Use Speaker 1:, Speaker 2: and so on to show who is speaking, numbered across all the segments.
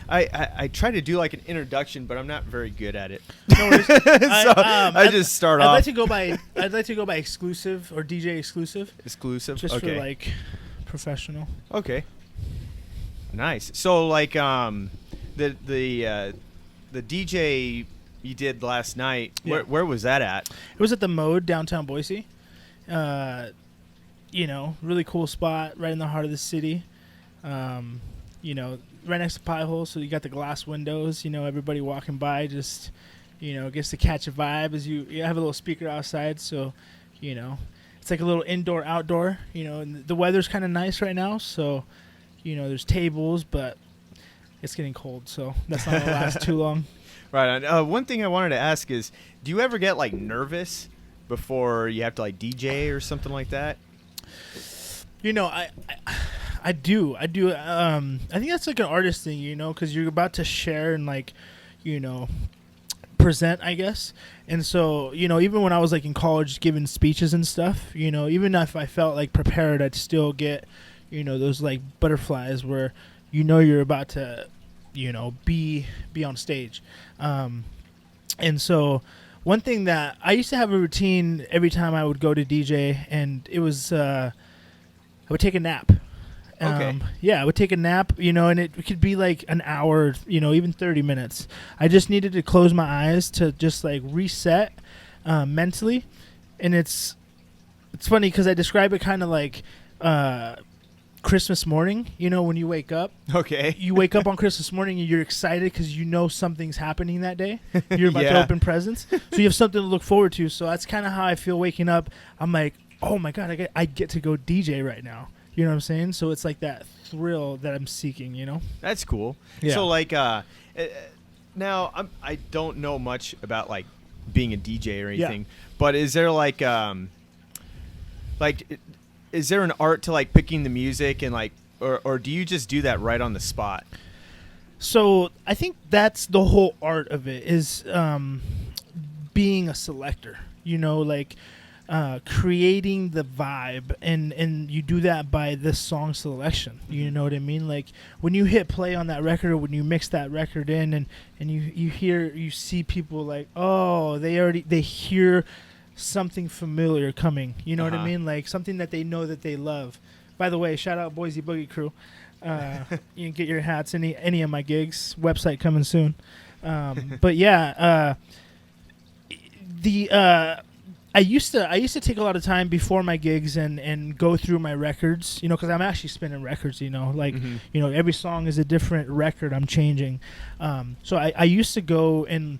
Speaker 1: I try to do like an introduction, but I'm not very good at it.
Speaker 2: No worries.
Speaker 1: I just start off.
Speaker 2: I'd like to go by Xclusive or DJ Xclusive.
Speaker 1: Exclusive.
Speaker 2: Just
Speaker 1: okay.
Speaker 2: for like professional.
Speaker 1: Okay. Nice. So like the DJ you did last night.
Speaker 2: Yeah.
Speaker 1: Where was that at?
Speaker 2: It was at the Mode downtown Boise. Really cool spot right in the heart of the city. Right next to Pie Hole, so you got the glass windows. Everybody walking by just, gets to catch a vibe as you have a little speaker outside. So, it's like a little indoor-outdoor. And the weather's kind of nice right now, so, there's tables, but it's getting cold, so that's not going to last too long.
Speaker 1: Right. One thing I wanted to ask is, do you ever get like nervous before you have to like DJ or something like that?
Speaker 2: I do. I think that's like an artist thing, because you're about to share and like, present, I guess. And so, even when I was like in college giving speeches and stuff, even if I felt like prepared, I'd still get, those like butterflies where, you're about to, be on stage. And so one thing that I used to have a routine every time I would go to DJ, and it was, I would take a nap.
Speaker 1: Okay.
Speaker 2: I would take a nap, and it could be like an hour, even 30 minutes. I just needed to close my eyes to just like reset mentally. And it's funny because I describe it kind of like Christmas morning, when you wake up.
Speaker 1: Okay.
Speaker 2: You wake up on Christmas morning and you're excited because something's happening that day. You're about to open presents. So you have something to look forward to. So that's kind of how I feel waking up. I'm like, oh my God, I get to go DJ right now. You know what I'm saying? So it's like that thrill that I'm seeking,
Speaker 1: That's cool.
Speaker 2: Yeah.
Speaker 1: So like now I don't know much about like being a DJ or anything, but is there like is there an art to like picking the music and like or do you just do that right on the spot?
Speaker 2: So I think that's the whole art of it is being a selector, creating the vibe, and you do that by this song selection. You know what I mean? Like when you hit play on that record or when you mix that record in and you see people like, oh, they hear something familiar coming. You know what I mean? Like something that they know that they love. By the way, shout out Boise Boogie Crew. You can get your hats any of my gigs. Website coming soon. But yeah, I used to take a lot of time before my gigs and go through my records, because I'm actually spinning records, every song is a different record I'm changing. So I used to go and,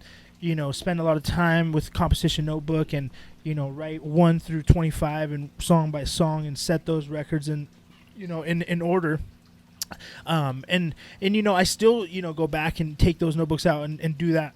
Speaker 2: spend a lot of time with composition notebook and, write 1 through 25 and song by song and set those records in order. And I still, go back and take those notebooks out and do that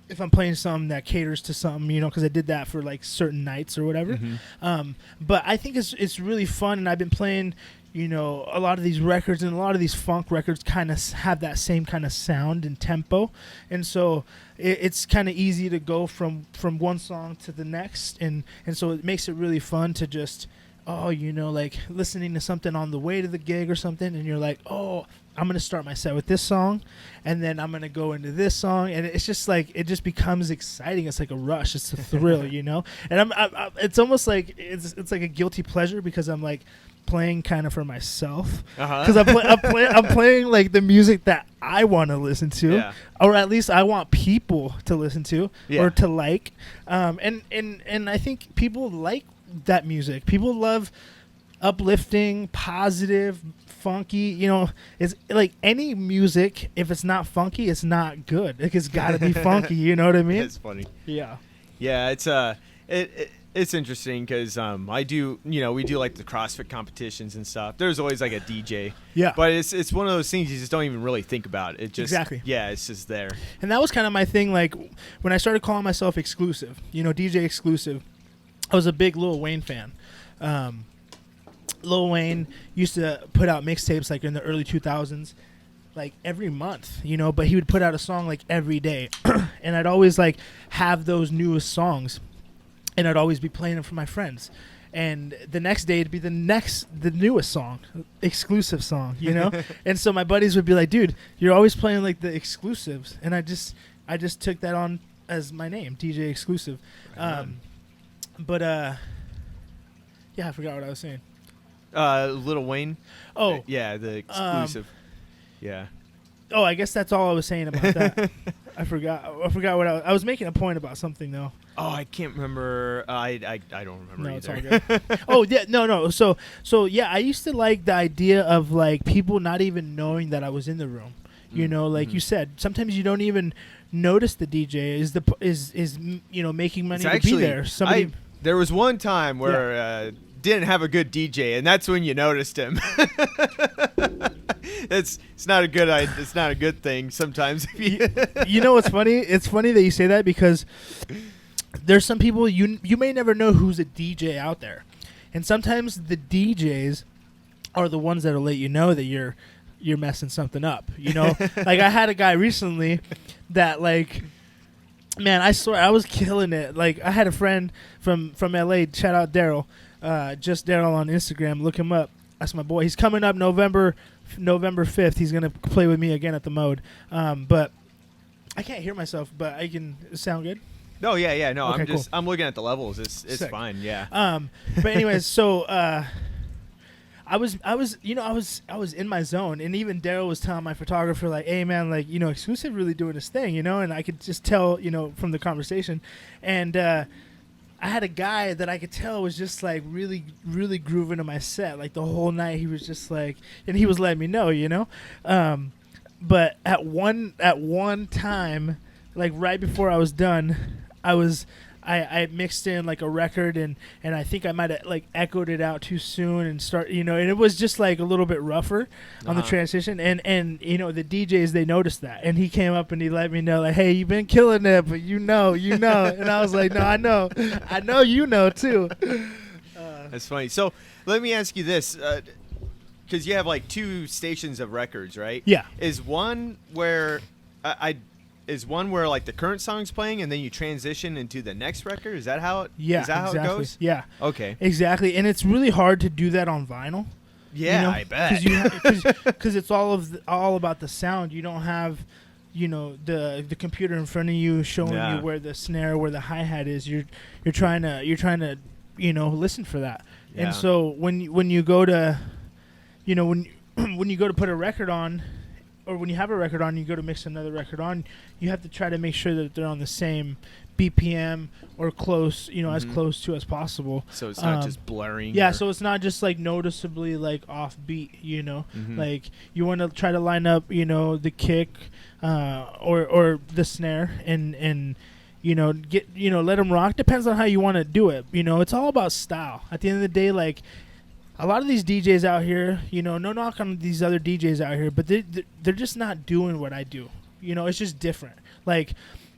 Speaker 2: if I'm playing something that caters to something, because I did that for like certain nights or whatever. But I think it's really fun, and I've been playing, a lot of these records, and a lot of these funk records kind of have that same kind of sound and tempo, and so it's kind of easy to go from one song to the next, and so it makes it really fun to just like listening to something on the way to the gig or something, and you're like, oh, I'm going to start my set with this song, and then I'm going to go into this song, and it's just like, it just becomes exciting. It's like a rush. It's a thrill, and it's almost like, it's like a guilty pleasure because I'm like playing kind of for myself, because I'm playing like the music that I want to listen to, or at least I want people to listen to or to like, and I think people like that music. People love uplifting, positive, funky. It's like any music, if it's not funky, it's not good. Like it's got to be funky. You know what I mean?
Speaker 1: It's funny.
Speaker 2: Yeah.
Speaker 1: It's it's interesting because I do, we do like the CrossFit competitions and stuff. There's always like a DJ.
Speaker 2: Yeah.
Speaker 1: But it's one of those things you just don't even really think about. It just
Speaker 2: exactly.
Speaker 1: Yeah, it's just there.
Speaker 2: And that was kind of my thing. Like when I started calling myself Xclusive, DJ Xclusive, I was a big Lil Wayne fan. Lil Wayne used to put out mixtapes like in the early 2000s, like every month, but he would put out a song like every day. And I'd always like have those newest songs, and I'd always be playing them for my friends. and the next day it'd be the newest song, exclusive song, you know. And so my buddies would be like, dude, you're always playing like the exclusives, and I just took that on as my name, DJ Xclusive. But yeah, I forgot what I was saying.
Speaker 1: Lil Wayne.
Speaker 2: Oh,
Speaker 1: yeah, the exclusive. Yeah.
Speaker 2: Oh, I guess that's all I was saying about that. I forgot what I was making a point about something though.
Speaker 1: Oh, I can't remember. I don't remember
Speaker 2: No,
Speaker 1: either.
Speaker 2: it's all good. Oh yeah, no. So yeah, I used to like the idea of like people not even knowing that I was in the room. You know, like you said, sometimes you don't even notice the DJ is making money to be there.
Speaker 1: There was one time where didn't have a good DJ, and that's when you noticed him. It's not a good thing sometimes.
Speaker 2: You know what's funny? It's funny that you say that because there's some people you may never know who's a DJ out there, and sometimes the DJs are the ones that'll let you know that you're messing something up. You know, like I had a guy recently that like. Man, I swear I was killing it. Like I had a friend from LA. Shout out Daryl, just Daryl on Instagram. Look him up. That's my boy. He's coming up November 5th. He's gonna play with me again at the Mode. But I can't hear myself. But I can sound good.
Speaker 1: No, yeah. No,
Speaker 2: okay,
Speaker 1: I'm looking at the levels. It's
Speaker 2: Sick.
Speaker 1: fine. Yeah.
Speaker 2: But anyways, so I was in my zone, and even Daryl was telling my photographer like, "Hey man, like Xclusive really doing his thing, you know," and I could just tell from the conversation, and I had a guy that I could tell was just like really really grooving to my set, like the whole night he was just like, and he was letting me know, but at one time, like right before I was done, I mixed in like a record and I think I might have like echoed it out too soon and and it was just like a little bit rougher on the transition and the DJs, they noticed that, and he came up and he let me know like, hey, you've been killing it, but you know and I was like, no, I know too.
Speaker 1: That's funny. So let me ask you this, because you have like two stations of records, right?
Speaker 2: Yeah.
Speaker 1: Is one where like the current song's playing and then you transition into the next record? Is that how it?
Speaker 2: Yeah,
Speaker 1: Is that
Speaker 2: exactly.
Speaker 1: how it goes?
Speaker 2: Yeah.
Speaker 1: Okay.
Speaker 2: Exactly, and it's really hard to do that on vinyl.
Speaker 1: Yeah, I bet.
Speaker 2: Because it's all about the sound. You don't have, the computer in front of you showing you where the snare, where the hi-hat is. You're trying to listen for that.
Speaker 1: Yeah.
Speaker 2: And so when you go to, when you go to put a record on, or when you have a record on, you go to mix another record on, you have to try to make sure that they're on the same BPM or close, as close to as possible.
Speaker 1: So it's not just blurring.
Speaker 2: Yeah, so it's not just like noticeably like off beat, like you want to try to line up, the kick or the snare and get, let them rock. Depends on how you want to do it. It's all about style. At the end of the day, like, a lot of these DJs out here, no knock on these other DJs out here, but they're just not doing what I do. It's just different. Like,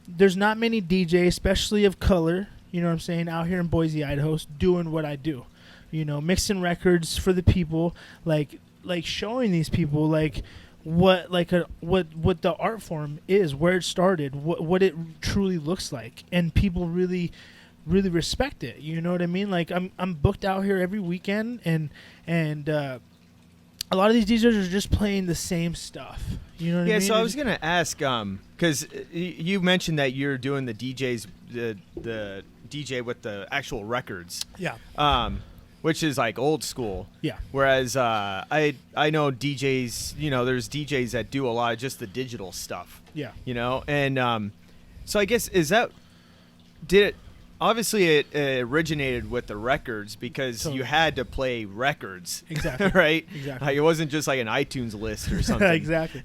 Speaker 2: there's not many DJs, especially of color, what I'm saying, out here in Boise, Idaho, doing what I do. Mixing records for the people, like showing these people like what the art form is, where it started, what it truly looks like, and people really respect it. You know what I mean? Like I'm booked out here every weekend, and a lot of these DJs are just playing the same stuff. You know what I mean?
Speaker 1: Yeah. So I was gonna ask, because you mentioned that you're doing the DJs, the DJ with the actual records.
Speaker 2: Yeah.
Speaker 1: Which is like old school.
Speaker 2: Yeah.
Speaker 1: Whereas I know DJs. There's DJs that do a lot of just the digital stuff.
Speaker 2: Yeah.
Speaker 1: And so I guess did it. Obviously, it originated with the records because you had to play records.
Speaker 2: Exactly.
Speaker 1: Right?
Speaker 2: Exactly.
Speaker 1: Like, it wasn't just like an iTunes list or something.
Speaker 2: Exactly.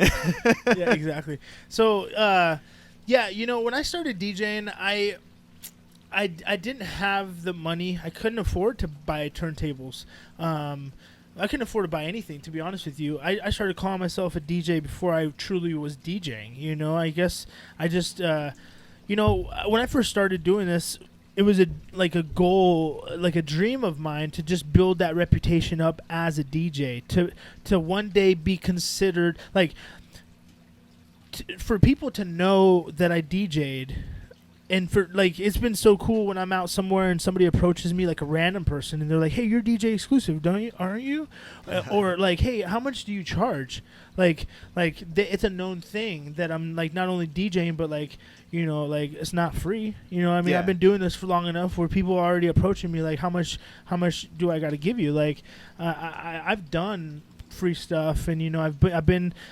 Speaker 2: Yeah, exactly. So, when I started DJing, I didn't have the money. I couldn't afford to buy turntables. I couldn't afford to buy anything, to be honest with you. I started calling myself a DJ before I truly was DJing. I guess I just, when I first started doing this, it was a goal, like a dream of mine to just build that reputation up as a DJ, to one day be considered, like, for people to know that I DJ'd and for like it's been so cool when I'm out somewhere and somebody approaches me like a random person and they're like, "Hey, you're DJ Xclusive, aren't you?" Or like, "Hey, how much do you charge?" It's a known thing that I'm like not only DJing but like, you know, like it's not free. You know what I mean?
Speaker 1: Yeah.
Speaker 2: I've been doing this for long enough where people are already approaching me like, how much do I got to give you? Like I've done free stuff, and you know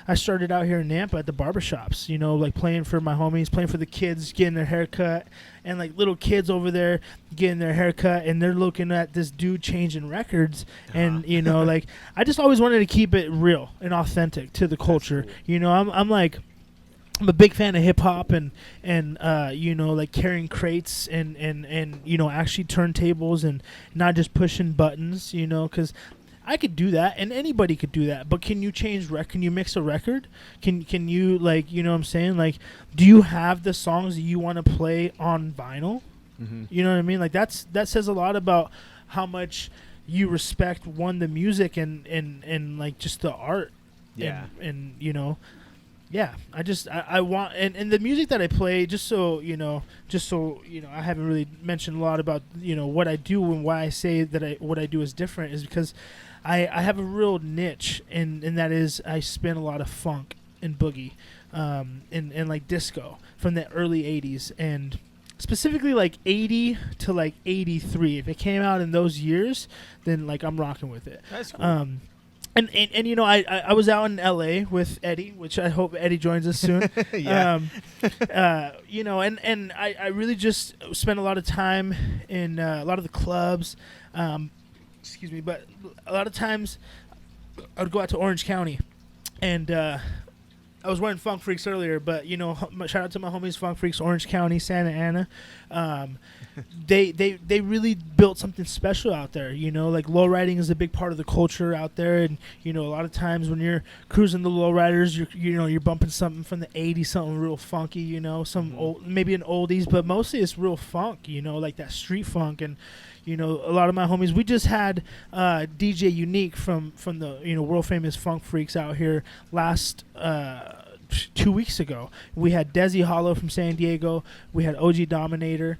Speaker 2: I started out here in Nampa at the barber shops, you know, like playing for my homies, playing for the kids getting their haircut, and like little kids over there getting their haircut, and they're looking at this dude changing records, and you know, like I just always wanted to keep it real and authentic to the culture. Cool. You know, I'm a big fan of hip hop and you know, like carrying crates and you know, actually turntables and not just pushing buttons, you know, because I could do that and anybody could do that. But can you can you mix a record? Can you, like, you know what I'm saying? Like, do you have the songs that you want to play on vinyl? Mm-hmm. You know what I mean? Like that says a lot about how much you respect the music and like just the art.
Speaker 1: Yeah.
Speaker 2: And you know, yeah, I want and the music that I play, just so you know, I haven't really mentioned a lot about, you know, what I do and why I say that what I do is different is because I have a real niche, and that is I spin a lot of funk and boogie, and like disco from the early 80s, and specifically like 80 to like 83. If it came out in those years, then like I'm rocking with it.
Speaker 1: That's cool.
Speaker 2: And you know, I was out in LA with Eddie, which I hope Eddie joins us soon.
Speaker 1: Yeah.
Speaker 2: You know, and I really just spent a lot of time in a lot of the clubs. Excuse me, but a lot of times I would go out to Orange County, and I was wearing Funk Freaks earlier, but you know, shout out to my homies Funk Freaks, Orange County, Santa Ana. They really built something special out there. You know, like lowriding is a big part of the culture out there, and you know, a lot of times when you're cruising the lowriders, you're bumping something from the '80s, something real funky. You know, some old, maybe an oldies, but mostly it's real funk. You know, like that street funk. And you know, a lot of my homies, we just had DJ Unique from the, you know, world famous Funk Freaks out here last 2 weeks ago. We had Desi Hollow from San Diego. We had OG Dominator,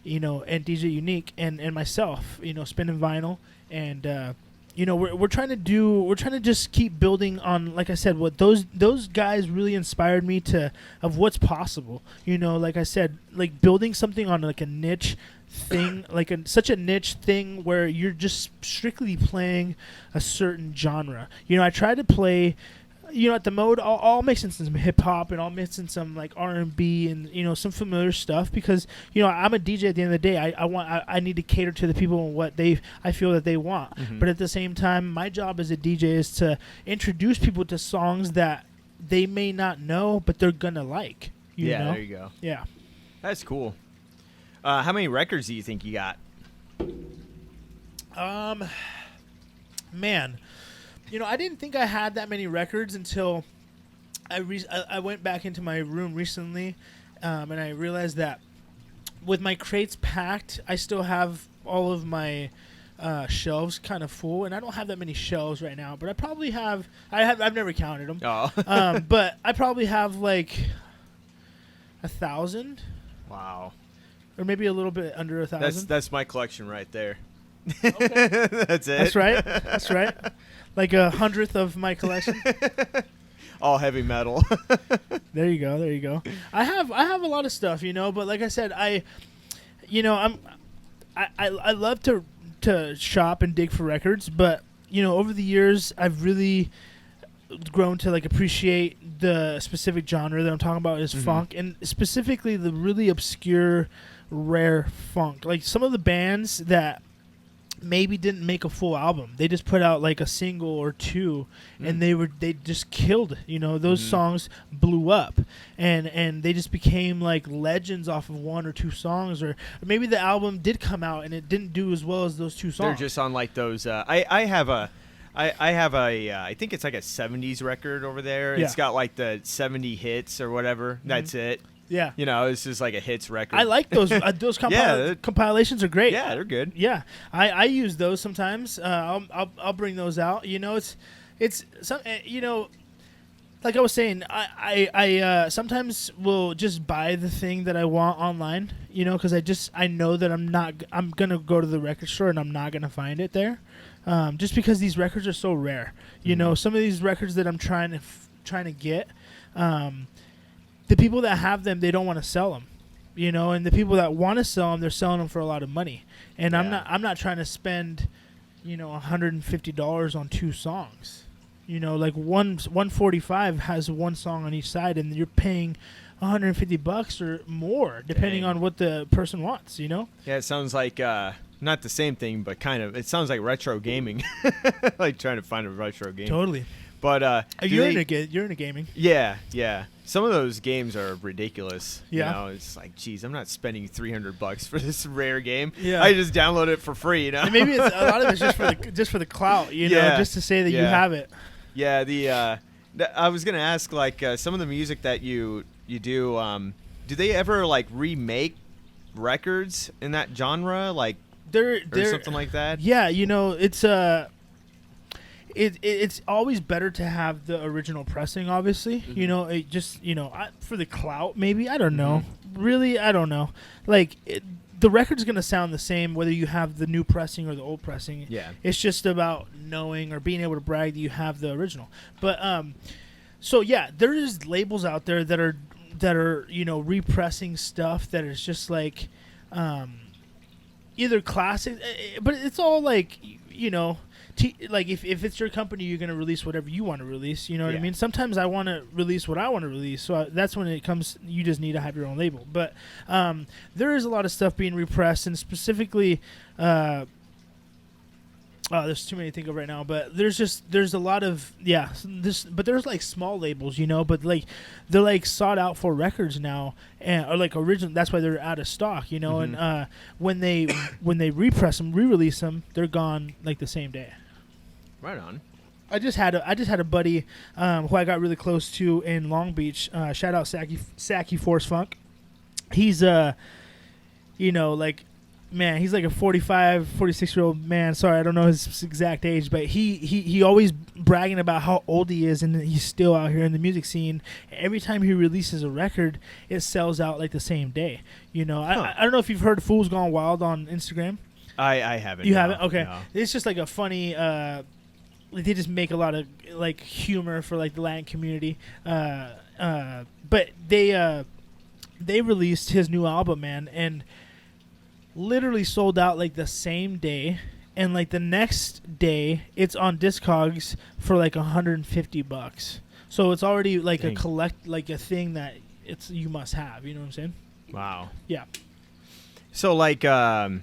Speaker 2: you know, and DJ Unique and myself, you know, spinning vinyl. And you know, we're trying to just keep building on, like I said, what those guys really inspired me of what's possible. You know, like I said, like building something on like a niche thing, like such a niche thing where you're just strictly playing a certain genre. You know, I try to play, you know, at the mode, I'll mix in some hip hop and I'll mix in some like R&B and, you know, some familiar stuff because, you know, I'm a DJ at the end of the day. I need to cater to the people and what I feel that they want. Mm-hmm. But at the same time, my job as a DJ is to introduce people to songs that they may not know, but they're gonna like. You know?
Speaker 1: There you go.
Speaker 2: Yeah,
Speaker 1: that's cool. How many records do you think you got?
Speaker 2: Man, you know, I didn't think I had that many records until I went back into my room recently, and I realized that with my crates packed, I still have all of my shelves kind of full, and I don't have that many shelves right now. But I probably have. I've never counted them.
Speaker 1: Oh.
Speaker 2: But I probably have like 1,000.
Speaker 1: Wow.
Speaker 2: Or maybe a little bit under 1,000.
Speaker 1: That's my collection right there.
Speaker 2: Okay.
Speaker 1: That's it.
Speaker 2: That's right. That's right. Like 100th of my collection.
Speaker 1: All heavy metal.
Speaker 2: There you go. There you go. I have a lot of stuff, you know, but like I said, I love to shop and dig for records, but you know, over the years I've really grown to like appreciate the specific genre that I'm talking about is funk, and specifically the really obscure, rare funk. Like some of the bands that maybe didn't make a full album, they just put out like a single or two, and they just killed. You know, those songs blew up, and they just became like legends off of one or two songs, or maybe the album did come out and it didn't do as well as those two songs.
Speaker 1: They're just on like those. I have a I think it's like a 70s record over there.
Speaker 2: Yeah.
Speaker 1: It's got like the 70 hits or whatever. That's it.
Speaker 2: Yeah.
Speaker 1: You know, it's just like a hits record.
Speaker 2: I like those. Those compilations are great.
Speaker 1: Yeah, they're good.
Speaker 2: Yeah, I use those sometimes. I'll bring those out. You know, it's some, you know, like I was saying, I sometimes will just buy the thing that I want online, because I know that I'm gonna go to the record store and I'm not gonna find it there, just because these records are so rare. Some of these records that I'm trying to get, the people that have them, they don't want to sell them, and the people that want to sell them, they're selling them for a lot of money, and I'm not trying to spend, $150 on 2 songs. Like 145 has 1 song on each side, and you're paying $150 or more, depending on what the person wants.
Speaker 1: Yeah, it sounds like not the same thing, but kind of. It sounds like retro gaming, like trying to find a retro game.
Speaker 2: Totally.
Speaker 1: But
Speaker 2: you're into gaming.
Speaker 1: Yeah. Some of those games are ridiculous.
Speaker 2: Yeah.
Speaker 1: It's like, geez, I'm not spending $300 for this rare game.
Speaker 2: Yeah.
Speaker 1: I just download it for free.
Speaker 2: And maybe a lot of it's just for the clout. Just to say that you have it.
Speaker 1: Yeah. I was gonna ask, like, some of the music that you do. Do they ever like remake records in that genre, like or something like that?
Speaker 2: Yeah, it's always better to have the original pressing, obviously. Mm-hmm. It just for the clout, maybe, I don't know. Really, I don't know. Like the record's gonna sound the same whether you have the new pressing or the old pressing.
Speaker 1: Yeah,
Speaker 2: it's just about knowing or being able to brag that you have the original. But so yeah, there is labels out there that are repressing stuff that is just like either classic, but it's all like like if it's your company, you're going to release whatever you want to release. You know what I mean? Sometimes I want to release what I want to release. So that's when it comes, you just need to have your own label. But there is a lot of stuff being repressed, and specifically, there's too many to think of right now, but there's a lot of, but there's like small labels, but like they're like sought out for records now, or like original. That's why they're out of stock, and when they repress them, re-release them, they're gone like the same day.
Speaker 1: Right on.
Speaker 2: I just had a buddy who I got really close to in Long Beach. Shout out Sacky Force Funk. He's man, he's like a 45, 46-year-old man. Sorry, I don't know his exact age, but he always bragging about how old he is, and he's still out here in the music scene. Every time he releases a record, it sells out like the same day. I don't know if you've heard Fools Gone Wild on Instagram.
Speaker 1: I haven't.
Speaker 2: You haven't? Okay.
Speaker 1: No.
Speaker 2: It's just like a funny... they just make a lot of like humor for like the Latin community. But they released his new album, man, and literally sold out like the same day, and like the next day it's on Discogs for like $150. So it's already like a thing that you must have. You know what I'm saying?
Speaker 1: Wow.
Speaker 2: Yeah.
Speaker 1: So like the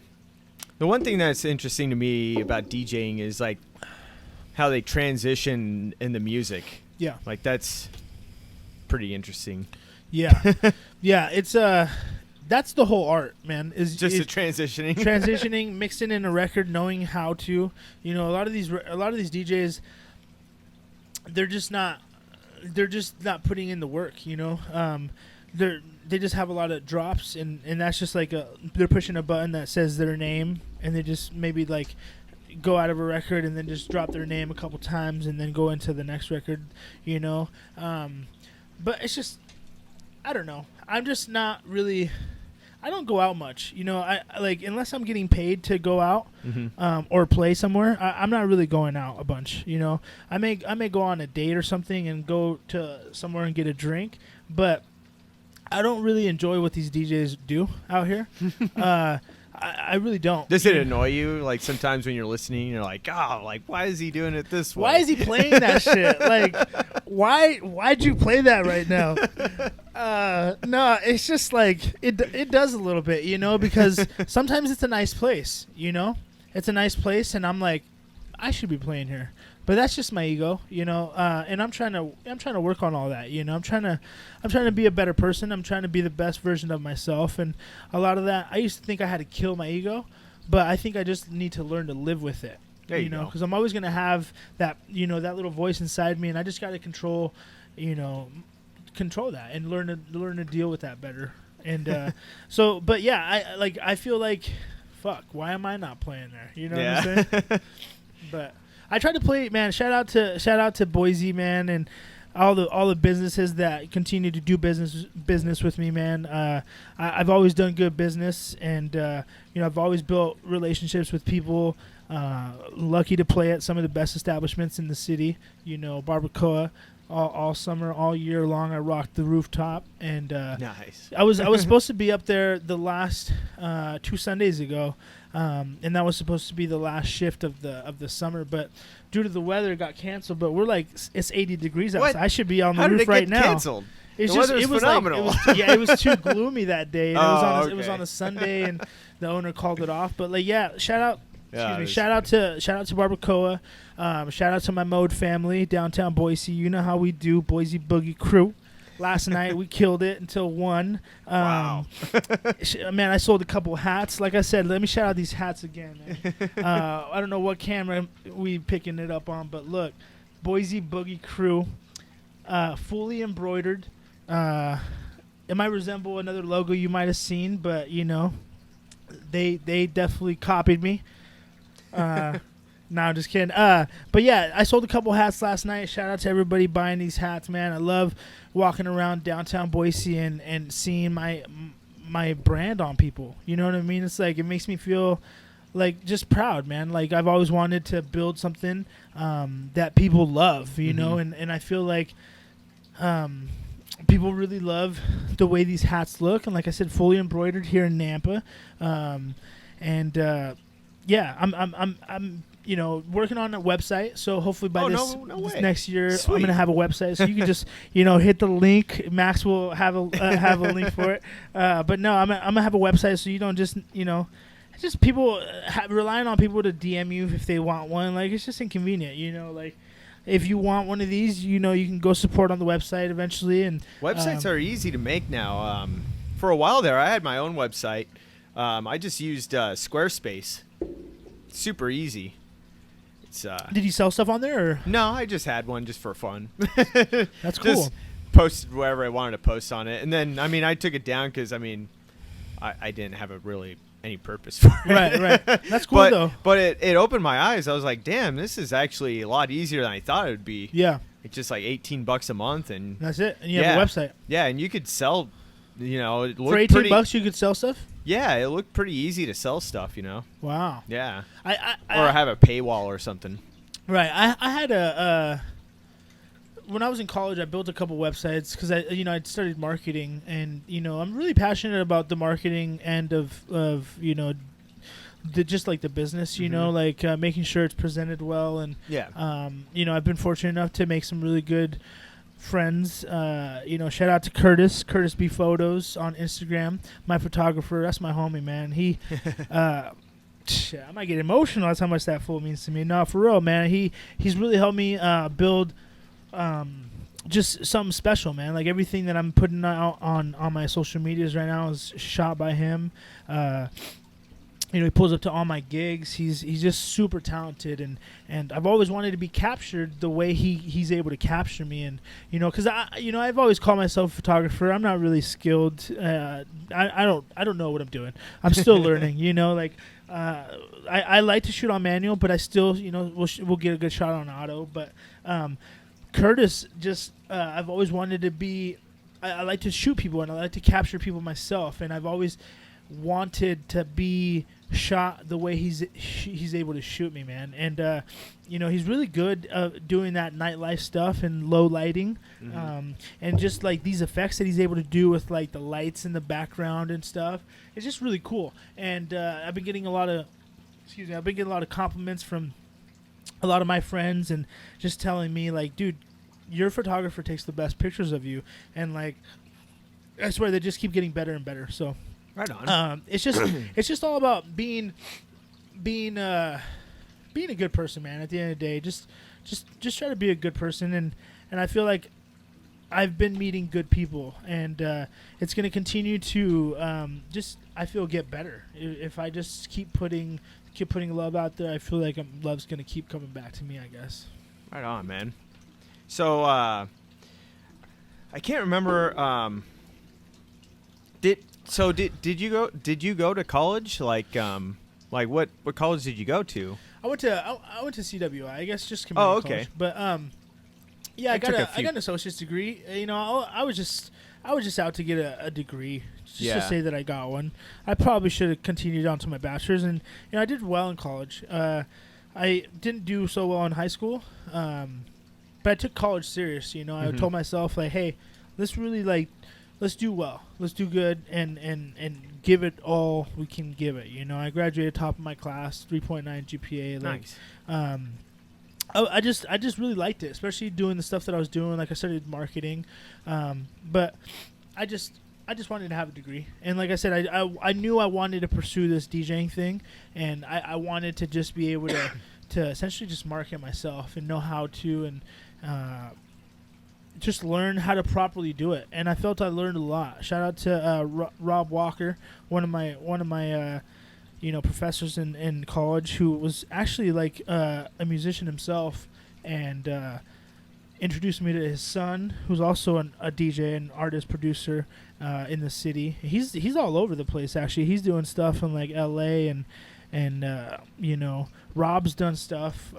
Speaker 1: one thing that's interesting to me about DJing is like how they transition in the music.
Speaker 2: Yeah.
Speaker 1: Like that's pretty interesting.
Speaker 2: Yeah. Yeah, it's that's the whole art, man. Is
Speaker 1: the transitioning,
Speaker 2: mixing in a record, knowing how to. A lot of these DJs, they're just not putting in the work. They just have a lot of drops, and that's just like they're pushing a button that says their name, and they just maybe like go out of a record and then just drop their name a couple times and then go into the next record. But it's just, I don't know. I'm just not really. I don't go out much, I like, unless I'm getting paid to go out or play somewhere. I'm not really going out a bunch. I may go on a date or something and go to somewhere and get a drink, but I don't really enjoy what these DJs do out here. I really don't.
Speaker 1: Does it annoy you? Like sometimes when you're listening, you're like, oh, like why is he doing it this way?
Speaker 2: Why is he playing that shit? Like, why'd you play that right now? No, it's just like it does a little bit, because sometimes it's a nice place, it's a nice place, and I'm like, I should be playing here, but that's just my ego, and I'm trying to work on all that, I'm trying to be a better person. I'm trying to be the best version of myself, and a lot of that, I used to think I had to kill my ego, but I think I just need to learn to live with it.
Speaker 1: There you go.
Speaker 2: Because I'm always gonna have that, that little voice inside me, and I just got to control that and learn to deal with that better. And so, but yeah, I feel like, fuck, why am I not playing there? You know what I'm saying? But I tried to play, man. Shout out to Boise, man, and all the businesses that continue to do business with me, man. I've always done good business, and I've always built relationships with people. Lucky to play at some of the best establishments in the city. Barbacoa. All summer, all year long, I rocked the rooftop, and
Speaker 1: nice.
Speaker 2: I was supposed to be up there the last 2 Sundays ago, and that was supposed to be the last shift of the summer, but due to the weather, it got canceled. But we're like, it's 80 degrees outside. I should be on the roof right now.
Speaker 1: How did it get canceled?
Speaker 2: It was
Speaker 1: phenomenal.
Speaker 2: It was too gloomy that day. And it was on a Sunday, and the owner called it off. But shout out. Shout out to Barbacoa. Shout out to my Mode family, downtown Boise. You know how we do, Boise Boogie Crew. Last night we killed it until 1.
Speaker 1: Wow.
Speaker 2: Man, I sold a couple hats. Like I said, let me shout out these hats again, man. I don't know what camera we picking it up on, but look, Boise Boogie Crew, fully embroidered. It might resemble another logo you might have seen, but they definitely copied me. No, I'm just kidding. But yeah, I sold a couple hats last night. Shout out to everybody buying these hats, man. I love walking around downtown Boise and seeing my brand on people. You know what I mean? It's like, it makes me feel like just proud, man. Like, I've always wanted to build something that people love, you know, and I feel like people really love the way these hats look. And like I said, fully embroidered here in Nampa. Yeah, I'm working on a website, so hopefully by this next year, Sweet. I'm gonna have a website, so you can just hit the link. Max will have a link for it. But no, I'm gonna have a website, so you don't just just people relying on people to DM you if they want one. Like, it's just inconvenient, like. If you want one of these, you can go support on the website eventually. And
Speaker 1: websites are easy to make now. For a while there, I had my own website. I just used Squarespace. Super easy. It's
Speaker 2: Did you sell stuff on there? Or?
Speaker 1: No, I just had one just for fun.
Speaker 2: That's cool.
Speaker 1: Just posted wherever I wanted to post on it, and then I took it down because I didn't have any purpose for it.
Speaker 2: Right. That's cool though.
Speaker 1: But it opened my eyes. I was like, damn, this is actually a lot easier than I thought it would be.
Speaker 2: Yeah.
Speaker 1: It's just like $18 a month, and
Speaker 2: that's it. And you have a website.
Speaker 1: Yeah, and you could sell. It looked
Speaker 2: for $18 you could sell stuff.
Speaker 1: Yeah, it looked pretty easy to sell stuff.
Speaker 2: Wow.
Speaker 1: Yeah.
Speaker 2: I
Speaker 1: have a paywall or something.
Speaker 2: Right. I had when I was in college, I built a couple websites because I'd studied marketing, and I'm really passionate about the marketing end of just like the business, like making sure it's presented well, and I've been fortunate enough to make some really good friends. Shout out to Curtis B Photos on Instagram, my photographer. That's my homie, man. He I might get emotional. That's how much that fool means to me. No, for real, man. He's really helped me build just something special, man. Like, everything that I'm putting out on my social medias right now is shot by him. He pulls up to all my gigs. He's just super talented, and I've always wanted to be captured the way he's able to capture me. And because I've always called myself a photographer. I'm not really skilled. I don't know what I'm doing. I'm still learning. I like to shoot on manual, but I still we'll get a good shot on auto. But Curtis, I've always wanted to be. I like to shoot people, and I like to capture people myself, and I've always wanted to be shot the way he's able to shoot me, man. And he's really good doing that nightlife stuff and low lighting, and just like these effects that he's able to do with like the lights in the background and stuff. It's just really cool. And I've been getting a lot of compliments from a lot of my friends, and just telling me like, dude, your photographer takes the best pictures of you, and like, I swear they just keep getting better and better. So
Speaker 1: right on.
Speaker 2: It's just all about being a good person, man. At the end of the day, just try to be a good person, and I feel like I've been meeting good people, and it's going to continue to I feel get better if I just keep putting love out there. I feel like love's going to keep coming back to me, I guess.
Speaker 1: Right on, man. So I can't remember. Did you go to college? Like what college did you go to?
Speaker 2: I went to CWI. I guess just community college.
Speaker 1: Okay.
Speaker 2: But Yeah, I got an associate's degree. You know, I was just out to get a degree, just to say that I got one. I probably should have continued on to my bachelor's, and you know, I did well in college. I didn't do so well in high school, but I took college serious. You know, I told myself like, hey, let's do well, let's do good, and give it all we can give it. You know, I graduated top of my class, 3.9 GPA.
Speaker 1: Nice.
Speaker 2: I just really liked it, especially doing the stuff that I was doing. Like I studied marketing, but I just wanted to have a degree. And like I said, I knew I wanted to pursue this DJing thing, and I wanted to just be able to essentially just market myself and know how to, and just learn how to properly do it. And I felt I learned a lot. Shout out to Rob Walker, one of my you know, professors in college, who was actually like a musician himself, and introduced me to his son, who's also a DJ and artist producer in the city. He's all over the place actually. He's doing stuff in like LA, and you know, Rob's done stuff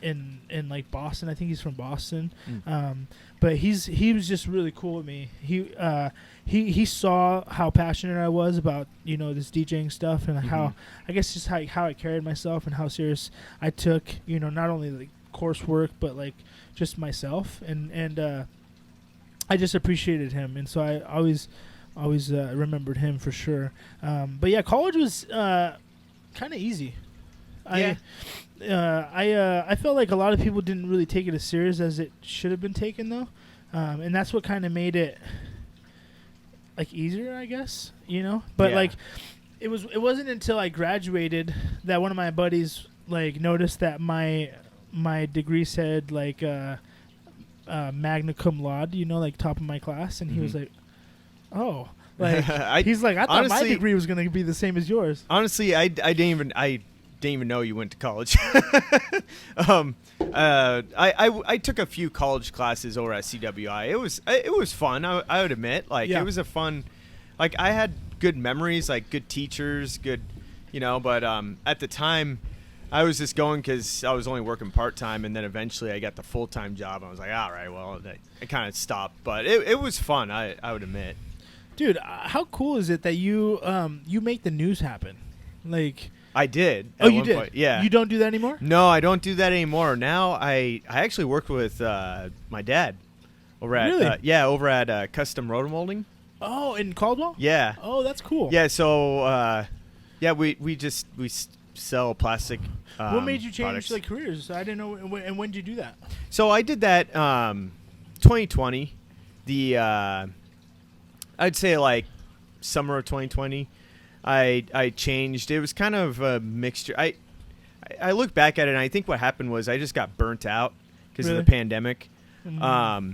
Speaker 2: in like Boston. I think he's from Boston. But he was just really cool with me. He saw how passionate I was about, you know, this DJing stuff, and how, I guess, just how I carried myself and how serious I took, you know, not only like coursework but like just myself, and I just appreciated him, and so I always remembered him for sure. But yeah, college was kind of easy. I felt like a lot of people didn't really take it as serious as it should have been taken, though, and that's what kind of made it like easier, I guess, you know. But like, it wasn't until I graduated that one of my buddies like noticed that my degree said like magna cum laude, you know, like top of my class, and he was like, oh. Like he's like, I thought honestly, my degree was gonna be the same as yours.
Speaker 1: Honestly, I didn't even know you went to college. I took a few college classes over at CWI. It was fun. I would admit, like it was a fun. Like I had good memories, like good teachers, good, you know. But at the time, I was just going because I was only working part time, and then eventually I got the full time job. I was like, all right, well, I kind of stopped, but it was fun. I would admit.
Speaker 2: Dude, how cool is it that you make the news happen? Like
Speaker 1: I did.
Speaker 2: Oh, you did?
Speaker 1: Point. Yeah.
Speaker 2: You don't do that anymore?
Speaker 1: No, I don't do that anymore. Now I actually work with my dad over at over at Custom Rotomolding.
Speaker 2: Oh, in Caldwell?
Speaker 1: Yeah.
Speaker 2: Oh, that's cool.
Speaker 1: Yeah. So we sell plastic.
Speaker 2: What made you change
Speaker 1: products.
Speaker 2: like careers? I didn't know. And when did you do that?
Speaker 1: So I did that 2020. I'd say like summer of 2020. I changed. It was kind of a mixture. I look back at it, and I think what happened was I just got burnt out because of the pandemic. Mm-hmm.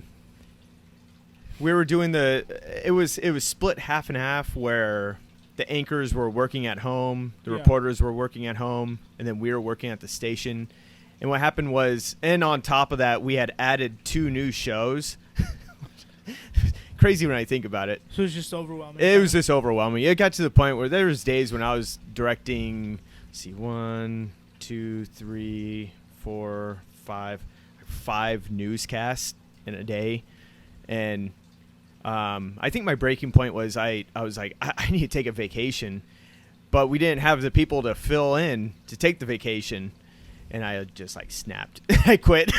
Speaker 1: We were doing it was split half and half, where the anchors were working at home, the reporters were working at home, and then we were working at the station. And what happened was, and on top of that, we had added 2 new shows. Crazy when I think about it.
Speaker 2: So it was just overwhelming.
Speaker 1: It was just overwhelming. It got to the point where there was days when I was directing, 1, 2, 3, 4, 5 newscasts in a day. And I think my breaking point was I was like, I need to take a vacation. But we didn't have the people to fill in to take the vacation. And I just like snapped. I quit.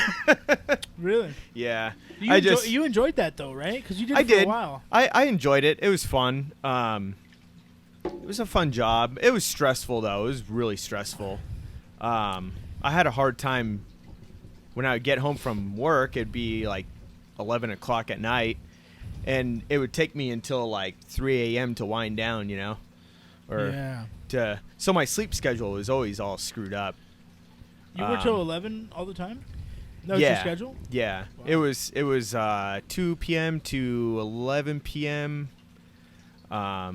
Speaker 2: Really?
Speaker 1: Yeah.
Speaker 2: You enjoyed that though, right? Because you did it for a while.
Speaker 1: I enjoyed it. It was fun. It was a fun job. It was stressful though. It was really stressful. I had a hard time when I would get home from work. It'd be like 11 o'clock at night, and it would take me until like 3 a.m. to wind down. You know, so my sleep schedule was always all screwed up.
Speaker 2: You work till 11 all the time? That was your schedule?
Speaker 1: Yeah.
Speaker 2: Wow.
Speaker 1: It was 2 p.m. to 11 p.m. I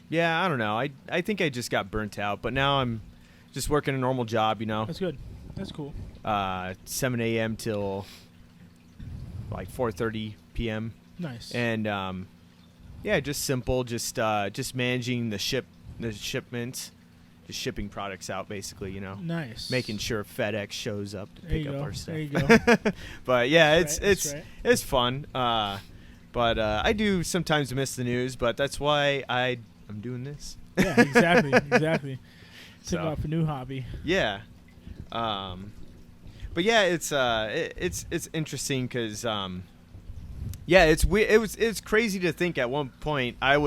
Speaker 1: don't know. I think I just got burnt out, but now I'm just working a normal job, you know.
Speaker 2: That's good. That's cool.
Speaker 1: 7 a.m. till like 4:30 p.m.
Speaker 2: Nice.
Speaker 1: And just simple, just managing the shipments. shipping products out, basically.
Speaker 2: Nice.
Speaker 1: Making sure FedEx shows up to pick up our stuff.
Speaker 2: There you go.
Speaker 1: But yeah,
Speaker 2: That's right.
Speaker 1: it's fun. But I do sometimes miss the news, but that's why I'm doing this.
Speaker 2: Yeah, exactly. Took
Speaker 1: So.
Speaker 2: off a new hobby.
Speaker 1: Yeah. But yeah, it's interesting because it's crazy to think at one point I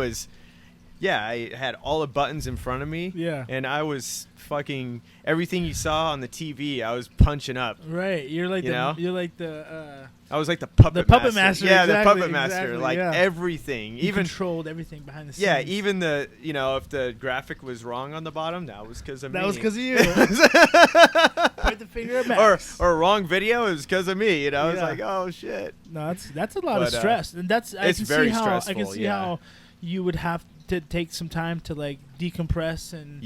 Speaker 1: had all the buttons in front of me.
Speaker 2: Yeah.
Speaker 1: And I was fucking everything you saw on the TV. I was punching up.
Speaker 2: Right. You're like
Speaker 1: I was like the puppet
Speaker 2: master.
Speaker 1: Yeah,
Speaker 2: exactly,
Speaker 1: the puppet master.
Speaker 2: exactly,
Speaker 1: Like
Speaker 2: yeah.
Speaker 1: everything.
Speaker 2: You
Speaker 1: Even
Speaker 2: controlled everything behind the scenes.
Speaker 1: yeah, even the if the graphic was wrong on the bottom, that was because of me.
Speaker 2: That was because of you. Point the finger at Max.
Speaker 1: Or a wrong video, it was because of me. It's
Speaker 2: Yeah.
Speaker 1: like, oh shit.
Speaker 2: No, that's a lot of stress, and I
Speaker 1: it's
Speaker 2: can
Speaker 1: very
Speaker 2: see how
Speaker 1: stressful,
Speaker 2: I can see
Speaker 1: yeah.
Speaker 2: how you would have to take some time to like decompress and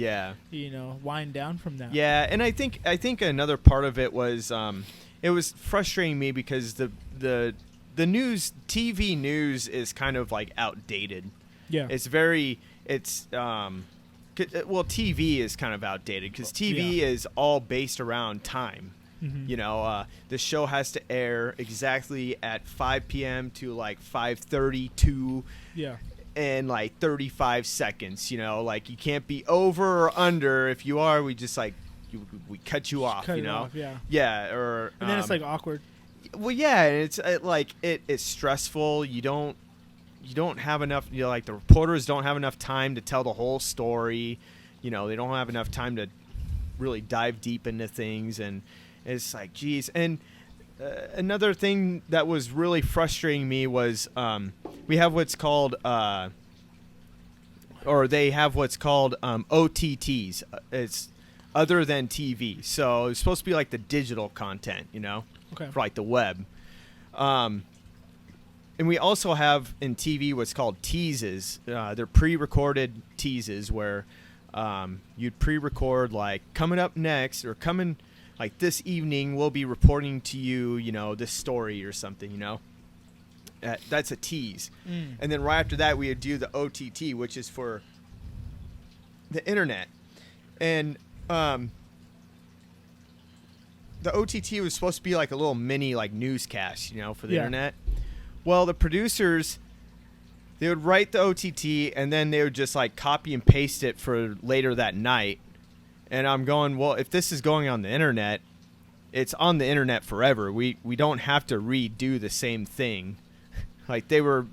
Speaker 2: wind down from that.
Speaker 1: Yeah, and I think another part of it was it was frustrating me because the TV news is kind of like outdated.
Speaker 2: Yeah.
Speaker 1: TV is kind of outdated because TV is all based around time.
Speaker 2: Mm-hmm.
Speaker 1: The show has to air exactly at 5 p.m. to like 5:32.
Speaker 2: Yeah.
Speaker 1: In like 35 seconds, like you can't be over or under. If you are, we just like we cut you off,
Speaker 2: Cut it off, yeah.
Speaker 1: Yeah, or
Speaker 2: And then it's like awkward.
Speaker 1: Well, yeah, it's it's stressful. You don't have enough. Like the reporters don't have enough time to tell the whole story. They don't have enough time to really dive deep into things, and it's like, geez. And another thing that was really frustrating me was we have what's called they have what's called OTTs. It's other than TV. So it's supposed to be like the digital content,
Speaker 2: Okay.
Speaker 1: for like the web. And we also have in TV what's called teases. They're pre-recorded teases where you'd pre-record like coming up next or coming like this evening we'll be reporting to you, this story or something, that's a tease. And then right after that we would do the OTT, which is for the internet. And the OTT was supposed to be like a little mini like newscast, for the internet. Well, the producers, they would write the OTT and then they would just like copy and paste it for later that night. And I'm going, well, if this is going on the internet, it's on the internet forever. We don't have to redo the same thing. Like they were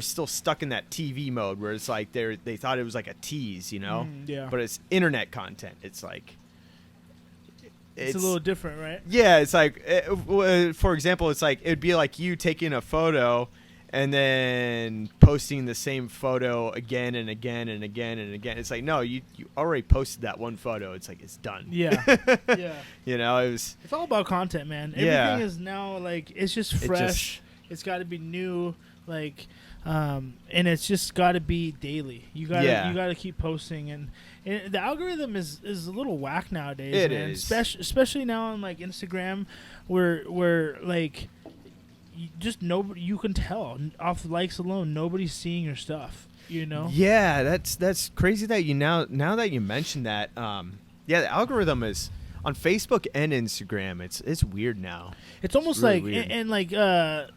Speaker 1: still stuck in that TV mode where it's like they thought it was like a tease,
Speaker 2: Yeah.
Speaker 1: But it's internet content. It's like
Speaker 2: it's a little different, right?
Speaker 1: Yeah, it's like for example, it's like it'd be like you taking a photo and then posting the same photo again and again and again and again. It's like, no, you already posted that one photo. It's like it's done.
Speaker 2: Yeah. Yeah.
Speaker 1: It's
Speaker 2: all about content, man.
Speaker 1: Yeah.
Speaker 2: Everything is now like it's just fresh. It's got to be new, like, and it's just got to be daily. You got to keep posting, and the algorithm is a little whack nowadays.
Speaker 1: It
Speaker 2: man.
Speaker 1: is,
Speaker 2: especially now on like Instagram, where like you can tell off likes alone nobody's seeing your stuff.
Speaker 1: Yeah, that's crazy that now that you mentioned that. The algorithm is on Facebook and Instagram. It's weird now.
Speaker 2: It's almost
Speaker 1: really
Speaker 2: like
Speaker 1: weird.
Speaker 2: and like I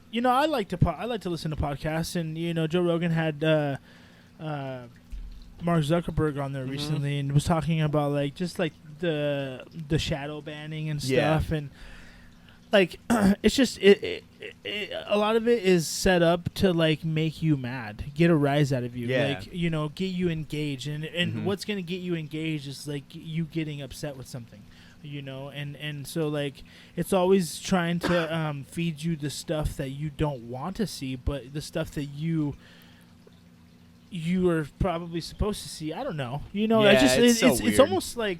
Speaker 2: like to listen to podcasts, and Joe Rogan had Mark Zuckerberg on there recently and was talking about like just like the shadow banning and stuff, and like it's just a lot of it is set up to like make you mad, get a rise out of you, like get you engaged, and what's gonna get you engaged is like you getting upset with something. And so like it's always trying to feed you the stuff that you don't want to see, but the stuff that you are probably supposed to see. I don't know. It's almost like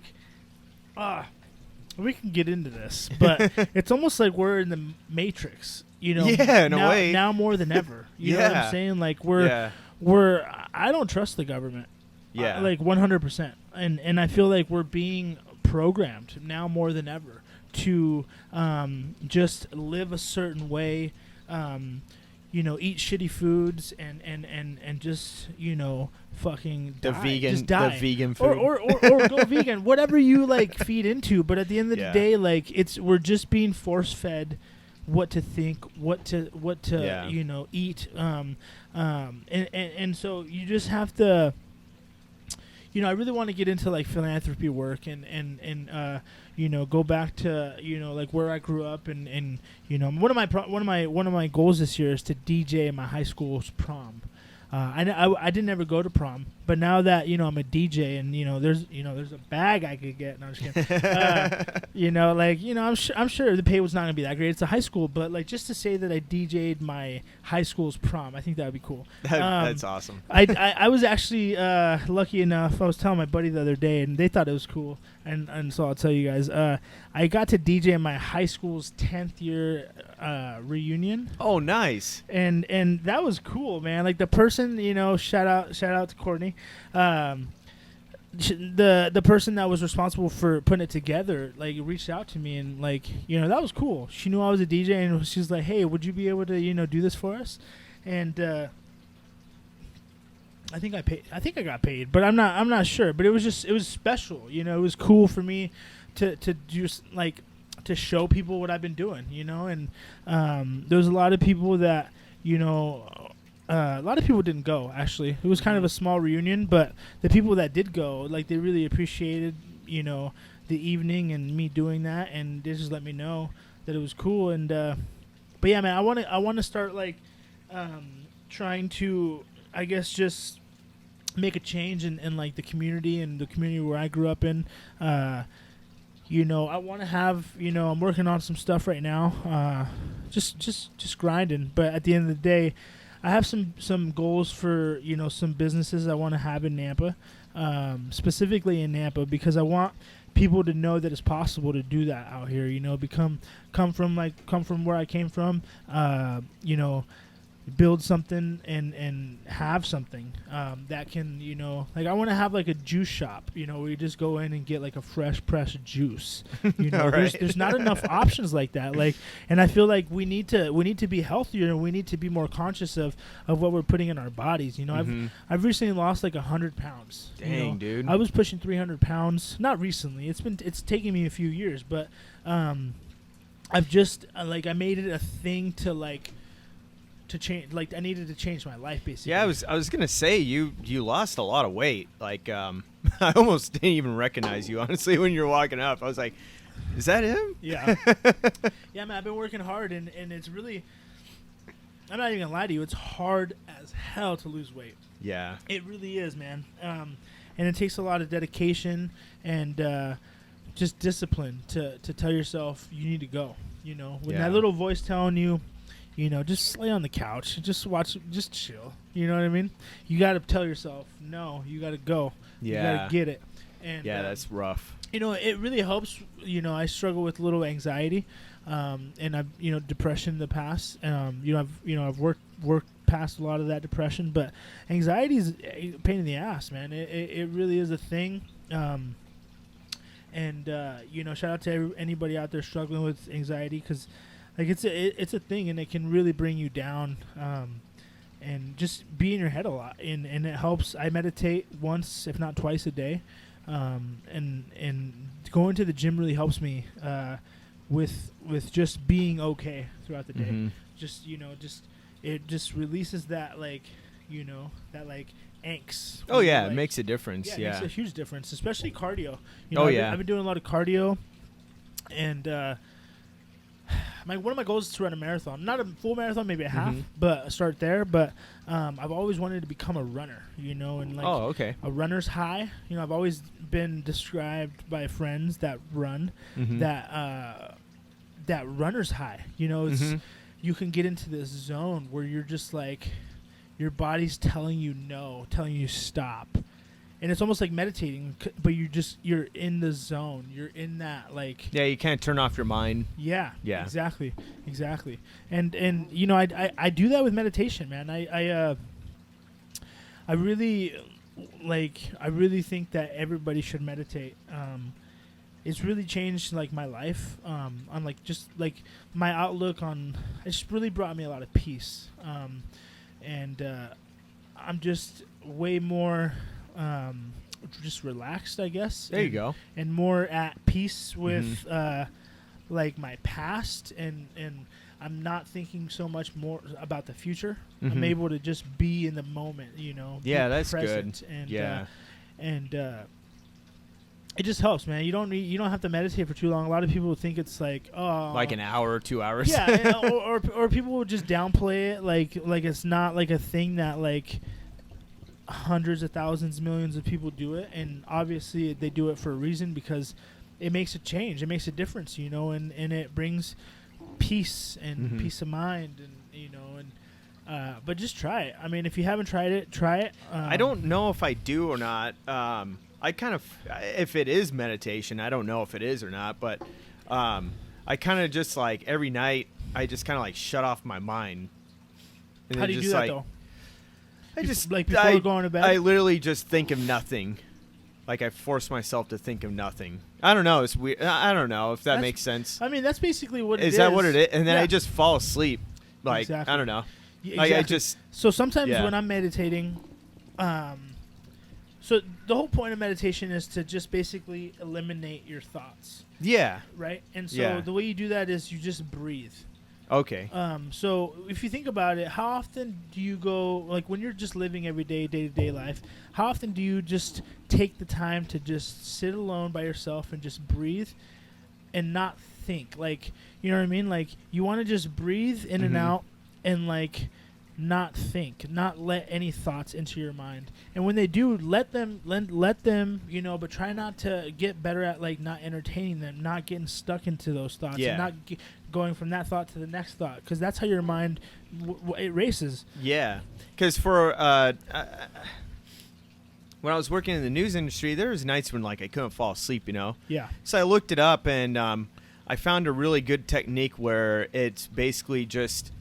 Speaker 2: we can get into this, but it's almost like we're in the Matrix. In
Speaker 1: a way.
Speaker 2: Now more than ever. You know what I'm saying? Like we're I don't trust the government.
Speaker 1: Yeah.
Speaker 2: Like 100%. And I feel like we're being programmed now more than ever to just live a certain way, eat shitty foods and just fucking
Speaker 1: the
Speaker 2: die. Just die.
Speaker 1: the vegan food,
Speaker 2: or go vegan, whatever you like feed into. But at the end of the day, like we're just being force fed what to think, what to eat, and so you just have to. I really want to get into like philanthropy work and go back to like where I grew up and one of my goals this year is to DJ my high school's prom. I didn't ever go to prom, but now that I'm a DJ and there's a bag I could get. No, I'm just kidding. I'm sure the pay was not gonna be that great. It's a high school, but like just to say that I DJ'd my high school's prom, I think that would be cool.
Speaker 1: That's awesome.
Speaker 2: I was actually lucky enough. I was telling my buddy the other day, and they thought it was cool. And so I'll tell you guys. I got to DJ in my high school's 10th year reunion.
Speaker 1: Oh, nice.
Speaker 2: And that was cool, man. Like the person, shout out to Courtney. The person that was responsible for putting it together, like reached out to me and like, that was cool. She knew I was a DJ and she's like, "Hey, would you be able to, do this for us?" And I think I got paid, but I'm not sure. But it was special. It was cool for me to just like to show people what I've been doing, and there was a lot of people that a lot of people didn't go. Actually, it was kind of a small reunion, but the people that did go, like they really appreciated the evening and me doing that, and they just let me know that it was cool. And but yeah, man, I want to start like trying to, I guess, just make a change in like the community and the community where I grew up in. I want to have, I'm working on some stuff right now, just grinding. But at the end of the day, I have some goals for, some businesses I want to have in Nampa, specifically in Nampa, because I want people to know that it's possible to do that out here. Come from where I came from, build something and have something that can, like I want to have like a juice shop, where you just go in and get like a fresh pressed juice.
Speaker 1: Right.
Speaker 2: There's not enough options like that. Like, and I feel like we need to be healthier and we need to be more conscious of what we're putting in our bodies. I've recently lost like 100 pounds.
Speaker 1: Dang, dude.
Speaker 2: I was pushing 300 pounds. Not recently. It's taken me a few years, but I've just I made it a thing to change. Like I needed to change my life, basically.
Speaker 1: Yeah, I was gonna say you lost a lot of weight. Like I almost didn't even recognize you, honestly, when you were walking up. I was like, "Is that him?"
Speaker 2: Yeah. Yeah, man. I've been working hard, and it's really. I'm not even gonna lie to you. It's hard as hell to lose weight.
Speaker 1: Yeah.
Speaker 2: It really is, man. And it takes a lot of dedication and just discipline to tell yourself you need to go. When that little voice telling you. Just lay on the couch, just watch, just chill. You know what I mean? You got to tell yourself, no, you got to go.
Speaker 1: Yeah.
Speaker 2: You got to get it. And
Speaker 1: yeah, that's rough.
Speaker 2: It really helps. I struggle with a little anxiety, and I've depression in the past. I've worked past a lot of that depression, but anxiety is a pain in the ass, man. It really is a thing. Shout out to anybody out there struggling with anxiety, because. Like it's a thing, and it can really bring you down, and just be in your head a lot. And it helps. I meditate once, if not twice a day, and going to the gym really helps me with just being okay throughout the day. Mm-hmm. It just releases that angst.
Speaker 1: Oh yeah, it makes a difference.
Speaker 2: Yeah, it makes a huge difference, especially cardio.
Speaker 1: I've
Speaker 2: been doing a lot of cardio, and. One of my goals is to run a marathon. Not a full marathon, maybe a half, but start there. But I've always wanted to become a runner, and like a runner's high. I've always been described by friends that run that runner's high. It's, you can get into this zone where you're just like your body's telling you no, telling you stop. And it's almost like meditating, but you're in the zone. You're in that
Speaker 1: Yeah, you can't turn off your mind.
Speaker 2: Yeah. Exactly. And I do that with meditation, man. I really think that everybody should meditate. it's really changed like my life on like just like my outlook on. It's really brought me a lot of peace, and I'm just way more just relaxed, I guess.
Speaker 1: There you go.
Speaker 2: And more at peace with like my past, and I'm not thinking so much more about the future. I'm able to just be in the moment,
Speaker 1: Yeah, that's
Speaker 2: present,
Speaker 1: good.
Speaker 2: And and it just helps, man. You don't have to meditate for too long. A lot of people think it's like, oh,
Speaker 1: like an hour or 2 hours.
Speaker 2: Yeah, or people will just downplay it like it's not like a thing that like hundreds of thousands, millions of people do it, and obviously they do it for a reason, because it makes a change, it makes a difference, and it brings peace and peace of mind, and but just try it. I mean, if you haven't tried it, try it.
Speaker 1: I don't know if I do or not. I kind of, if it is meditation, I don't know if it is or not, but I kind of just like every night I just kind of like shut off my mind. And
Speaker 2: how do you do that though?
Speaker 1: I just
Speaker 2: like before going to bed.
Speaker 1: I literally just think of nothing. Like I force myself to think of nothing. I don't know. It's weird. I don't know if that makes sense.
Speaker 2: I mean, that's basically what it is.
Speaker 1: Is that what it is? And then I just fall asleep. Like
Speaker 2: exactly.
Speaker 1: I don't know.
Speaker 2: Yeah,
Speaker 1: like
Speaker 2: exactly.
Speaker 1: I just.
Speaker 2: So sometimes when I'm meditating, so the whole point of meditation is to just basically eliminate your thoughts.
Speaker 1: Yeah.
Speaker 2: Right. And so the way you do that is you just breathe.
Speaker 1: Okay.
Speaker 2: So if you think about it, how often do you go, like when you're just living every day-to-day life, how often do you just take the time to just sit alone by yourself and just breathe and not think? Like, you know what I mean? Like you want to just breathe in and out and like not think, not let any thoughts into your mind. And when they do, let them, but try not to get better at like not entertaining them, not getting stuck into those thoughts, and not going from that thought to the next thought, because that's how your mind it races.
Speaker 1: Yeah, because for when I was working in the news industry, there was nights when like I couldn't fall asleep,
Speaker 2: Yeah.
Speaker 1: So I looked it up, and I found a really good technique where it's basically just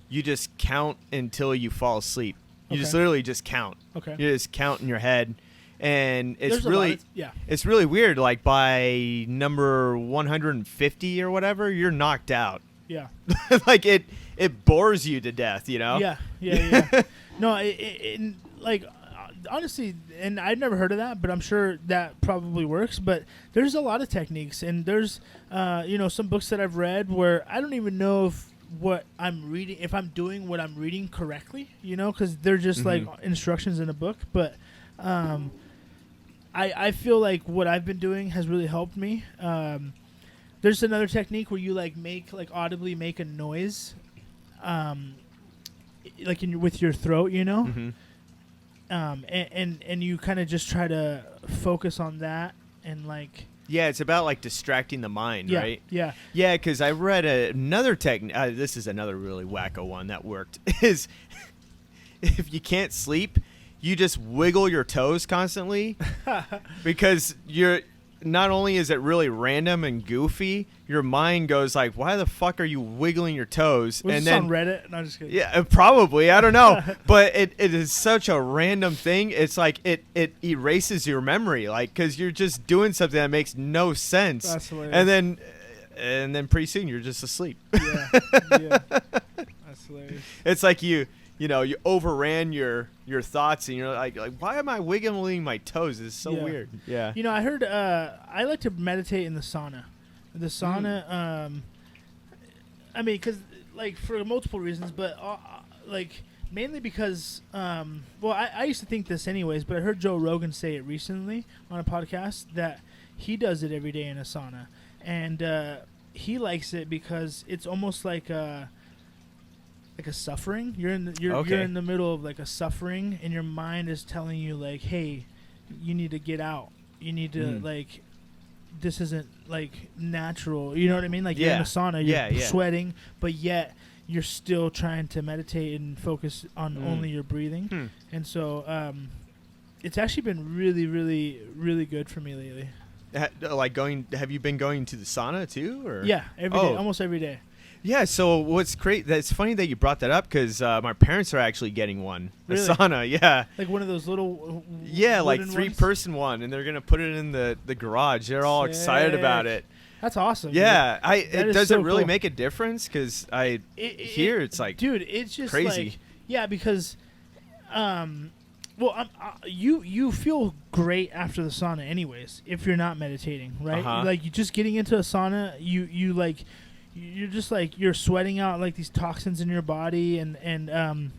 Speaker 1: you just count until you fall asleep. You just literally just count.
Speaker 2: Okay.
Speaker 1: You just count in your head, and it's
Speaker 2: There's
Speaker 1: really
Speaker 2: yeah.
Speaker 1: It's really weird. Like by number 150 or whatever, you're knocked out.
Speaker 2: Yeah.
Speaker 1: Like it bores you to death,
Speaker 2: Yeah. No, it like honestly, and I've never heard of that, but I'm sure that probably works. But there's a lot of techniques, and there's some books that I've read where I don't even know if what I'm reading, if I'm doing what I'm reading correctly, because they're just like instructions in a book. But I feel like what I've been doing has really helped me. There's another technique where you like audibly make a noise, like with your throat, and you kind of just try to focus on that and like.
Speaker 1: Yeah, it's about like distracting the mind, right?
Speaker 2: Yeah.
Speaker 1: Yeah, because I read another technique. This is another really wacko one that worked. Is if you can't sleep, you just wiggle your toes constantly, because you're. Not only is it really random and goofy, your mind goes like, "Why the fuck are you wiggling your toes?"
Speaker 2: Was
Speaker 1: and
Speaker 2: this
Speaker 1: then
Speaker 2: on Reddit? No, just kidding.
Speaker 1: Yeah, probably. I don't know, but it is such a random thing. It's like it erases your memory, like because you're just doing something that makes no sense.
Speaker 2: That's hilarious.
Speaker 1: And then pretty soon you're just asleep.
Speaker 2: Yeah. That's hilarious.
Speaker 1: It's like you overran your thoughts, and you're like why am I wiggling my toes? It's so weird. Yeah.
Speaker 2: I heard I like to meditate in the sauna. The sauna, I mean, because like for multiple reasons, but like mainly because I used to think this anyways, but I heard Joe Rogan say it recently on a podcast that he does it every day in a sauna, and he likes it because it's almost like a suffering. You're in the middle of like a suffering, and your mind is telling you like, hey, you need to get out. You need to like, this isn't like natural. You know what I mean? Like you're in a sauna, you're sweating, but yet you're still trying to meditate and focus on only your breathing. And so it's actually been really, really, really good for me lately.
Speaker 1: Have you been going to the sauna too? Or?
Speaker 2: Yeah, every day, almost every day.
Speaker 1: Yeah, so what's great, that's funny that you brought that up because my parents are actually getting one.
Speaker 2: Really?
Speaker 1: A sauna, yeah.
Speaker 2: Like one of those little
Speaker 1: Yeah, like
Speaker 2: wooden
Speaker 1: 3-person one, and they're going to put it in the garage. They're all excited about it.
Speaker 2: That's awesome.
Speaker 1: Yeah, does it really
Speaker 2: cool.
Speaker 1: make a difference? Because here it's like,
Speaker 2: dude, it's just
Speaker 1: crazy.
Speaker 2: Like, yeah, because, you feel great after the sauna, anyways. If you're not meditating, right? Like you just getting into a sauna, you like, you're just like you're sweating out like these toxins in your body, and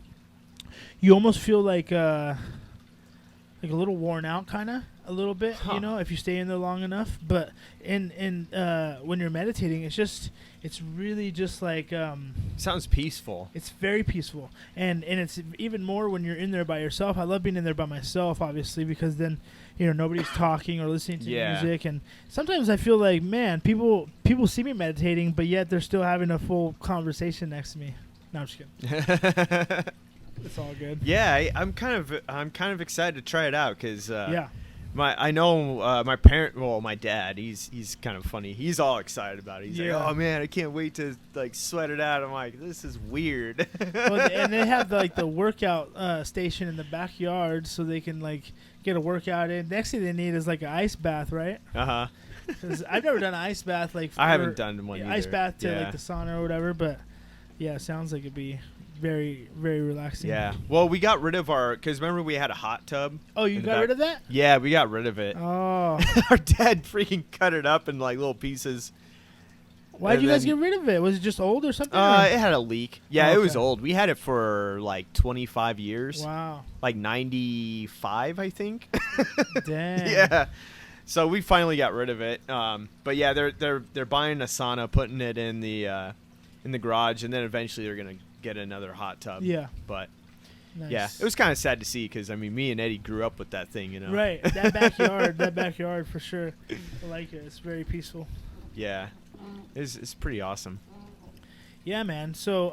Speaker 2: you almost feel like a little worn out, kind of. A little bit, you know, if you stay in there long enough. But when you're meditating, it's really just like
Speaker 1: sounds peaceful.
Speaker 2: It's very peaceful, and it's even more when you're in there by yourself. I love being in there by myself, obviously, because then nobody's talking or listening to music. And sometimes I feel like, man, people see me meditating, but yet they're still having a full conversation next to me. No, I'm just kidding. It's all good.
Speaker 1: Yeah, I'm kind of excited to try it out because my dad, he's kind of funny. He's all excited about it. He's like, oh man, I can't wait to like sweat it out. I'm like, this is weird.
Speaker 2: And they have like the workout station in the backyard, so they can like get a workout in. Next thing they need is like an ice bath, right? Because I've never done an ice bath. Like
Speaker 1: I haven't done one either.
Speaker 2: Ice bath to like the sauna or whatever, but yeah, it sounds like it'd be very, very relaxing.
Speaker 1: Yeah. Well, we got rid of because remember we had a hot tub.
Speaker 2: Oh, you got rid of that?
Speaker 1: Yeah, we got rid of it.
Speaker 2: Oh.
Speaker 1: Our dad freaking cut it up in like little pieces.
Speaker 2: Why did you guys get rid of it? Was it just old or something?
Speaker 1: It had a leak. Yeah, it was old. We had it for like 25 years.
Speaker 2: Wow.
Speaker 1: Like 95, I think.
Speaker 2: Damn.
Speaker 1: Yeah. So we finally got rid of it. But yeah, they're buying a sauna, putting it in the garage, and then eventually they're gonna get another hot tub.
Speaker 2: Yeah.
Speaker 1: But
Speaker 2: nice.
Speaker 1: yeah, it was kind of sad to see because I mean, me and Eddie grew up with that thing, you know.
Speaker 2: Right. That backyard for sure. I like it. It's very peaceful.
Speaker 1: Yeah. It's pretty awesome.
Speaker 2: Yeah, man. So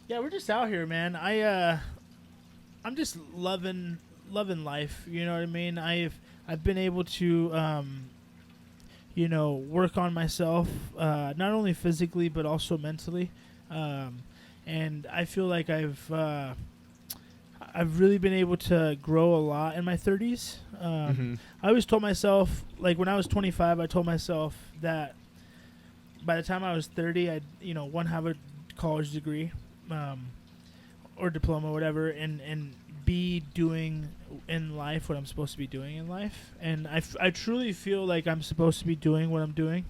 Speaker 2: yeah, we're just out here, man. I'm just loving life, you know what I mean? I've been able to work on myself, not only physically but also mentally. And I feel like I've really been able to grow a lot in my 30s. I always told myself, like when I was 25, I told myself that by the time I was 30, I'd have a college degree, or diploma, whatever, and be doing in life what I'm supposed to be doing in life. And I truly feel like I'm supposed to be doing what I'm doing.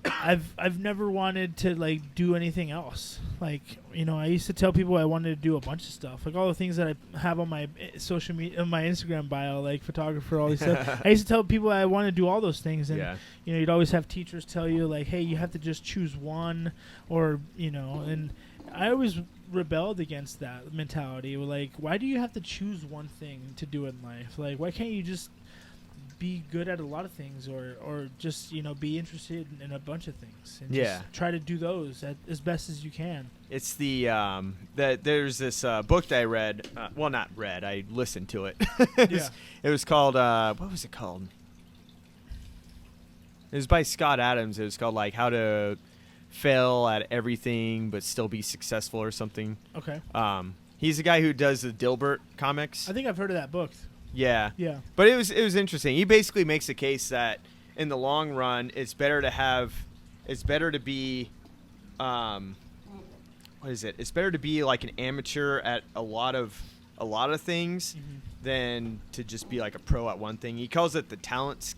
Speaker 2: I've never wanted to like do anything else. Like, I used to tell people I wanted to do a bunch of stuff, like all the things that I have on my social media, on my Instagram bio, like photographer, all these stuff. I used to tell people I want to do all those things, and you'd always have teachers tell you like, hey, you have to just choose one, or and I always rebelled against that mentality. Like, why do you have to choose one thing to do in life? Like, why can't you just be good at a lot of things, or just be interested in a bunch of things, and just try to do those as best as you can. It's
Speaker 1: there's this book that I read, well, not read, I listened to it. It was called what was it called? It was by Scott Adams. It was called like How to Fail at Everything but Still Be Successful or something.
Speaker 2: Okay.
Speaker 1: He's the guy who does the Dilbert comics.
Speaker 2: I think I've heard of that book.
Speaker 1: Yeah. But it was interesting. He basically makes a case that in the long run, it's better to be, what is it? It's better to be like an amateur at a lot of things than to just be like a pro at one thing. He calls it the talent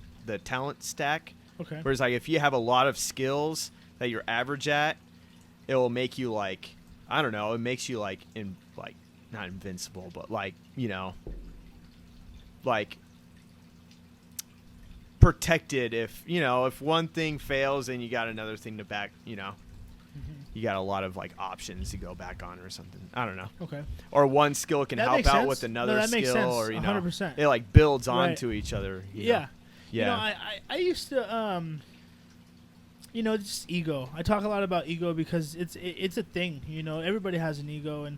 Speaker 1: stack.
Speaker 2: Okay.
Speaker 1: Whereas like if you have a lot of skills that you're average at, it will make you like, I don't know, it makes you like not invincible, but like, like protected if one thing fails and you got another thing to back, you got a lot of like options to go back on or something. I don't know.
Speaker 2: Okay.
Speaker 1: Or one skill can
Speaker 2: that
Speaker 1: help out
Speaker 2: sense.
Speaker 1: with another
Speaker 2: that makes
Speaker 1: skill,
Speaker 2: sense.
Speaker 1: or
Speaker 2: 100%.
Speaker 1: it like builds onto each other.
Speaker 2: Yeah.
Speaker 1: Yeah.
Speaker 2: I used to just ego. I talk a lot about ego because it's a thing. Everybody has an ego, and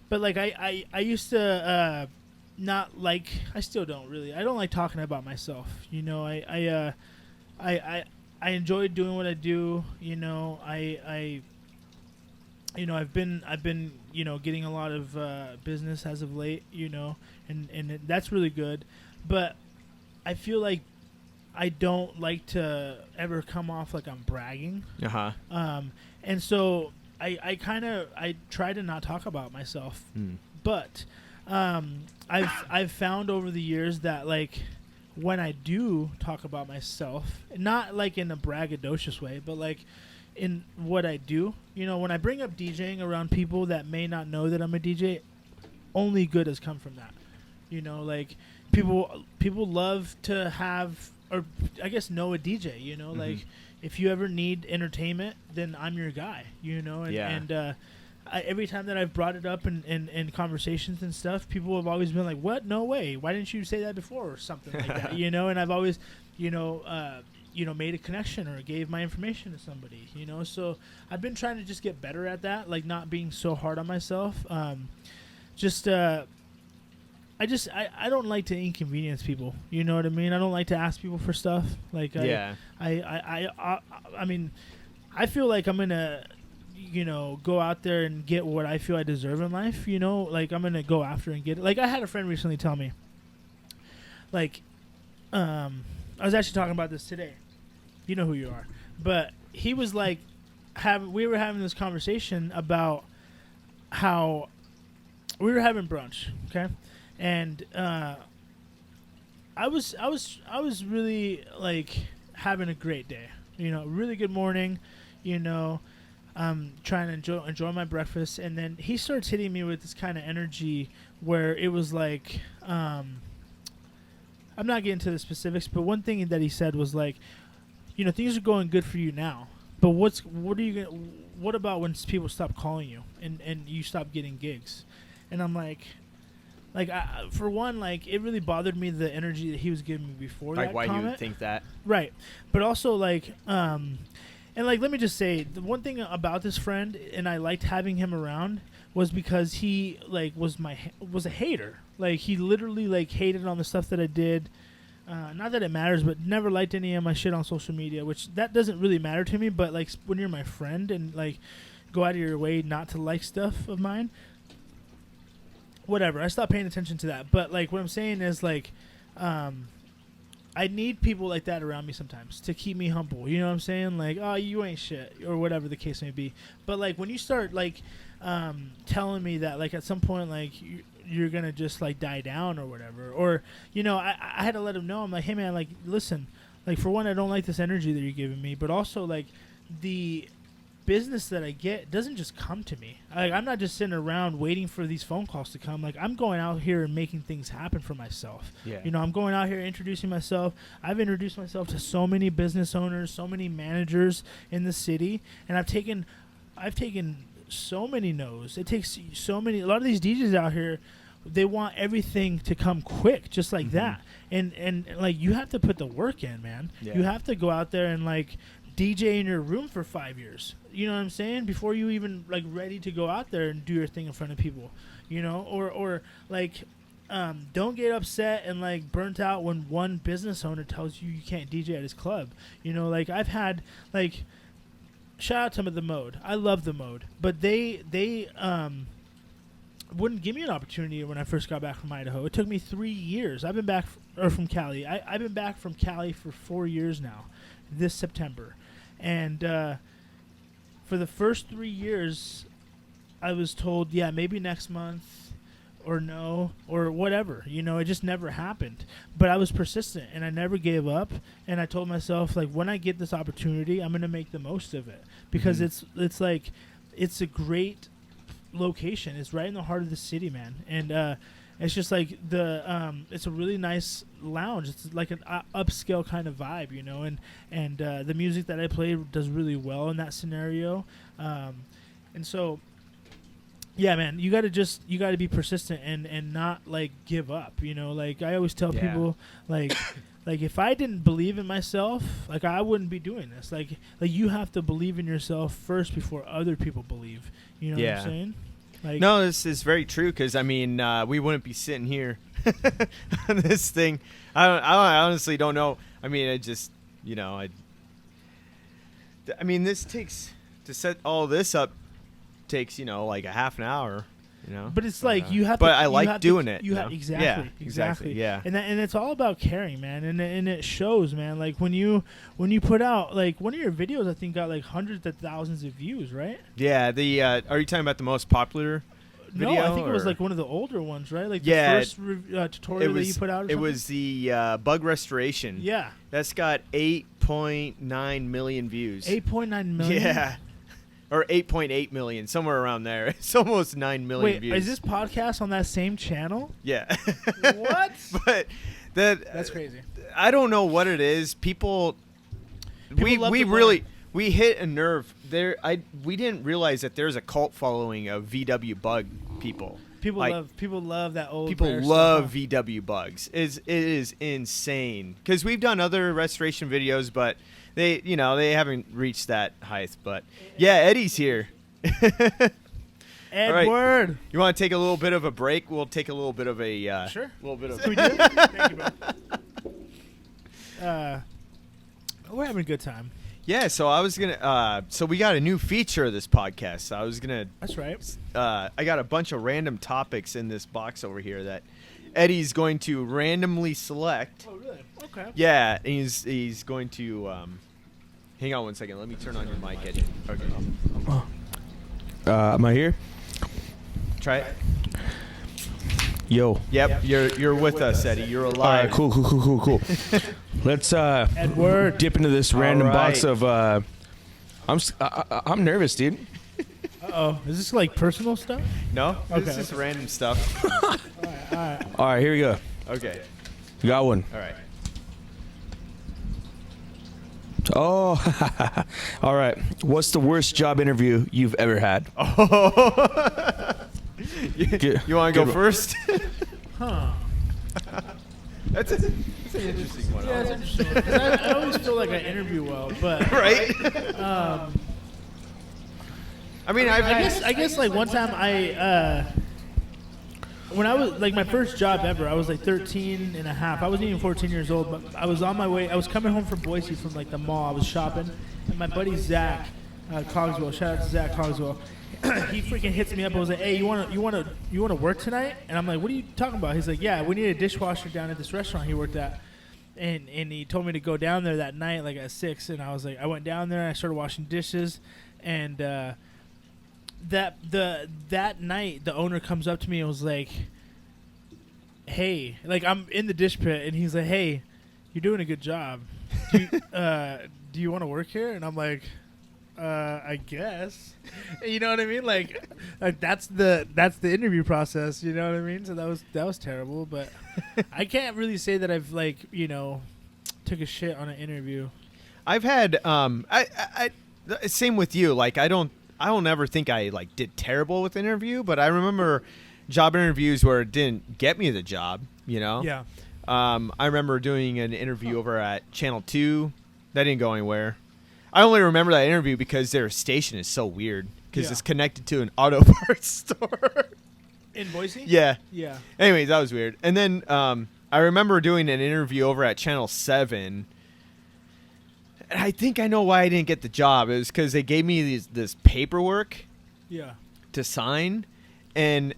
Speaker 2: but like I used to not like, I still don't really. I don't like talking about myself. I I enjoy doing what I do. You know, I you know, I've been you know, getting a lot of business as of late. You know, and that's really good. But I feel like I don't like to ever come off like I'm bragging. And so I kind of I try to not talk about myself. But I've found over the years that like when I do talk about myself, not like in a braggadocious way, but like in what I do, you know, when I bring up DJing around people that may not know that I'm a DJ, only good has come from that. You know, like people love to have, or I guess know a DJ, you know, like if you ever need entertainment, then I'm your guy, you know, and every time that I've brought it up in conversations and stuff, people have always been like, what? No way. Why didn't you say that before or something like that, you know, and I've always, you know, made a connection or gave my information to somebody, you know, so I've been trying to just get better at that, like not being so hard on myself. I don't like to inconvenience people. You know what I mean? I don't like to ask people for stuff. Like, I mean, I feel like I'm gonna, you know, go out there and get what I feel I deserve in life. You know, like I'm gonna go after and get it. Like I had a friend recently tell me, like, I was actually talking about this today. You know who you are, but he was like, we were having this conversation about how we were having brunch, okay. And I was really like having a great day, you know, really good morning, you know, trying to enjoy my breakfast, and then he starts hitting me with this kind of energy where it was like, I'm not getting into the specifics, but one thing that he said was like, you know, things are going good for you now, but what about when people stop calling you and you stop getting gigs? And I'm like, for one, like, it really bothered me the energy that he was giving me before
Speaker 1: like
Speaker 2: that
Speaker 1: why
Speaker 2: comment.
Speaker 1: you would think that.
Speaker 2: Right. But also, like, and, like, let me just say, the one thing about this friend, and I liked having him around, was because he, like, was a hater. Like, he literally, like, hated on the stuff that I did. Not that it matters, but never liked any of my shit on social media, which that doesn't really matter to me. But, like, when you're my friend and, like, go out of your way not to like stuff of mine, whatever, I stopped paying attention to that. But like what I'm saying is like, I need people like that around me sometimes to keep me humble. You know what I'm saying? Like, oh, you ain't shit, or whatever the case may be. But like when you start like telling me that like at some point like you're gonna just like die down or whatever, or you know, I had to let him know. I'm like, hey man, like listen, like for one, I don't like this energy that you're giving me, but also like the business that I get doesn't just come to me. I'm not just sitting around waiting for these phone calls to come. Like I'm going out here and making things happen for myself.
Speaker 1: Yeah.
Speaker 2: You know, I'm going out here introducing myself. I've introduced myself to so many business owners, so many managers in the city, and I've taken so many no's. It takes so many. A lot of these DJs out here, they want everything to come quick, just like that. And like you have to put the work in, man. Yeah. You have to go out there and like DJ in your room for 5 years. You know what I'm saying? Before you even like ready to go out there and do your thing in front of people, you know, or like, don't get upset and like burnt out when one business owner tells you can't DJ at his club. You know, like I've had like, shout out to the Mode. I love the Mode, but they wouldn't give me an opportunity when I first got back from Idaho. It took me 3 years. I've been back from Cali. I've been back from Cali for 4 years now, this September. And for the first 3 years, I was told, yeah, maybe next month or no or whatever. You know, it just never happened. But I was persistent, and I never gave up. And I told myself, like, when I get this opportunity, I'm going to make the most of it. Because it's like, it's a great location. It's right in the heart of the city, man. And it's just like it's a really nice lounge. It's like an upscale kind of vibe, you know, and the music that I play does really well in that scenario. And so, yeah, man, you got to be persistent and not like give up, you know, like I always tell people like if I didn't believe in myself, like I wouldn't be doing this. Like you have to believe in yourself first before other people believe, you know what I'm saying? Like,
Speaker 1: no, this is very true because, I mean, we wouldn't be sitting here on this thing. I honestly don't know. I mean, I just, you know, I mean, this takes to set all this up takes like a half an hour.
Speaker 2: But it's like you have.
Speaker 1: But
Speaker 2: to,
Speaker 1: I like doing it.
Speaker 2: Exactly.
Speaker 1: Yeah.
Speaker 2: And it's all about caring, man. And it shows, man. Like when you put out like one of your videos, I think got like hundreds of thousands of views, right?
Speaker 1: Yeah. The are you talking about the most popular video?
Speaker 2: No, I think it was like one of the older ones, right? Like the first tutorial that you put out.
Speaker 1: It was the bug restoration.
Speaker 2: Yeah.
Speaker 1: That's got 8.9 million views.
Speaker 2: 8.9 million.
Speaker 1: Yeah. Or 8.8 million, somewhere around there. It's almost 9 million views.
Speaker 2: Wait, is this podcast on that same channel?
Speaker 1: Yeah.
Speaker 2: What?
Speaker 1: But
Speaker 2: that's crazy.
Speaker 1: I don't know what it is. People we hit a nerve there. We didn't realize that there's a cult following of VW bug people.
Speaker 2: People love that old.
Speaker 1: People love VW bugs. It is insane because we've done other restoration videos, but they haven't reached that height. But yeah, Eddie's here.
Speaker 2: Edward,
Speaker 1: right. You want to take a little bit of a break? We'll take a little bit of a
Speaker 2: sure.
Speaker 1: Little bit of.
Speaker 2: We do. Thank you, bro. We're having a good time.
Speaker 1: Yeah, so I was gonna. So we got a new feature of this podcast. So I was gonna.
Speaker 2: That's right.
Speaker 1: I got a bunch of random topics in this box over here that Eddie's going to randomly select.
Speaker 2: Oh, really? Okay.
Speaker 1: Yeah, and he's going to. Hang on one second. Let me turn on your mic, Eddie. Okay.
Speaker 3: Am I here?
Speaker 1: Try it.
Speaker 3: Yo.
Speaker 1: Yep, you're with us, Eddie. You're alive.
Speaker 3: All right, cool. Let's
Speaker 2: Edward,
Speaker 3: dip into this random
Speaker 1: right.
Speaker 3: box of. I'm nervous, dude.
Speaker 2: Uh-oh. Is this like personal stuff?
Speaker 1: No,
Speaker 2: Okay.
Speaker 1: this is random stuff.
Speaker 2: All right.
Speaker 3: All right, here we go.
Speaker 1: Okay.
Speaker 3: You got one.
Speaker 1: All right.
Speaker 3: Oh, all right. What's the worst job interview you've ever had?
Speaker 1: Oh. You want to go first?
Speaker 2: Huh.
Speaker 1: That's an interesting one.
Speaker 2: Yeah, it's interesting. 'Cause I always feel like I interview well, but
Speaker 1: Right? I mean,
Speaker 2: I guess like one time when I was like my first job ever, I was like 13 and a half. I wasn't even 14 years old, but I was on my way. I was coming home from Boise from like the mall. I was shopping, and my buddy Zach Cogswell, shout out to Zach Cogswell, he freaking hits me up. I was like, "Hey, you wanna work tonight?" And I'm like, "What are you talking about?" He's like, "Yeah, we need a dishwasher down at this restaurant he worked at." And he told me to go down there that night, like at 6. And I was like, I went down there and I started washing dishes, and that night the owner comes up to me and was like, "Hey," like I'm in the dish pit, and he's like, "Hey, you're doing a good job. Do you want to work here?" And I'm like, I guess. You know what I mean? Like that's the interview process. You know what I mean? So that was terrible. But I can't really say that I've like took a shit on an interview.
Speaker 1: I've had I same with you. Like I don't ever think I like did terrible with an interview, but I remember job interviews where it didn't get me the job.
Speaker 2: Yeah.
Speaker 1: I remember doing an interview over at Channel 2. That didn't go anywhere. I only remember that interview because their station is so weird because it's connected to an auto parts store.
Speaker 2: In Boise?
Speaker 1: Yeah.
Speaker 2: Yeah.
Speaker 1: Anyways, that was weird. And then I remember doing an interview over at Channel 7. And I think I know why I didn't get the job. It was because they gave me this paperwork to sign. And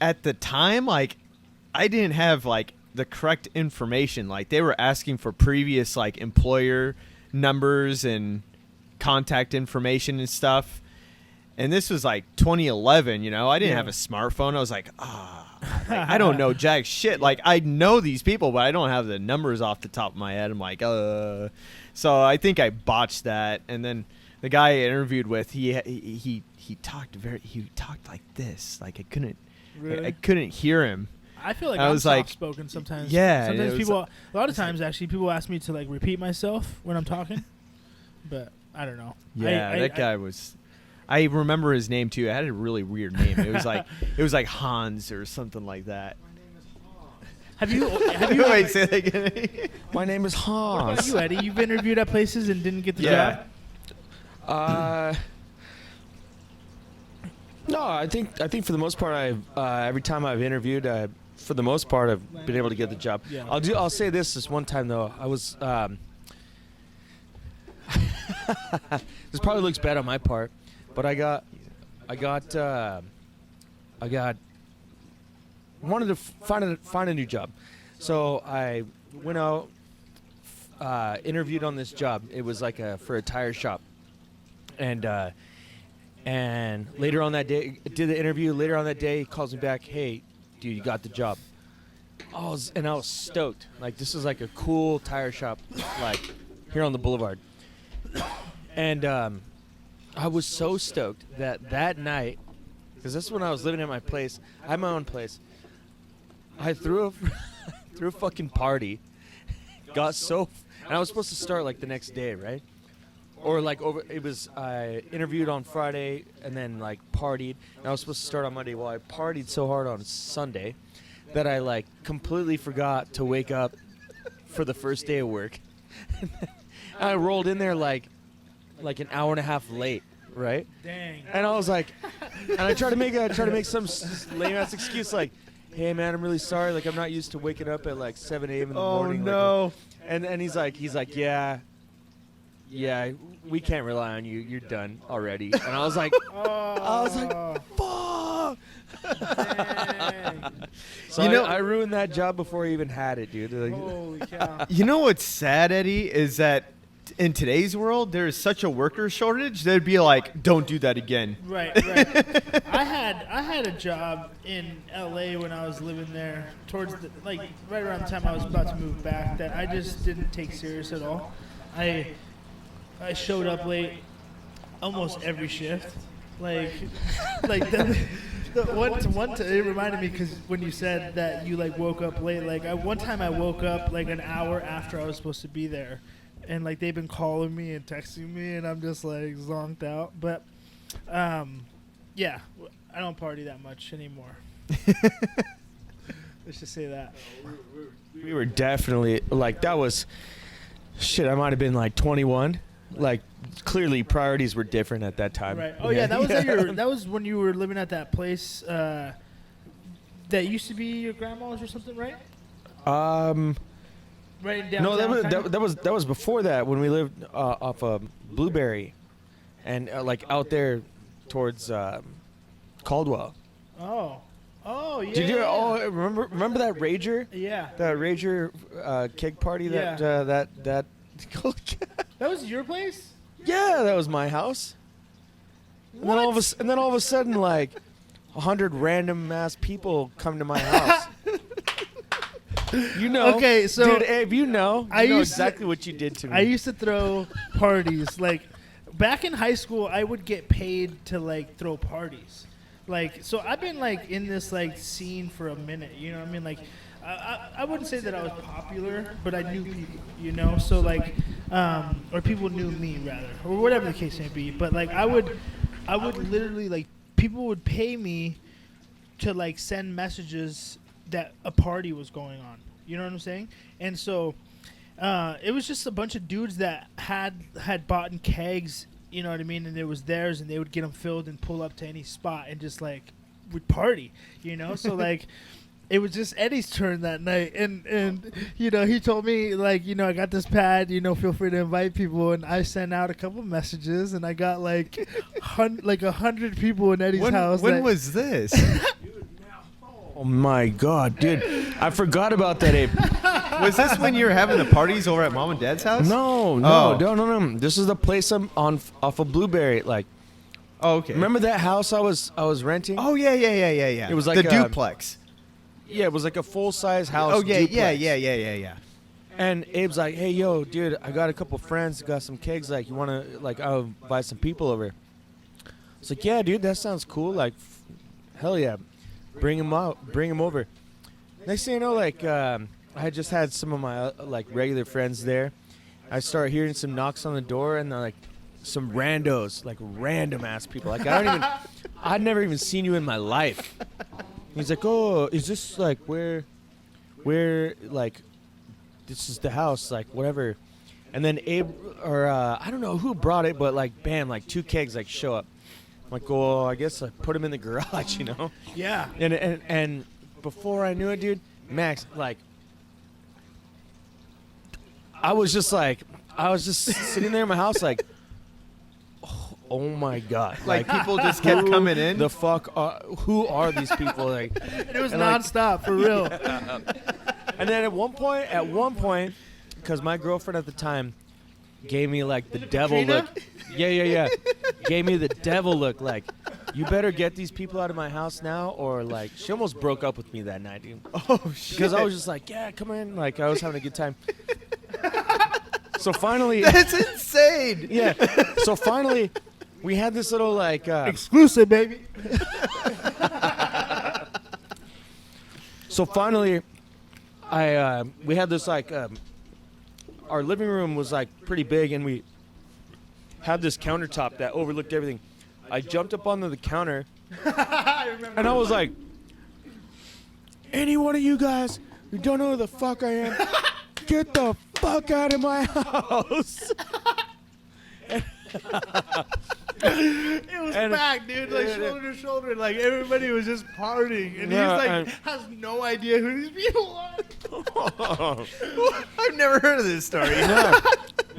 Speaker 1: at the time, like, I didn't have, like, the correct information. Like, they were asking for previous, like, employer numbers and contact information and stuff. And this was like 2011, I didn't have a smartphone. I was like, I don't know jack shit. Like, I know these people, but I don't have the numbers off the top of my head. I'm like, So I think I botched that. And then the guy I interviewed with, he talked like this. Like I couldn't hear him.
Speaker 2: I feel like
Speaker 1: I
Speaker 2: I'm
Speaker 1: was like,
Speaker 2: soft-spoken sometimes.
Speaker 1: Yeah.
Speaker 2: Sometimes people, a lot of times actually, people ask me to like repeat myself when I'm talking, but I don't know.
Speaker 1: Yeah, that guy was. I remember his name too. It had a really weird name. It was like Hans or something like that.
Speaker 2: Have you
Speaker 1: Wait, say that again.
Speaker 3: My name is Hans.
Speaker 2: What about you, Eddie? You've interviewed at places and didn't get the job?
Speaker 3: No, I think for the most part, every time I've interviewed, for the most part, I've been able to get the job.
Speaker 2: Yeah.
Speaker 3: I'll say this one time though. I was This probably looks bad on my part, but I wanted to find a new job, so I went out, interviewed on this job. It was like for a tire shop, and later on that day, did the interview. Later on that day, he calls me back. Hey, dude, you got the job. I was stoked. Like, this is like a cool tire shop, like here on the boulevard. And I was so stoked that night, because this is when I was living at my place. I had my own place. I threw a fucking party. And I was supposed to start like the next day, right? Or like I interviewed on Friday and then like partied. And I was supposed to start on Monday. Well, I partied so hard on Sunday that I like completely forgot to wake up for the first day of work. I rolled in there like an hour and a half late, right?
Speaker 2: Dang.
Speaker 3: And I was like, and I tried to make some lame ass excuse like, hey man, I'm really sorry. Like, I'm not used to waking up at like 7 a.m. in the morning.
Speaker 1: Oh no.
Speaker 3: Like, and he's like, yeah, we can't rely on you. You're done already. And I was like, fuck.
Speaker 2: Dang.
Speaker 3: So I ruined that job before I even had it, dude. Like,
Speaker 2: Holy cow.
Speaker 1: You know what's sad, Eddie, is that in today's world, there is such a worker shortage. They'd be like, don't do that again.
Speaker 2: Right. I had a job in LA when I was living there, towards right around the time I was about to move back, that I just didn't take serious at all. I showed up late almost every shift. It reminded me, because when you said that you like woke up late, one time I woke up like an hour after I was supposed to be there. And like they've been calling me and texting me, and I'm just like zonked out. But, yeah, I don't party that much anymore. Let's just say that.
Speaker 3: we were definitely like, that was shit. I might have been like 21. Like, clearly priorities were different at that time.
Speaker 2: Right. Oh yeah, that was that was when you were living at that place that used to be your grandma's or something, right? Right in downtown.
Speaker 3: No, that was before that, when we lived off of Blueberry, and like out there towards Caldwell.
Speaker 2: Oh yeah.
Speaker 3: Did you remember that Rager?
Speaker 2: Yeah.
Speaker 3: That Rager keg party that
Speaker 2: That was your place?
Speaker 3: Yeah, that was my house. And then all of a sudden, like 100 random ass people come to my house. You know,
Speaker 2: okay, so
Speaker 3: dude, Abe, you know exactly what you did to me.
Speaker 2: I used to throw parties. Like, back in high school, I would get paid to like throw parties. Like, so I've been like in this like scene for a minute. You know what I mean? Like, I wouldn't say that I was popular, but I knew people. You know, so like, or people knew me rather, or whatever the case may be. But like, I would literally, like, people would pay me to like send messages that a party was going on. You know what I'm saying? And so it was just a bunch of dudes that had bought in kegs, you know what I mean, and it was theirs, and they would get them filled and pull up to any spot and just like would party, you know? So like it was just Eddie's turn that night, and you know, he told me, like, you know, I got this pad, you know, feel free to invite people, and I sent out a couple messages, and I got like 100 people in Eddie's house.
Speaker 1: When was this?
Speaker 3: Oh my God, dude! I forgot about that, Abe.
Speaker 1: Was this when you were having the parties over at Mom and Dad's house?
Speaker 3: No. This is the place I'm on off of Blueberry. Like,
Speaker 1: oh, okay.
Speaker 3: Remember that house I was renting?
Speaker 1: Oh yeah.
Speaker 3: It was like
Speaker 1: the duplex.
Speaker 3: Yeah, it was like a full size house.
Speaker 1: Oh yeah,
Speaker 3: duplex.
Speaker 1: yeah.
Speaker 3: And Abe's like, hey, yo, dude, I got a couple friends, got some kegs. Like, you wanna, like, I'll invite some people over. I was like, yeah, dude, that sounds cool. Like, hell yeah. Bring him over. Next thing you know, like, I had just had some of my like regular friends there. I start hearing some knocks on the door, and they're like some randos, like random ass people. Like, I'd never even seen you in my life. He's like, oh, is this like where like this is the house, like whatever. And then Abe, or I don't know who brought it, but like bam, like 2 kegs like show up. I'm like, well, I guess I put him in the garage, you know?
Speaker 2: Yeah.
Speaker 3: And before I knew it, dude, Max, like, I was just sitting there in my house, like, oh my god,
Speaker 1: Like people just kept coming in.
Speaker 3: The fuck, who are these people? Like,
Speaker 2: It was nonstop, for real.
Speaker 3: and then at one point, because my girlfriend at the time gave me like the devil
Speaker 2: Katrina?
Speaker 3: look. Yeah. Gave me the devil look. Like, you better get these people out of my house now, or like, she almost broke up with me that night, dude.
Speaker 1: Oh shit!
Speaker 3: Because I was just like, yeah, come in. Like, I was having a good time. So finally,
Speaker 1: That's insane.
Speaker 3: yeah. So finally, we had this little like.
Speaker 2: Exclusive, baby.
Speaker 3: So finally, we had this like. Our living room was like pretty big, and we had this countertop that overlooked everything. I jumped up onto the counter, and I was like, any one of you guys who don't know who the fuck I am, get the fuck out of my house.
Speaker 2: It was packed, dude. Like shoulder to shoulder. Like everybody was just partying, and
Speaker 3: Yeah,
Speaker 2: he was like has no idea who these people are.
Speaker 1: I've never heard of this story.
Speaker 3: Yeah.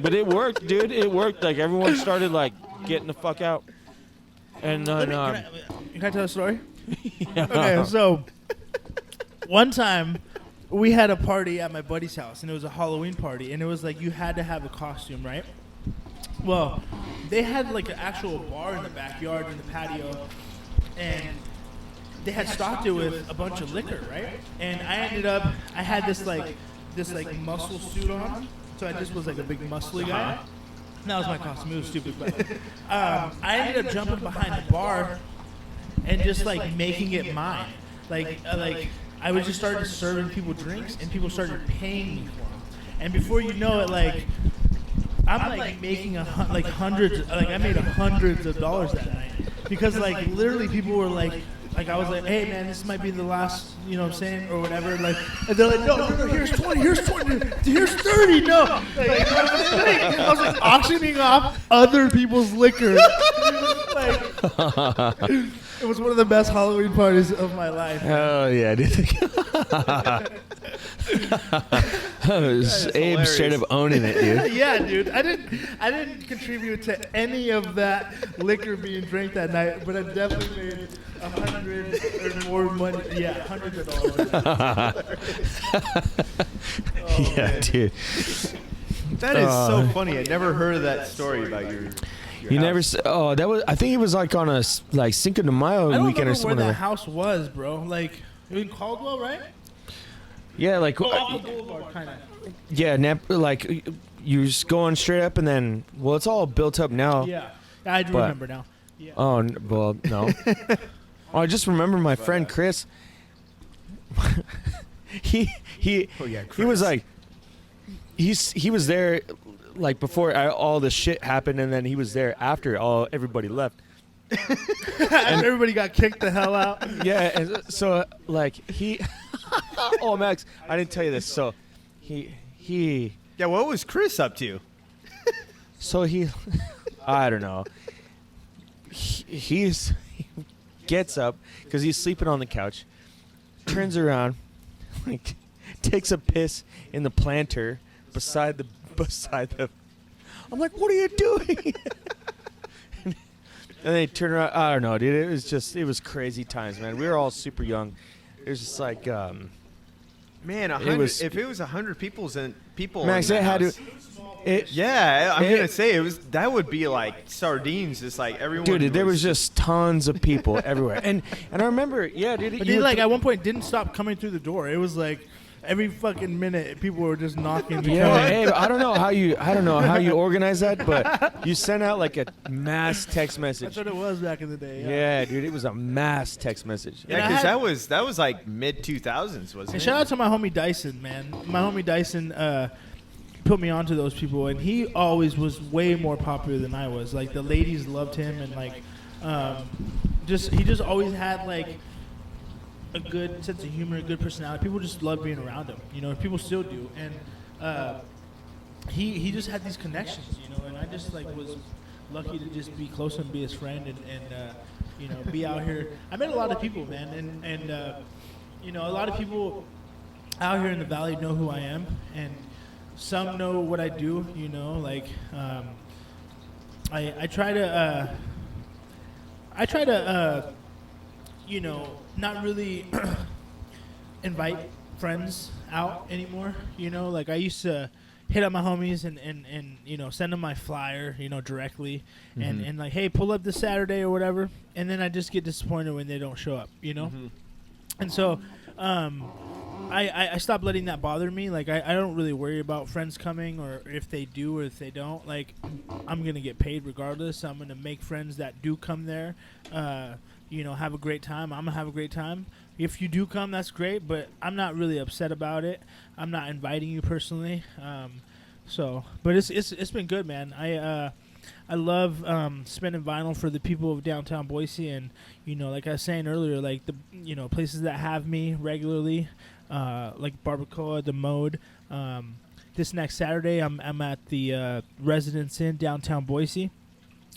Speaker 3: But it worked, dude. It worked. Like, everyone started like getting the fuck out. And then,
Speaker 2: Can I tell a story? Okay, so one time we had a party at my buddy's house, and it was a Halloween party, and it was like you had to have a costume, right? Well, they had like an actual bar in the backyard in the patio, and they had stocked it with a bunch of liquor, right? And I had this muscle suit on, so I just was like a big muscly guy. That was my costume. It was stupid, but I ended up jumping behind the bar and just like making it mine. Like I would just start serving people drinks, and people started paying me for them. And before you know it, like I'm like making hundreds. Like I made hundreds of dollars that night because like literally people were like I was like, hey man, this might be the last, you know what I'm saying, or whatever. Like, and they're like, no, here's 20, here's 20, here's 30, no. Like, I was like auctioning off other people's liquor. Like, it was one of the best Halloween parties of my life.
Speaker 3: oh yeah, dude. Abe straight up owning it, dude.
Speaker 2: Yeah, dude. I didn't contribute to any of that liquor being drank that night, but I definitely made 100 or more money. Yeah, hundreds of dollars.
Speaker 3: Yeah,
Speaker 1: man.
Speaker 3: dude.
Speaker 1: That is so funny. I never heard of that story about your
Speaker 3: You
Speaker 1: house.
Speaker 3: never. That was. I think it was like on a like Cinco de Mayo
Speaker 2: I don't
Speaker 3: weekend or
Speaker 2: remember where
Speaker 3: something.
Speaker 2: that
Speaker 3: Like
Speaker 2: house was, bro. Like, it was in Caldwell, right?
Speaker 3: yeah, like
Speaker 2: Off the boulevard, kind of.
Speaker 3: yeah, like you just going straight up and then it's all built up now.
Speaker 2: Yeah, I do
Speaker 3: But-
Speaker 2: remember now. Yeah.
Speaker 3: Oh well, no. I just remember my friend Chris. he
Speaker 1: Oh yeah,
Speaker 3: he was like he was there like before all this shit happened, and then he was there after everybody left.
Speaker 2: And everybody got kicked the hell out.
Speaker 3: Yeah, and so like he oh Max, I didn't tell you this. So he
Speaker 1: Yeah, what was Chris up to?
Speaker 3: I don't know. He gets up because he's sleeping on the couch, turns around, like takes a piss in the planter beside the. I'm like, what are you doing? And they turn around. I don't know, dude. It was crazy times, man. We were all super young. It was just like,
Speaker 1: Man, if it was 100 people in
Speaker 3: Max,
Speaker 1: that
Speaker 3: it had
Speaker 1: house,
Speaker 3: to.
Speaker 1: yeah, I'm gonna say that would be like sardines, just like everyone.
Speaker 3: Dude, there was just tons of people everywhere, and I remember, yeah, dude.
Speaker 2: But he like at one point didn't stop coming through the door. It was like every fucking minute people were just knocking.
Speaker 3: Yeah, hey, I don't know how you organize that, but you sent out like a mass text message.
Speaker 2: That's what it was back in the day.
Speaker 3: Yeah, dude, it was a mass text message.
Speaker 1: Yeah, because that was like mid 2000s, wasn't
Speaker 2: And
Speaker 1: it?
Speaker 2: shout out to my homie Dyson, man. My homie Dyson put me onto those people, and he always was way more popular than I was. Like the ladies loved him, and like he just always had like a good sense of humor, a good personality. People just loved being around him. You know, people still do. And he just had these connections, you know. And I just like was lucky to just be close and be his friend, and you know, be out here. I met a lot of people, man, and you know, a lot of people out here in the valley know who I am, and some know what I do. You know, like I try to I try to, not really invite friends out anymore. Like I used to hit up my homies and send them my flyer, directly, and like, hey, pull up this Saturday or whatever, and then I just get disappointed when they don't show up, and so I stopped letting that bother me. Like I don't really worry about friends coming or if they do or if they don't. Like I'm gonna get paid regardless. I'm gonna make friends that do come there. Have a great time. I'm gonna have a great time. If you do come, that's great, but I'm not really upset about it. I'm not inviting you personally. But it's been good, man. I love spinning vinyl for the people of downtown Boise, and like I was saying earlier, like the places that have me regularly, like Barbacoa, the Mode. This next Saturday, I'm at the Residence Inn downtown Boise.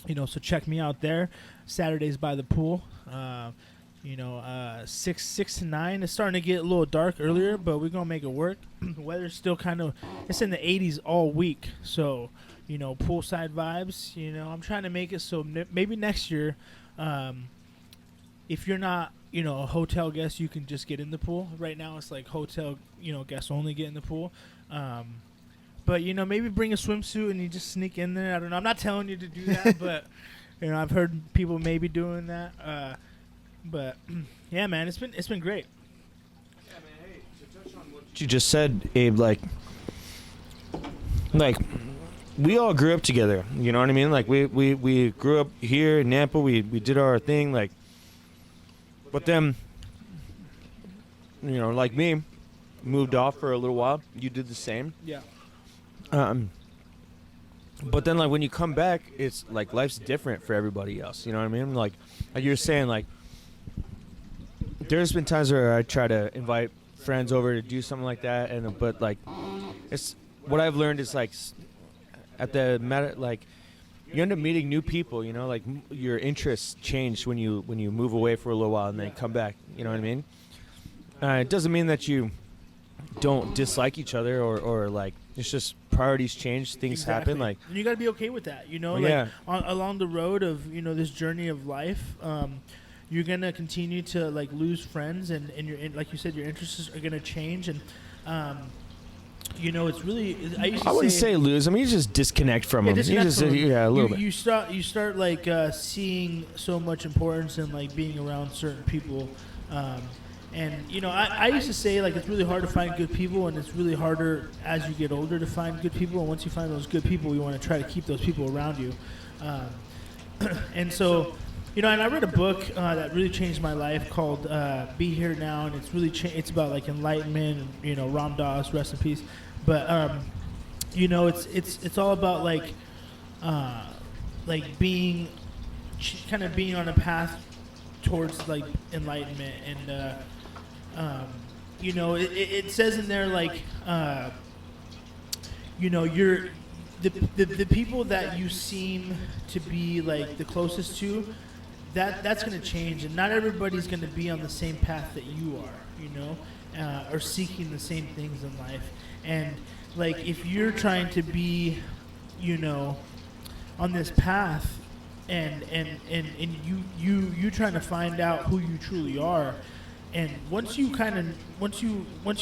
Speaker 2: So check me out there. Saturdays by the pool. 6 to 9. It's starting to get a little dark earlier, but we're gonna make it work. The weather's still it's in the 80s all week, so poolside vibes. I'm trying to make it so maybe next year, if you're not a hotel guest, you can just get in the pool. Right now it's like hotel guests only get in the pool. But maybe bring a swimsuit and you just sneak in there. I don't know. I'm not telling you to do that, but I've heard people maybe doing that. But yeah, man, it's been great.
Speaker 3: Yeah, man. Hey, to touch on what you just said, Abe, like we all grew up together. You know what I mean? Like we grew up here in Nampa. We did our thing. Like, but then like me, moved off for a little while. You did the same.
Speaker 2: Yeah.
Speaker 3: But then like when you come back, it's like life's different for everybody else. You know what I mean? Like you were saying, like there's been times where I try to invite friends over to do something like that, but like it's what I've learned is like at the matter, like you end up meeting new people. Like your interests change when you move away for a little while and then come back. You know what I mean? It doesn't mean that you don't dislike each other or like it's just priorities change, things happen. Like,
Speaker 2: and you got to be okay with that.
Speaker 3: Yeah.
Speaker 2: Along the road of this journey of life, you're gonna continue to like lose friends, and like you said, your interests are gonna change, and it's really. I
Speaker 3: wouldn't say lose. I mean, you just disconnect from them. A little bit.
Speaker 2: You start like seeing so much importance in like being around certain people. And I used to say like it's really hard to find good people, and it's really harder as you get older to find good people. And once you find those good people, you want to try to keep those people around you. And so, and I read a book that really changed my life called "Be Here Now," and it's really it's about like enlightenment. And, Ram Dass, rest in peace. But it's all about like being kind of being on a path towards like enlightenment and. It says in there like, you're the people that you seem to be like the closest to, that's going to change, and not everybody's going to be on the same path that you are, or seeking the same things in life. And like if you're trying to be, on this path, and you trying to find out who you truly are. And once you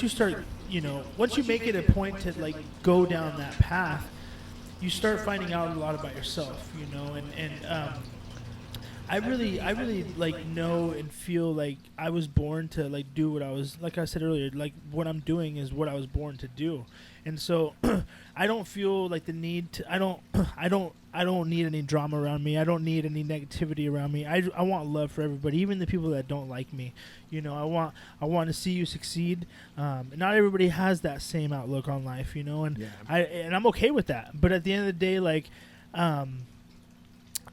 Speaker 2: start, once you make it a point to like go down that path, you start finding out a lot about yourself, and I really like know and feel like I was born to like do what I was, like I said earlier, like what I'm doing is what I was born to do. And so I don't feel like the need to, I don't need any drama around me. I don't need any negativity around me. I want love for everybody, even the people that don't like me. I want to see you succeed. Not everybody has that same outlook on life, and yeah. I'm okay with that. But at the end of the day, like,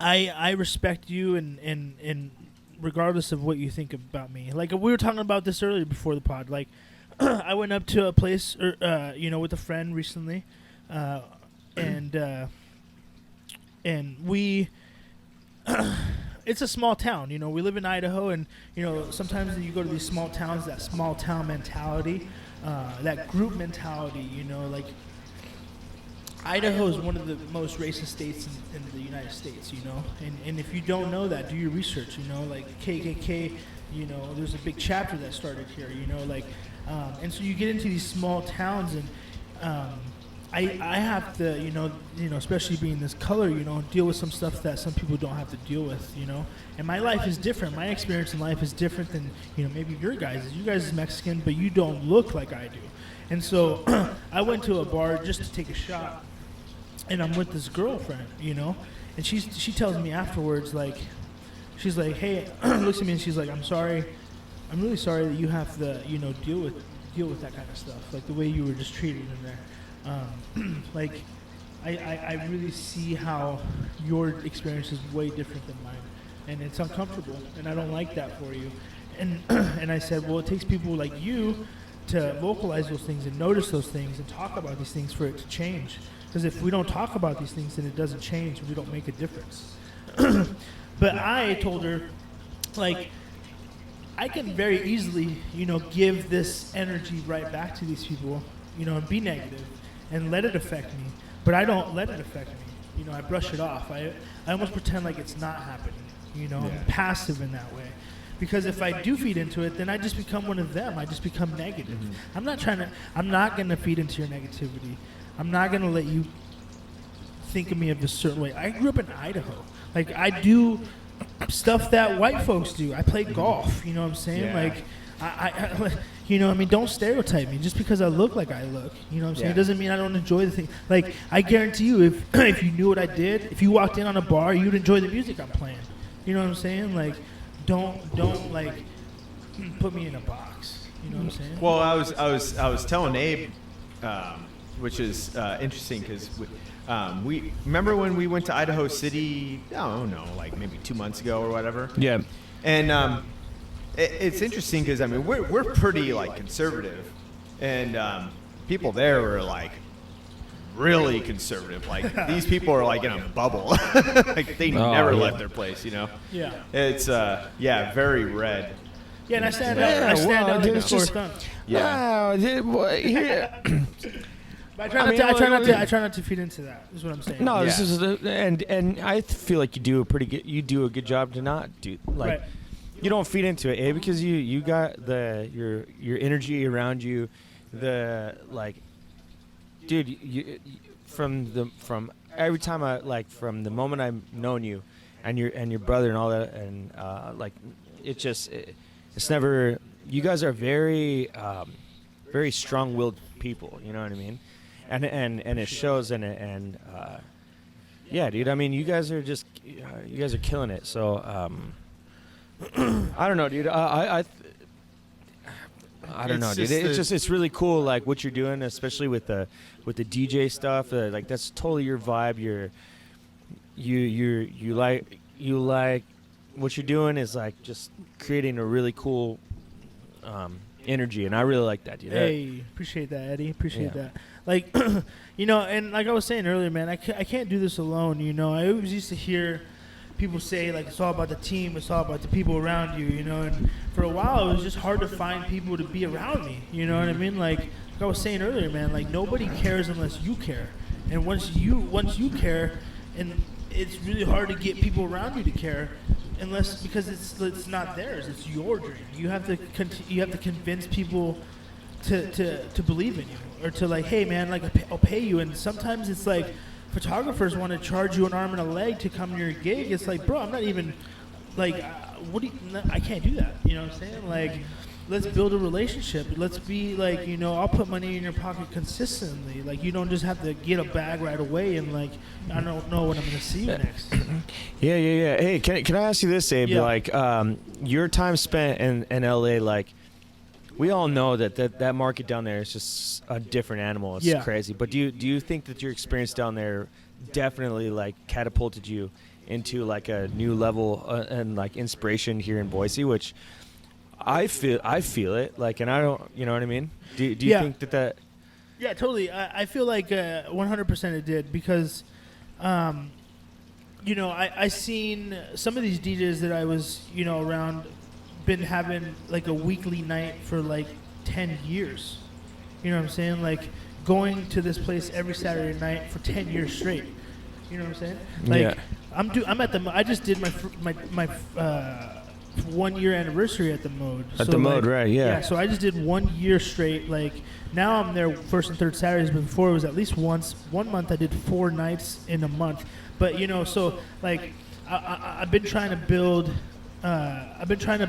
Speaker 2: I respect you and regardless of what you think about me. Like we were talking about this earlier before the pod, like I went up to a place, with a friend recently, and we, it's a small town. We live in Idaho, and sometimes you go to these small towns, that small town mentality, that group mentality. Like Idaho is one of the most racist states in the United States, and if you don't know that, do your research, like KKK, there's a big chapter that started here, and so you get into these small towns, and I have to, especially being this color, deal with some stuff that some people don't have to deal with, and my life is different. My experience in life is different than, maybe your guys'. You guys is Mexican, but you don't look like I do. And so I went to a bar just to take a shot, and I'm with this girlfriend, and she tells me afterwards, like, she's like, hey, looks at me and she's like, I'm really sorry that you have to, deal with that kind of stuff, like the way you were just treated in there. Like, I really see how your experience is way different than mine, and it's uncomfortable, and I don't like that for you. And and I said, well, it takes people like you to vocalize those things and notice those things and talk about these things for it to change. Because if we don't talk about these things, then it doesn't change. We don't make a difference. But I told her, like, I can very easily, give this energy right back to these people, and be negative and let it affect me. But I don't let it affect me. I brush it off. I almost pretend like it's not happening. I'm passive in that way. Because if I do feed into it, then I just become one of them. I just become negative.
Speaker 1: Mm-hmm.
Speaker 2: I'm not going to feed into your negativity. I'm not going to let you think of me of a certain way. I grew up in Idaho. Like, I do stuff that white folks do. I play golf, you know what I'm saying?
Speaker 1: Yeah.
Speaker 2: Like, I don't stereotype me just because I look like I look. You know what I'm saying?
Speaker 1: Yeah.
Speaker 2: It doesn't mean I don't enjoy the thing. Like, I guarantee you, if you knew what I did, if you walked in on a bar, you'd enjoy the music I'm playing. You know what I'm saying? Like, don't like put me in a box. You know what I'm saying?
Speaker 1: Well, I was telling Abe, which is interesting because we remember when we went to Idaho City. I don't know, like maybe 2 months ago or whatever.
Speaker 3: Yeah.
Speaker 1: And it's interesting because we're pretty like conservative, and people there were like really conservative. Like these people are like in a bubble. Like they never left their place.
Speaker 2: Yeah.
Speaker 1: It's very red.
Speaker 2: Yeah, and I stand out like a sore thumb.
Speaker 1: Yeah.
Speaker 2: But I try not to feed into that. Is what I'm saying.
Speaker 3: No,
Speaker 1: Yeah.
Speaker 3: this is and I feel like you do a good job to not do like.
Speaker 2: Right.
Speaker 3: You don't feed into it, because you got your energy around you, dude. You from every time from the moment I've known you, and your brother and all that, and it's never. You guys are very very strong-willed people. You know what I mean, and it shows and yeah, dude. I mean, you guys are killing it. So. I don't know, dude. I don't know, dude. It's really cool, like what you're doing, especially with the DJ stuff. Like that's totally your vibe. You like what you're doing is like just creating a really cool energy, and I really like that, dude.
Speaker 2: Hey, appreciate that, Eddie. Appreciate that. Like, and like I was saying earlier, man, I can't do this alone. I always used to hear people say, like, it's all about the team, it's all about the people around you, and for a while it was just hard to find people to be around me, you know what I mean? Like I was saying earlier, man, like nobody cares unless you care, and once you care, and it's really hard to get people around you to care because it's not theirs, it's your dream. You have to convince people to believe in you, or to like, hey man, like I'll pay you, and sometimes it's like photographers want to charge you an arm and a leg to come to your gig. It's like, bro, I'm not even like, I can't do that. You know what I'm saying? Like, let's build a relationship. Let's be like, I'll put money in your pocket consistently. Like, you don't just have to get a bag right away and like, I don't know when I'm going to see you next.
Speaker 3: Yeah. Hey, can I ask you this, Abe?
Speaker 2: Yeah.
Speaker 3: Like, your time spent in LA, like, we all know that market down there is just a different animal. It's crazy. But do you think that your experience down there definitely like catapulted you into like a new level and like inspiration here in Boise, which I feel it like, and I don't, you know what I mean? Do you think that?
Speaker 2: Yeah, totally. I feel like 100% it did because, I seen some of these DJs that I was, around, been having like a weekly night for like 10 years. You know what I'm saying? Like, going to this place every Saturday night for 10 years straight. You know what I'm saying? Like, I'm at the. I just did my 1 year anniversary at the Mode.
Speaker 3: At the Mode, right? Yeah.
Speaker 2: Yeah. So I just did 1 year straight. Like now I'm there first and third Saturdays, but before it was at least once. 1 month I did 4 nights in a month. But so like I've been trying to build. I've been trying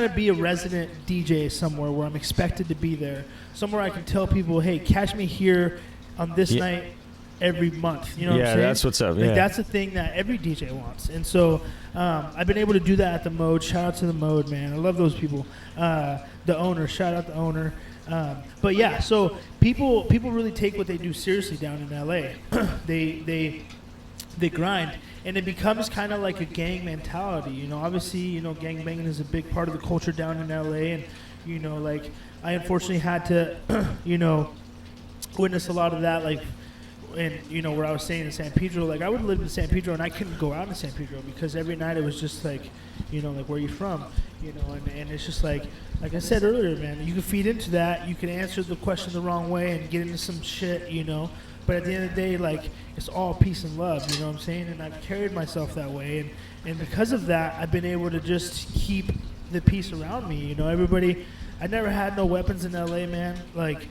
Speaker 2: to be a resident DJ somewhere where I'm expected to be there. Somewhere I can tell people, hey, catch me here on this night every month. You know what I'm saying?
Speaker 3: Yeah, that's what's up.
Speaker 2: Like, that's the thing that every DJ wants. And so I've been able to do that at the Mode. Shout out to the Mode, man. I love those people. The owner, shout out the owner. But yeah, so people really take what they do seriously down in LA. they grind. And it becomes kind of like a gang mentality, Obviously, gang banging is a big part of the culture down in LA, and like I unfortunately had to, witness a lot of that, like, and where I was staying in San Pedro, like I would live in San Pedro and I couldn't go out in San Pedro because every night it was just like, like where you from, and it's just like I said earlier, man, you can feed into that, you can answer the question the wrong way and get into some shit, But at the end of the day, like, it's all peace and love, you know what I'm saying? And I've carried myself that way. And because of that, I've been able to just keep the peace around me. Everybody, I never had no weapons in LA, man. Like,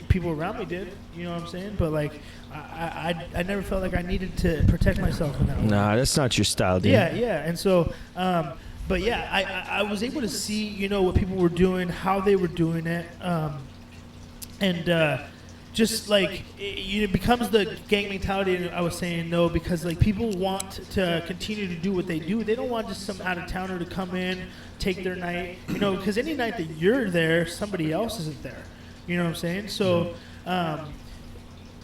Speaker 2: people around me did, you know what I'm saying? But, like, I never felt like I needed to protect myself in that way.
Speaker 3: Nah, that's not your style, dude.
Speaker 2: Yeah. And so, but yeah, I was able to see, what people were doing, how they were doing it. Just like it becomes the gang mentality. I was saying no because like people want to continue to do what they do. They don't want just some out of towner to come in, take their night. Because any night that you're there, somebody else isn't there. You know what I'm saying? So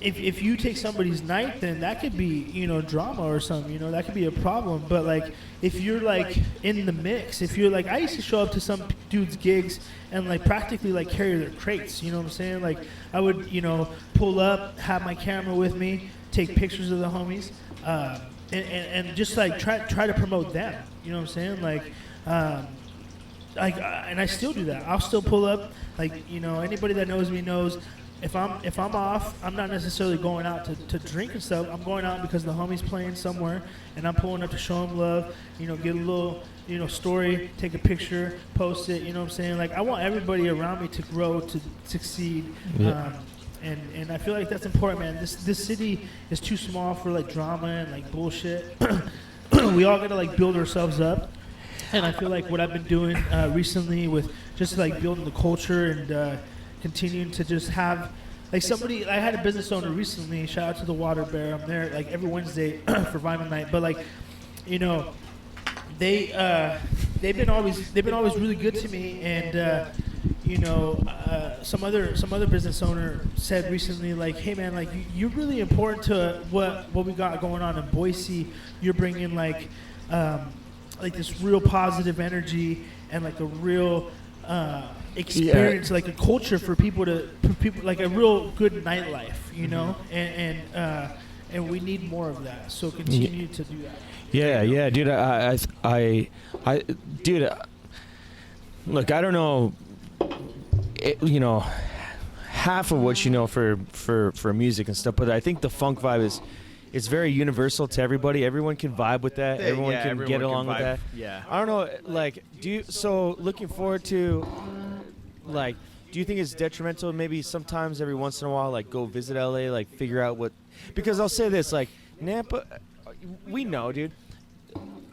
Speaker 2: if you take somebody's night, then that could be drama or something. That could be a problem. But like if you're like in the mix, if you're like I used to show up to some dudes' gigs and like practically like carry their crates. You know what I'm saying? Like I would pull up, have my camera with me, take pictures of the homies, and just like try to promote them. You know what I'm saying? Like. And I still do that. I'll still pull up. Like anybody that knows me knows. If I'm off, I'm not necessarily going out to drink and stuff. I'm going out because the homie's playing somewhere, and I'm pulling up to show him love. Get a little story, take a picture, post it. You know what I'm saying? Like I want everybody around me to grow, to succeed.
Speaker 3: Yeah.
Speaker 2: And I feel like that's important, man. This city is too small for like drama and like bullshit. We all gotta like build ourselves up. And I feel like what I've been doing recently with just like building the culture and continuing to just have like somebody. I had a business owner recently. Shout out to the Water Bear. I'm there like every Wednesday for Vinyl Night. But like, they've been always really good to me. And some other business owner said recently like, hey man, like you're really important to what we got going on in Boise. You're bringing like this real positive energy and like a real experience, like a culture for people like a real good nightlife, and we need more of that. So continue to do that.
Speaker 3: Yeah, dude. Dude. Look, I don't know. Half of what you know for music and stuff, but I think the funk vibe it's very universal to everybody. Everyone can vibe with that. Everyone can get along with that.
Speaker 1: Yeah.
Speaker 3: I don't know. Like, looking forward to, like, do you think it's detrimental? Maybe sometimes every once in a while, like, go visit LA, like, figure out what. Because I'll say this, like, Nampa, we know, dude.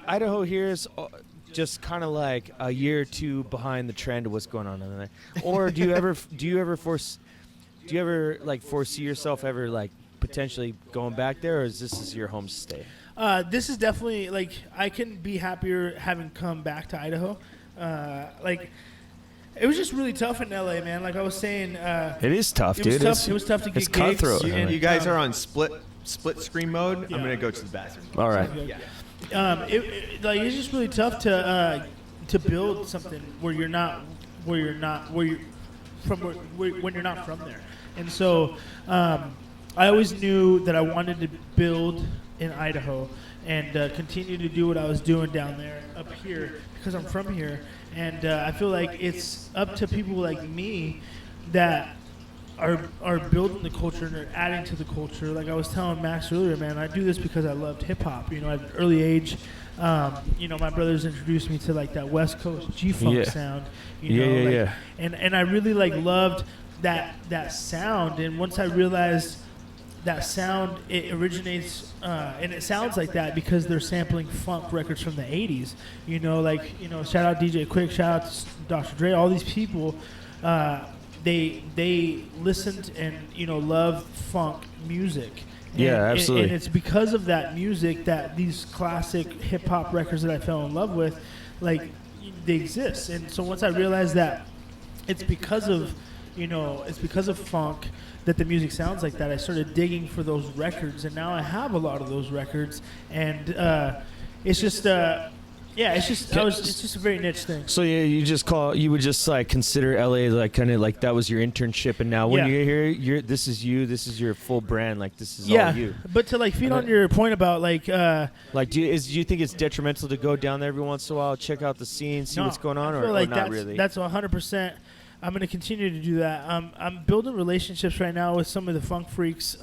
Speaker 3: Idaho here is just kind of like a year or two behind the trend of what's going on in there. Or do you ever foresee yourself ever like potentially going back there, or is this your home stay?
Speaker 2: This is definitely like I couldn't be happier having come back to Idaho. Like it was just really tough in LA, man. Like I was saying,
Speaker 3: it is tough, dude.
Speaker 2: It was tough to get
Speaker 3: it's cutthroat.
Speaker 2: gigs.
Speaker 1: And you guys are on split screen mode. Yeah. I'm gonna go to the bathroom.
Speaker 3: All right.
Speaker 2: Yeah. It's just really tough to build something when you're not from there, and so. I always knew that I wanted to build in Idaho and continue to do what I was doing down there up here because I'm from here. And I feel like it's up to people like me that are building the culture and they're adding to the culture. Like I was telling Max earlier, man, I do this because I loved hip hop. You know, at an early age, you know, my brothers introduced me to like that West Coast G-funk sound. You know, And I really like loved that sound. And once I realized that sound, it originates and it sounds like that because they're sampling funk records from the 80s. You know, like, you know, shout out DJ Quick, shout out to Dr. Dre, all these people. They listened and, you know, loved funk music.
Speaker 3: Absolutely.
Speaker 2: And it's because of that music that these classic hip hop records that I fell in love with, like, they exist. And so once I realized that it's because of, you know, it's because of funk that the music sounds like that, I started digging for those records, and now I have a lot of those records, and it's just it's just a very niche thing.
Speaker 3: So you would just like consider LA like kind of like that was your internship, and now when you're here, this is your full brand, like this is all you.
Speaker 2: But to like feed on your point about like
Speaker 3: do you think it's detrimental to go down there every once in a while, check out the scene, see what's going on, or not really?
Speaker 2: That's 100%. I'm going to continue to do that. I'm building relationships right now with some of the funk freaks.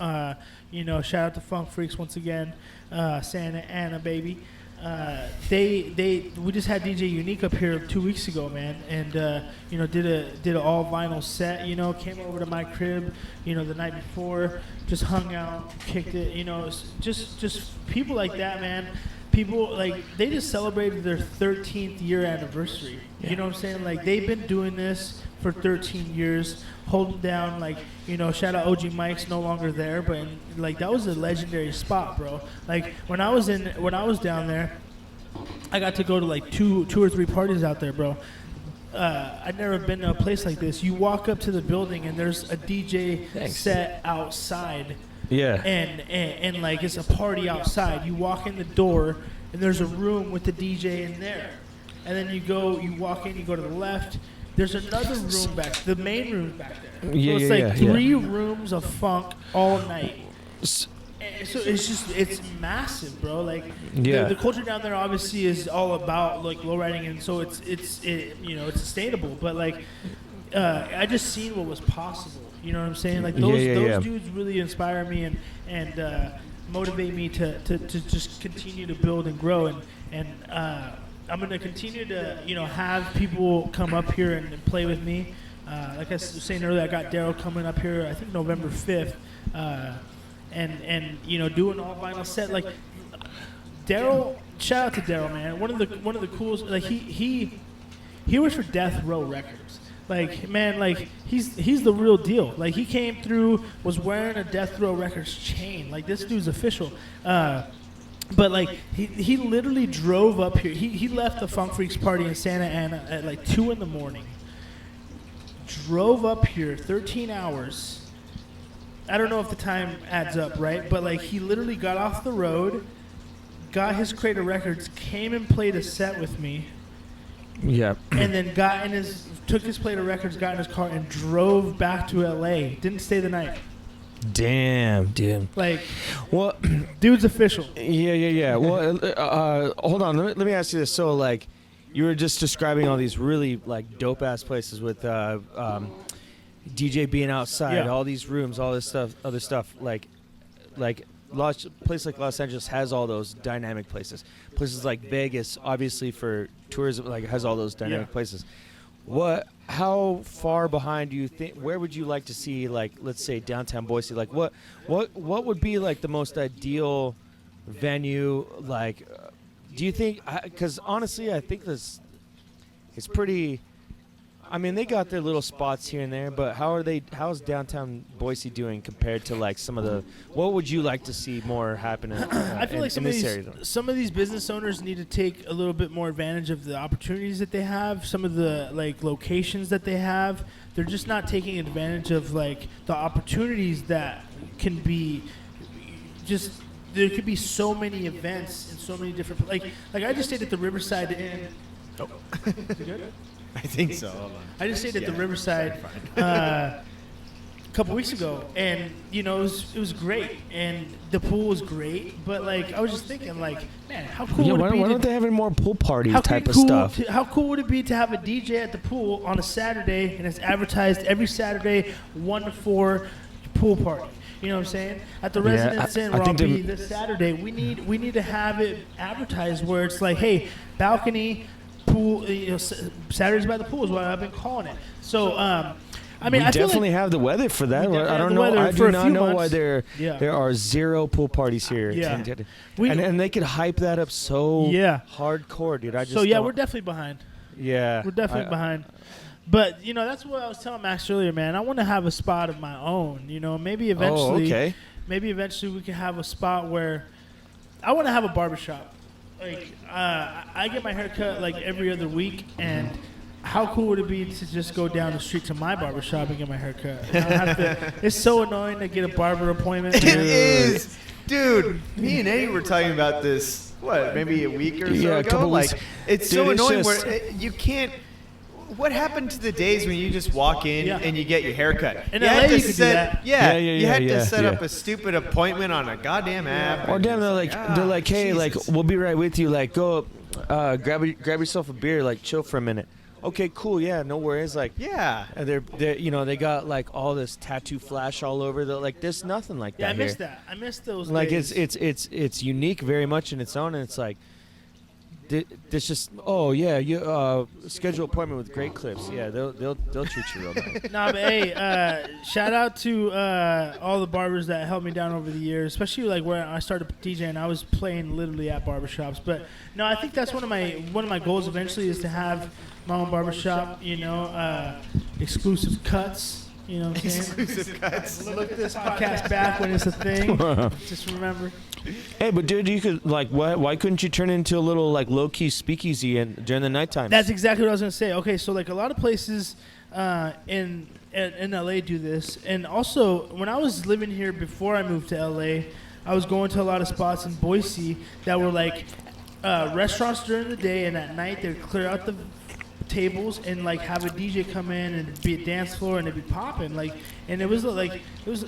Speaker 2: You know, shout out to Funk Freaks once again. Santa Ana, baby. We just had DJ Unique up here 2 weeks ago, man, and you know, did an all vinyl set. You know, came over to my crib, you know, the night before, just hung out, kicked it. You know, just people like that, man. People like they just celebrated their 13th year anniversary. You know what I'm saying? Like they've been doing this for 13 years, holding down, like, you know, shout out OG Mike's no longer there, but like that was a legendary spot, bro. Like when I was down there, I got to go to like two or three parties out there, bro. I'd never been to a place like this. You walk up to the building and there's a DJ set outside.
Speaker 3: Yeah.
Speaker 2: And like it's a party outside. You walk in the door and there's a room with the DJ in there. And then you walk in, you go to the left. There's another room the main room back there. So it's like three rooms of funk all night. So it's massive, bro. Like the culture down there obviously is all about like low riding, and so it's you know, it's sustainable. But like I just seen what was possible. You know what I'm saying? Like those dudes really inspire me and motivate me to just continue to build and grow and I'm going to continue to, you know, have people come up here and play with me. Like I was saying earlier, I got Daryl coming up here, I think November 5th, and you know, doing all vinyl set. Like Daryl, shout out to Daryl, man. One of the coolest. Like he works for Death Row Records. Like, man, like he's the real deal. Like he came through, was wearing a Death Row Records chain. Like this dude's official. But like he literally drove up here. He left the Funk Freaks party in Santa Ana at like 2 a.m. Drove up here 13 hours. I don't know if the time adds up, right? But like he literally got off the road, got his crate of records, came and played a set with me.
Speaker 3: Yeah.
Speaker 2: And then took his plate of records, got in his car, and drove back to LA. Didn't stay the night.
Speaker 3: Damn, dude.
Speaker 2: Like,
Speaker 3: well,
Speaker 2: dude's official.
Speaker 3: Yeah. Well, hold on. Let me ask you this. So, like, you were just describing all these really like dope ass places with DJ being outside, all these rooms, all this stuff, other stuff. Like place like Los Angeles has all those dynamic places. Places like Vegas, obviously for tourism, like has all those dynamic places. How far behind do you think? Where would you like to see, like, let's say downtown Boise? Like, what would be like the most ideal venue? Like, do you think? Because honestly, I think it's pretty. I mean, they got their little spots here and there, but how's downtown Boise doing compared to like some of the? What would you like to see more happen?
Speaker 2: I feel like some of these business owners need to take a little bit more advantage of the opportunities that they have. Some of the like locations that they have, they're just not taking advantage of like the opportunities that can be. Just there could be so many events and so many different like I just stayed at the Riverside Inn. Oh, is it good?
Speaker 1: I think so. Hold on.
Speaker 2: I just stayed at the Riverside couple weeks ago, and it was great, and the pool was great. But like, I was just thinking, like, man, how cool would it be?
Speaker 3: Why don't they have any more pool party type of
Speaker 2: cool
Speaker 3: stuff?
Speaker 2: How cool would it be to have a DJ at the pool on a Saturday, and it's advertised every Saturday, 1 to 4 pool party? You know what I'm saying? At the Residence Inn, Robbie, this Saturday, we need to have it advertised where it's like, hey, balcony, pool, Saturdays by the pool is what I've been calling it. So, I mean,
Speaker 3: we definitely have the weather for that. I don't know. I do not know why there are 0 pool parties here.
Speaker 2: Yeah.
Speaker 3: And they could hype that up so hardcore, dude.
Speaker 2: We're definitely behind.
Speaker 3: Yeah.
Speaker 2: We're definitely behind. But, that's what I was telling Max earlier, man. I want to have a spot of my own, maybe eventually. Maybe eventually we can have a spot where I want to have a barbershop. Like, I get my hair cut like every other week, and how cool would it be to just go down the street to my barbershop and get my hair cut? It's so annoying to get a barber appointment.
Speaker 1: It is. Dude, me and Eddie were talking about this, maybe a week or so ago? Like, it's so annoying where you can't. What happened to the days when you just walk in and you get your hair cut?
Speaker 2: In LA, you could do that.
Speaker 1: You had to set up a stupid appointment on a goddamn app.
Speaker 3: Or damn, they're like, hey, Jesus. Like, we'll be right with you. Like, go grab yourself a beer. Like, chill for a minute. Okay, cool. Yeah, no worries. Like, and they're they got like all this tattoo flash all over. They're like, there's nothing like that.
Speaker 2: Yeah, I missed that. I missed those.
Speaker 3: Like,
Speaker 2: days.
Speaker 3: it's unique very much in its own, and it's like. There's just you schedule appointment with Great Clips. Yeah, they'll treat you real nice.
Speaker 2: Nah, but hey, shout out to all the barbers that helped me down over the years, especially like where I started DJing. I was playing literally at barbershops, but no, I think that's one of my goals eventually is to have my own barbershop. Exclusive cuts. You know what I'm saying?
Speaker 1: Exclusive cuts.
Speaker 2: Look this podcast back when it's a thing. Just remember.
Speaker 3: Hey, but dude, you could why couldn't you turn it into a little like low key speakeasy during the nighttime?
Speaker 2: That's exactly what I was gonna say. Okay, so like a lot of places in LA do this, and also when I was living here before I moved to LA, I was going to a lot of spots in Boise that were like restaurants during the day, and at night they'd clear out the tables and like have a DJ come in and be a dance floor and it'd be popping like, and it was like it was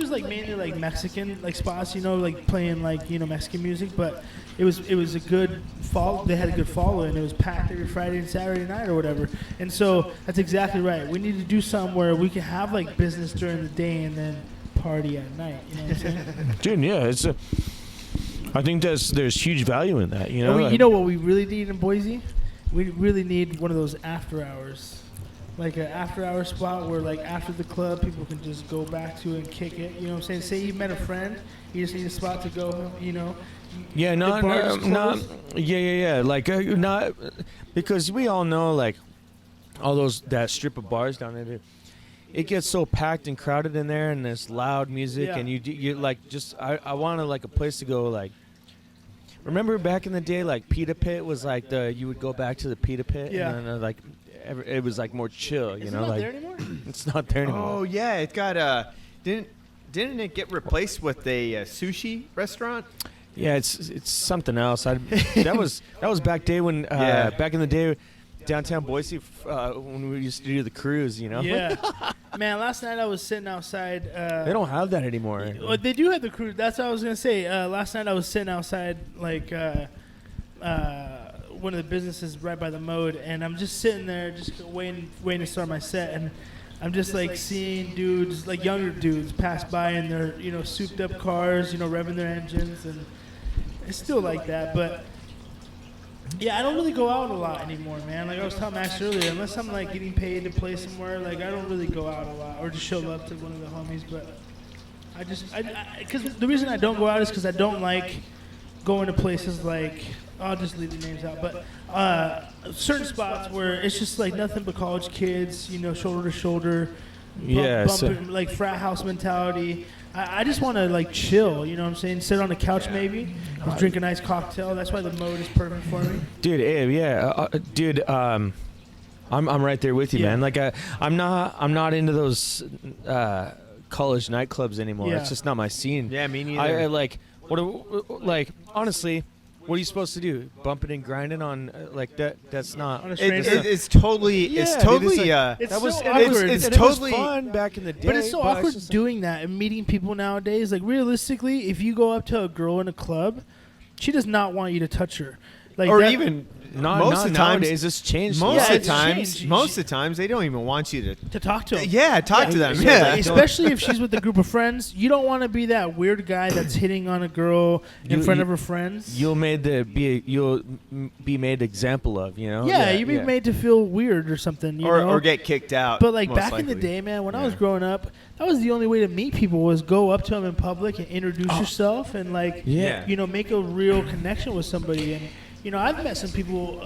Speaker 2: like mainly like Mexican like spots, like playing like Mexican music, but it was a good they had a good following. It was packed every Friday and Saturday night or whatever, and so that's exactly right. We need to do something where we can have like business during the day and then party at night. You know what I'm saying?
Speaker 3: Dude, yeah, I think there's huge value in that.
Speaker 2: You know what we really need in Boise? We really need one of those after hours, like an after hour spot where like after the club people can just go back to and kick it. You know what I'm saying? Say you met a friend, you just need a spot to go.
Speaker 3: Yeah, not. Like not because we all know like all that strip of bars down there. It gets so packed and crowded in there, and there's loud music, and you like just I want like a place to go like. Remember back in the day, like Pita Pit was like you would go back to the Pita Pit, and then like it was like more chill,
Speaker 2: Is it not
Speaker 3: like
Speaker 2: there anymore?
Speaker 3: It's not there anymore.
Speaker 1: Oh yeah, it got didn't it get replaced with a sushi restaurant?
Speaker 3: Yeah, it's something else. That was back in the day. Downtown Boise, when we used to do the cruise,
Speaker 2: Yeah. Man, last night I was sitting outside.
Speaker 3: They don't have that anymore.
Speaker 2: Well, they do have the cruise. That's what I was going to say. Last night I was sitting outside, like, one of the businesses right by the Mode, and I'm just sitting there just waiting to start my set, and I'm just, like, seeing dudes, like, younger dudes pass by in their, souped-up cars, revving their engines, and it's still like that, but... Yeah, I don't really go out a lot anymore, man. Like I was telling Max earlier, unless I'm like getting paid to play somewhere, like I don't really go out a lot or just show up to one of the homies. But because the reason I don't go out is because I don't like going to places like, I'll just leave the names out, but certain spots where it's just like nothing but college kids, shoulder to shoulder, bumping, like frat house mentality. I just want to like chill, you know what I'm saying? Sit on the couch maybe, drink a nice cocktail. That's why the Mode is perfect for me.
Speaker 3: Dude, dude, I'm right there with you, man. Like I'm not into those college nightclubs anymore. It's just not my scene.
Speaker 1: Yeah, me neither.
Speaker 3: I like honestly, What are you supposed to do? Bumping and grinding on like that? That's not.
Speaker 2: On a stranger?
Speaker 1: It's totally.
Speaker 3: Yeah,
Speaker 1: it's
Speaker 3: dude,
Speaker 1: totally.
Speaker 3: it's like-
Speaker 2: It's
Speaker 3: that
Speaker 2: so
Speaker 3: was
Speaker 2: awkward.
Speaker 1: It's
Speaker 3: and
Speaker 1: totally
Speaker 3: it was fun back in the day.
Speaker 2: But it's so awkward
Speaker 3: just-
Speaker 2: doing that and meeting people nowadays. Like realistically, if you go up to a girl in a club, she does not want you to touch her. Like
Speaker 1: or
Speaker 2: that-
Speaker 1: even
Speaker 3: Not,
Speaker 1: most
Speaker 3: not
Speaker 1: of the times.
Speaker 3: nowadays. It's changed.
Speaker 1: Most
Speaker 2: Yeah,
Speaker 1: of the
Speaker 2: it's
Speaker 1: times,
Speaker 2: changed.
Speaker 1: most of the times, they don't even want you
Speaker 2: to talk to them.
Speaker 1: to. Talk to them.
Speaker 3: Yeah,
Speaker 1: Yeah.
Speaker 3: like,
Speaker 2: Especially if she's with a group of friends, you don't want to be that weird guy that's hitting on a girl in front of her friends.
Speaker 3: You'll be made example of. You know.
Speaker 2: Yeah, you'd be made to feel weird or something. You know?
Speaker 1: or get kicked out.
Speaker 2: But like
Speaker 1: most
Speaker 2: back in the
Speaker 1: likely.
Speaker 2: day, man, when I
Speaker 1: Yeah.
Speaker 2: was growing up, that was the only way to meet people was go up to them in public and introduce yourself and like
Speaker 3: Yeah.
Speaker 2: you know make a real connection with somebody. And you know I've met some people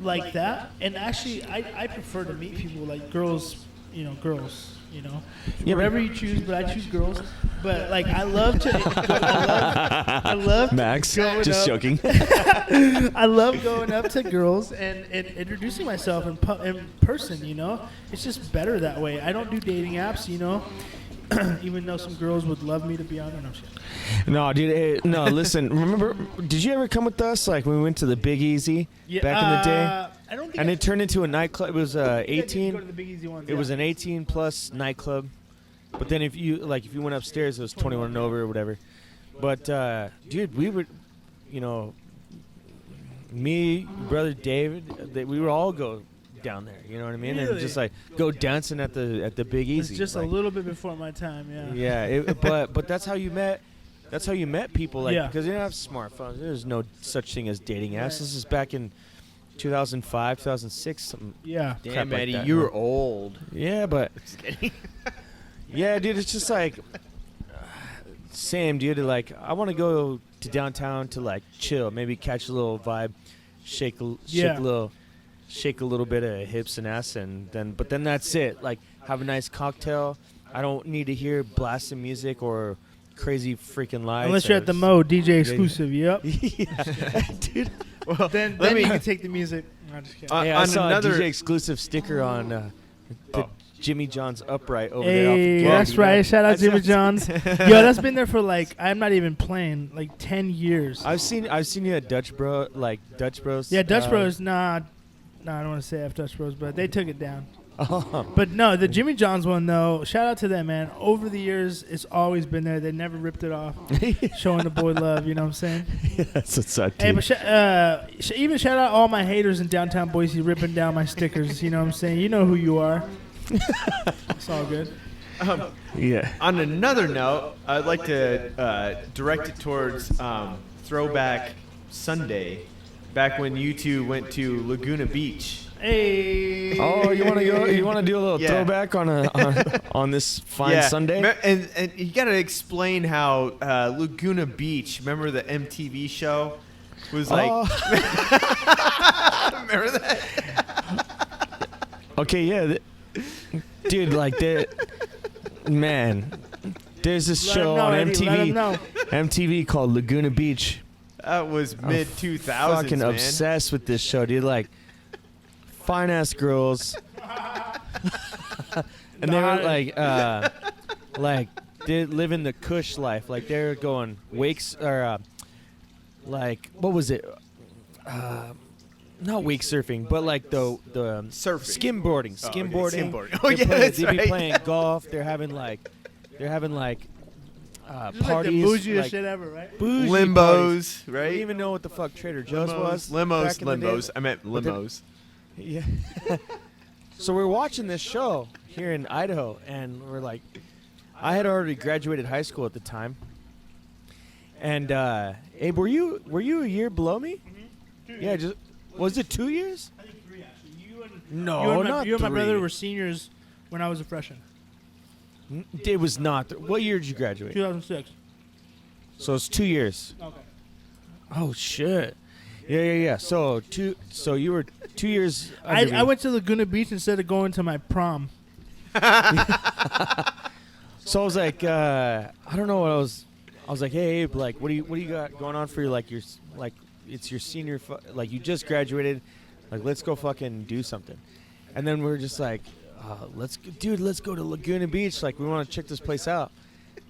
Speaker 2: like that, and actually I prefer to meet people like girls. You know, girls. You know,
Speaker 3: Yeah,
Speaker 2: whatever you choose, but I choose girls. But like I love to. I love
Speaker 3: Max,
Speaker 2: going
Speaker 3: just
Speaker 2: up.
Speaker 3: joking.
Speaker 2: I love going up to girls and introducing myself in person, you know? It's just better that way. I don't do dating apps, you know? Even though some girls would love me to be on it. No, I'm just kidding.
Speaker 3: No, dude. No, listen. Remember? Did you ever come with us? Like when we went to the Big Easy back in the day,
Speaker 2: I don't think
Speaker 3: and it turned into a nightclub. It was
Speaker 2: I did
Speaker 3: 18.
Speaker 2: go to the Big Easy ones,
Speaker 3: It was an 18+ nightclub. But then if you went upstairs, it was 21 and over or whatever. But dude, we would, you know, me, brother David, we would all go down there. You know what I mean? And
Speaker 2: Really?
Speaker 3: just like go dancing at the Big Easy.
Speaker 2: It's just
Speaker 3: like,
Speaker 2: a little bit before my time, yeah.
Speaker 3: Yeah, but that's how you met. That's how you met people, like
Speaker 2: Yeah.
Speaker 3: because you didn't have smartphones. There's no such thing as dating apps.
Speaker 2: Right.
Speaker 3: This is back in 2005, 2006. Something.
Speaker 2: Yeah.
Speaker 3: crap
Speaker 1: Damn,
Speaker 3: like
Speaker 1: Eddie,
Speaker 3: that,
Speaker 1: you're
Speaker 3: man.
Speaker 1: old.
Speaker 3: Yeah, but
Speaker 1: Just kidding.
Speaker 3: yeah, dude, it's just like same, dude. Like I want to go to downtown to like chill, maybe catch a little vibe, shake a little bit of hips and ass, and then that's it. Like have a nice cocktail. I don't need to hear blasting music or crazy freaking lights.
Speaker 2: Unless you're
Speaker 3: or
Speaker 2: at the Mo, DJ Exclusive, yep.
Speaker 3: yeah, dude.
Speaker 1: Well,
Speaker 2: Then
Speaker 1: let me.
Speaker 2: you can take the music. No, I'm just kidding.
Speaker 1: On
Speaker 3: I saw
Speaker 1: another-
Speaker 3: a DJ Exclusive sticker on the
Speaker 1: Oh.
Speaker 3: Jimmy John's upright over there. Off
Speaker 2: Hey,
Speaker 3: the
Speaker 2: that's
Speaker 3: Kennedy.
Speaker 2: right. Shout out
Speaker 1: That's
Speaker 2: Jimmy
Speaker 1: right.
Speaker 2: John's. Yo, that's been there for like I'm not even playing like 10 years.
Speaker 3: I've seen you at Dutch Bros.
Speaker 2: Yeah, Dutch Bros. Nah, I don't want to say F Dutch Bros, but they took it down.
Speaker 3: Oh.
Speaker 2: But no, the Jimmy John's one though. Shout out to them, man. Over the years, it's always been there. They never ripped it off, showing the boy love. You know what I'm saying?
Speaker 3: That's what's up,
Speaker 2: Hey,
Speaker 3: dude.
Speaker 2: but even shout out all my haters in downtown Boise ripping down my stickers. You know what I'm saying? You know who you are. It's all good.
Speaker 3: Yeah.
Speaker 1: On another note, I'd like to direct it towards Throwback Sunday, back when you two went to Laguna Beach.
Speaker 2: Hey.
Speaker 3: Oh, you want to go? You want to do a little
Speaker 1: Yeah.
Speaker 3: throwback on this fine Sunday?
Speaker 1: And you got to explain how Laguna Beach. Remember the MTV show? Was like. Remember that?
Speaker 3: Okay, yeah, dude. Like man. There's this
Speaker 2: Let 'em
Speaker 3: show
Speaker 2: know,
Speaker 3: on
Speaker 2: Eddie, let 'em
Speaker 3: MTV.
Speaker 2: know.
Speaker 3: MTV called Laguna Beach.
Speaker 1: That was mid 2000s.
Speaker 3: Fucking
Speaker 1: man.
Speaker 3: obsessed with this show, dude. Like fine ass girls, and they were like they're living the Kush life. Like they're going wakes or like what was it? Not wake surfing, but like the
Speaker 1: Surfing.
Speaker 3: skimboarding.
Speaker 1: Oh, okay,
Speaker 3: Skimboarding.
Speaker 1: skimboarding. Oh,
Speaker 3: They're
Speaker 1: yeah,
Speaker 3: playing-
Speaker 1: that's
Speaker 3: They'd be
Speaker 1: right.
Speaker 3: playing golf. They're having like
Speaker 2: This is like the
Speaker 3: parties.
Speaker 2: bougiest
Speaker 3: like,
Speaker 2: shit ever, right?
Speaker 3: bougie parties.
Speaker 1: Limbos,
Speaker 3: I
Speaker 1: right?
Speaker 3: didn't even know what the fuck Trader Joe's was.
Speaker 1: Limos,
Speaker 3: back in the day.
Speaker 1: limbos. I meant
Speaker 3: But then-
Speaker 1: limos.
Speaker 3: Yeah. So we're watching this show here in Idaho, and we're like, I had already graduated high school at the time. And Abe, were you a year below me? Yeah, just was it 2 years?
Speaker 2: I think 3 actually.
Speaker 3: No, not
Speaker 2: you and my
Speaker 3: three.
Speaker 2: brother were seniors when I was a freshman.
Speaker 3: It was not. What year did you graduate?
Speaker 2: 2006.
Speaker 3: So it's 2 years.
Speaker 2: Okay.
Speaker 3: Oh shit. Yeah. So you were 2 years. under me.
Speaker 2: I went to Laguna Beach instead of going to my prom.
Speaker 3: So I was like, I don't know what I was like, hey, Abe, like, what do you got going on for your it's your senior, like you just graduated, like let's go fucking do something. And then we're just like, let's go to Laguna Beach, like we want to check this place out.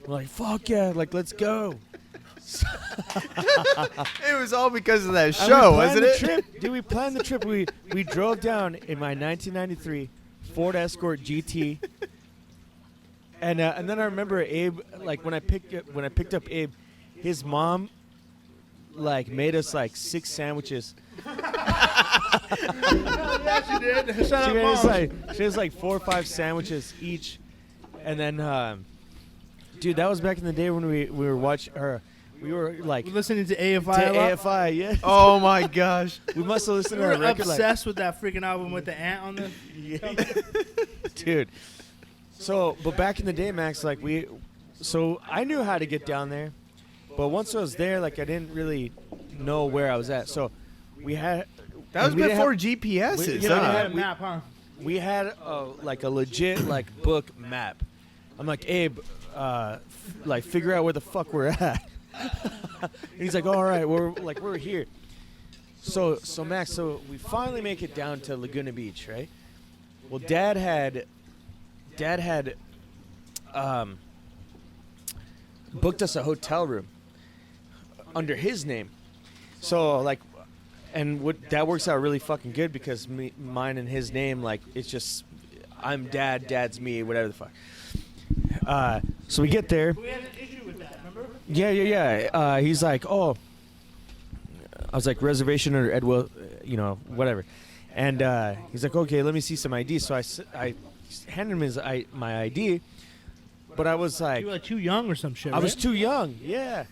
Speaker 3: We're like, fuck yeah, like let's go.
Speaker 1: It was all because of that
Speaker 3: And we
Speaker 1: show,
Speaker 3: planned
Speaker 1: wasn't
Speaker 3: the
Speaker 1: it?
Speaker 3: Trip, dude, we planned the trip. We drove down in my 1993 Ford Escort GT. And then I remember Abe, like when I picked up Abe, his mom like made us like 6 sandwiches.
Speaker 2: Yeah, she did. Shut up,
Speaker 3: She has like 4 or 5 sandwiches each. And then dude, that was back in the day when we were watching her. We were like
Speaker 2: listening to AFI.
Speaker 3: to AFI, yeah.
Speaker 1: Oh my gosh.
Speaker 3: We must have listened
Speaker 2: We
Speaker 3: to
Speaker 2: were
Speaker 3: our record like
Speaker 2: obsessed with that freaking album with the ant on the.
Speaker 3: dude. So, but back in the day, Max, like so I knew how to get down there, but once I was there, like I didn't really know where I was at. So we had
Speaker 1: That was
Speaker 3: we didn't
Speaker 1: before
Speaker 3: have-
Speaker 1: GPSs.
Speaker 3: we-
Speaker 2: You know,
Speaker 3: Yeah.
Speaker 2: they had a map, huh?
Speaker 3: we had like a legit like book map. I'm like, Abe, like figure out where the fuck we're at. And he's like, all right, we're here. So Max, so we finally make it down to Laguna Beach, right? Well, Dad had booked us a hotel room under his name. So like, and that works out really fucking good because mine and his name, like it's just I'm Dad, Dad's me, whatever the fuck. So we get there.
Speaker 2: We had an issue with that, remember?
Speaker 3: Yeah. He's like, oh, I was like reservation or Edwell, whatever. And he's like, okay, let me see some ID. So I handed him my ID, but I was like,
Speaker 2: You were like too young or some shit.
Speaker 3: I was
Speaker 2: right?
Speaker 3: too young. Yeah,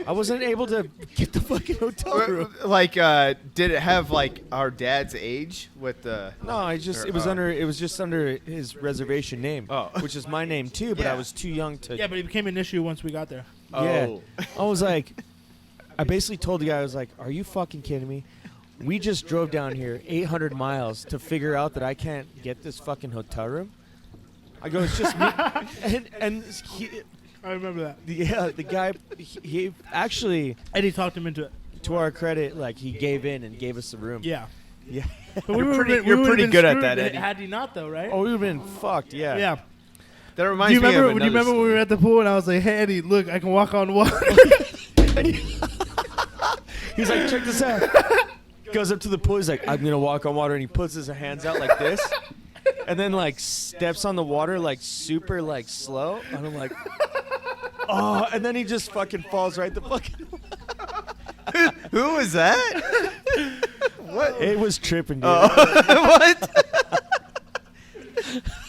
Speaker 3: I wasn't able to get the fucking hotel room.
Speaker 1: Like, did it have like our dad's age with the?
Speaker 3: No, it was just under his reservation name,
Speaker 1: Oh.
Speaker 3: which is my name too. But I
Speaker 1: Yeah.
Speaker 3: was too young to.
Speaker 2: Yeah, but it became an issue once we got there.
Speaker 3: Yeah.
Speaker 1: Oh.
Speaker 3: I was like, I basically told the guy, I was like, are you fucking kidding me? We just drove down here 800 miles to figure out that I can't get this fucking hotel room. I go, it's just me. and he,
Speaker 2: I remember that.
Speaker 3: the guy, he actually,
Speaker 2: Eddie talked him into it.
Speaker 3: to our credit, like he gave in and gave us the room.
Speaker 2: Yeah.
Speaker 3: Yeah.
Speaker 2: But we
Speaker 1: You're
Speaker 2: would've
Speaker 1: pretty-
Speaker 2: been-
Speaker 1: you're
Speaker 2: we would've
Speaker 1: pretty
Speaker 2: been
Speaker 1: good at
Speaker 2: screwed
Speaker 1: that, Eddie.
Speaker 2: Had he not, though, right?
Speaker 3: Oh, we would have been fucked. Yeah.
Speaker 2: Yeah.
Speaker 1: That
Speaker 2: Do
Speaker 1: reminds
Speaker 2: you
Speaker 1: me
Speaker 2: remember?
Speaker 1: of
Speaker 2: Do you remember when we were at the pool and I was like, "Hey Eddie, look, I can walk on water."
Speaker 3: He's like, check this out. Goes up to the pool. He's like, I'm gonna walk on water, and he puts his hands out like this, and then like steps on the water like super like slow, and I'm like, oh, and then he just fucking falls right the fucking.
Speaker 1: Who was that? What?
Speaker 3: It was tripping, dude.
Speaker 1: What?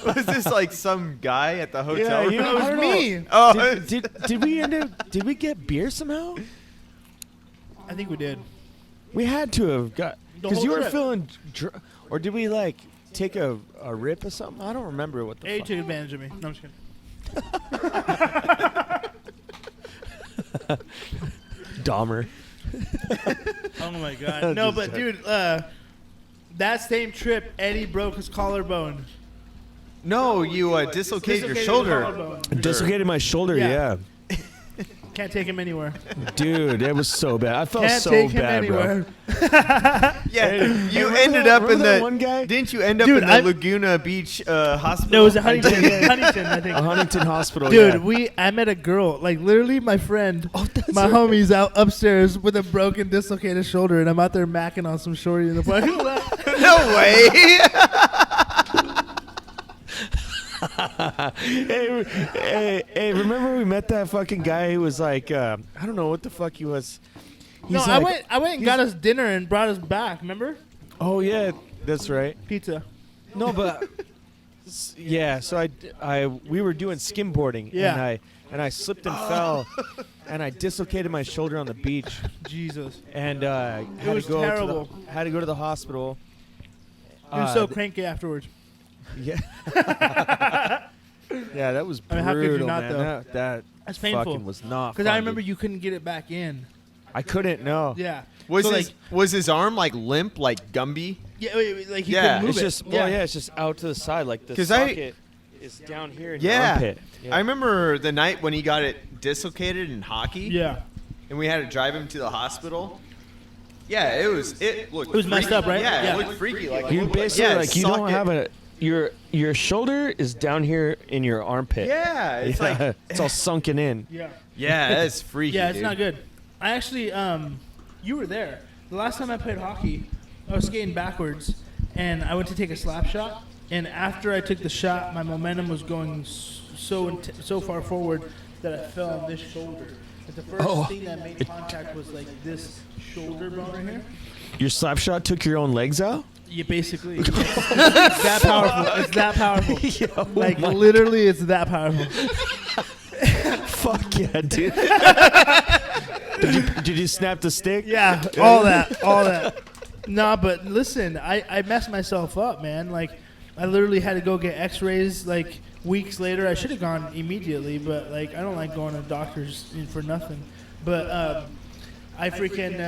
Speaker 1: Was this like some guy at the hotel room?
Speaker 3: you know,
Speaker 2: It was
Speaker 3: I don't
Speaker 2: me.
Speaker 3: know.
Speaker 1: Oh,
Speaker 3: Did we end up? Did we get beer somehow?
Speaker 2: I think we did.
Speaker 3: We had to have got
Speaker 2: The
Speaker 3: because
Speaker 2: whole
Speaker 3: you were
Speaker 2: trip.
Speaker 3: feeling, or did we like take a rip or something? I don't remember what the
Speaker 2: Eddie
Speaker 3: fuck.
Speaker 2: took advantage of me. No, I'm just kidding.
Speaker 3: Dahmer.
Speaker 2: Oh my god. No, but dude, that same trip, Eddie broke his collarbone.
Speaker 1: no, you dislocated your
Speaker 2: Dislocated
Speaker 1: shoulder.
Speaker 2: his collarbone.
Speaker 3: Dislocated my shoulder.
Speaker 2: Yeah.
Speaker 3: Yeah.
Speaker 2: Can't take him anywhere.
Speaker 3: Dude, it was so bad. I felt
Speaker 2: Can't
Speaker 3: so
Speaker 2: take him
Speaker 3: bad,
Speaker 2: anywhere.
Speaker 1: Yeah, you
Speaker 3: remember
Speaker 1: ended
Speaker 3: that-
Speaker 1: up in
Speaker 3: remember that
Speaker 1: the
Speaker 3: one guy?
Speaker 1: Didn't you end up
Speaker 2: Dude,
Speaker 1: in the
Speaker 2: I-
Speaker 1: Laguna Beach hospital?
Speaker 2: No, it was at Huntington. Huntington, I think.
Speaker 3: A Huntington Hospital.
Speaker 2: Dude,
Speaker 3: yeah.
Speaker 2: I met a girl, like literally my friend, my homie's out upstairs with a broken, dislocated shoulder, and I'm out there macking on some shorty in the parking lot.
Speaker 1: No way.
Speaker 3: hey, remember we met that fucking guy who was like, I don't know what the fuck he was.
Speaker 2: No,
Speaker 3: He's
Speaker 2: I
Speaker 3: like-
Speaker 2: went and got us dinner and brought us back. Remember?
Speaker 3: Oh yeah, that's right.
Speaker 2: Pizza.
Speaker 3: No, but yeah. So we were doing skimboarding.
Speaker 2: Yeah.
Speaker 3: And I slipped and fell, and I dislocated my shoulder on the beach,
Speaker 2: Jesus.
Speaker 3: and
Speaker 2: was terrible.
Speaker 3: had to go to the hospital.
Speaker 2: He was so cranky afterwards.
Speaker 3: Yeah. Yeah, that was
Speaker 2: I
Speaker 3: brutal,
Speaker 2: mean, how could you not,
Speaker 3: man.
Speaker 2: though?
Speaker 3: That
Speaker 2: That's painful.
Speaker 3: fucking was not.
Speaker 2: Because
Speaker 3: fun,
Speaker 2: I remember
Speaker 3: dude.
Speaker 2: you couldn't get it back in.
Speaker 3: I couldn't. No.
Speaker 2: Yeah.
Speaker 1: Was
Speaker 2: So,
Speaker 1: his was his arm like limp, like Gumby?
Speaker 2: Yeah, like he
Speaker 1: Yeah,
Speaker 2: couldn't move
Speaker 3: It's
Speaker 2: it.
Speaker 3: just it's just out to the side, like the
Speaker 1: 'Cause I-
Speaker 3: socket is down here in your
Speaker 1: Yeah.
Speaker 3: armpit. Yeah.
Speaker 1: I remember the night when he got it dislocated in hockey.
Speaker 2: Yeah.
Speaker 1: And we had to drive him to the hospital. Yeah, it looked.
Speaker 2: It was messed
Speaker 1: freaky.
Speaker 2: up, right?
Speaker 1: Yeah,
Speaker 2: Yeah.
Speaker 1: it looked freaky. Like
Speaker 3: You basically
Speaker 1: yeah,
Speaker 3: like you don't
Speaker 1: socket.
Speaker 3: have a your shoulder is down here in your armpit.
Speaker 1: Yeah, it's like
Speaker 3: it's all sunken in.
Speaker 2: Yeah.
Speaker 1: yeah, that's freaky.
Speaker 2: Yeah, it's
Speaker 1: dude.
Speaker 2: not good. I actually, you were there. The last time I played hockey, I was skating backwards, and I went to take a slap shot. And after I took the shot, my momentum was going so far forward that I fell on this shoulder. But the first thing that made contact was like this shoulder bone right here.
Speaker 3: Your slap shot took your own legs out?
Speaker 2: Yeah, basically. It's that powerful. It's that powerful.
Speaker 3: Yo,
Speaker 2: Like, literally, it's that powerful.
Speaker 3: Fuck yeah, dude. Did you snap the stick?
Speaker 2: Yeah, all that. Nah, but listen, I messed myself up, man. Like, I literally had to go get x-rays, like, weeks later. I should have gone immediately, but, like, I don't like going to doctors for nothing. But I freaking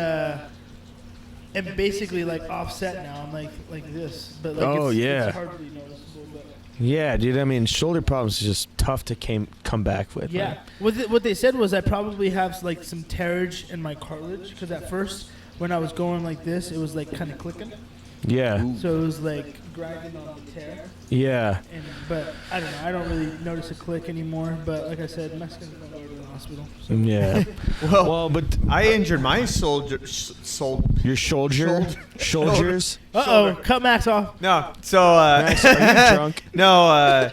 Speaker 2: am basically, like, offset now. I'm like this. But, like, it's hardly noticeable. But
Speaker 3: Yeah, dude. I mean, shoulder problems is just tough to come back with.
Speaker 2: yeah. What they said was I probably have, like, some tearage in my cartilage. Because at first, when I was going like this, it was, like, kind of clicking.
Speaker 3: Yeah.
Speaker 2: So it was like grinding on the tear.
Speaker 3: Yeah.
Speaker 2: But I don't know. I don't really notice a click anymore. But like I said, Mexicans don't go to the hospital. So.
Speaker 3: Yeah.
Speaker 1: Well, but I injured my
Speaker 3: Your shoulders.
Speaker 2: Uh-oh. Cut Max off.
Speaker 1: No. So
Speaker 3: Max, are you drunk?
Speaker 1: No.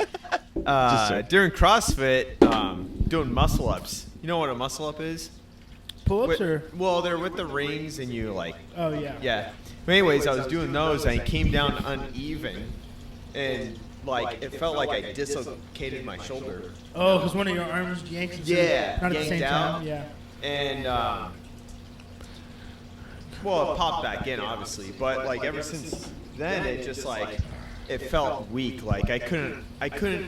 Speaker 1: During CrossFit, doing muscle ups. You know what a muscle up is?
Speaker 2: Pull-ups or?
Speaker 1: Well, they're with the rings and you like.
Speaker 2: Oh, yeah.
Speaker 1: Yeah. But anyways, I was doing those and I came down uneven, and like it felt like I dislocated my shoulder.
Speaker 2: Oh, because one of your arms yanked.
Speaker 1: Yeah,
Speaker 2: not at the
Speaker 1: yanked
Speaker 2: same
Speaker 1: out.
Speaker 2: time. Yeah.
Speaker 1: And well, it popped back in obviously, but like ever since then, it just like it felt weak. Like I couldn't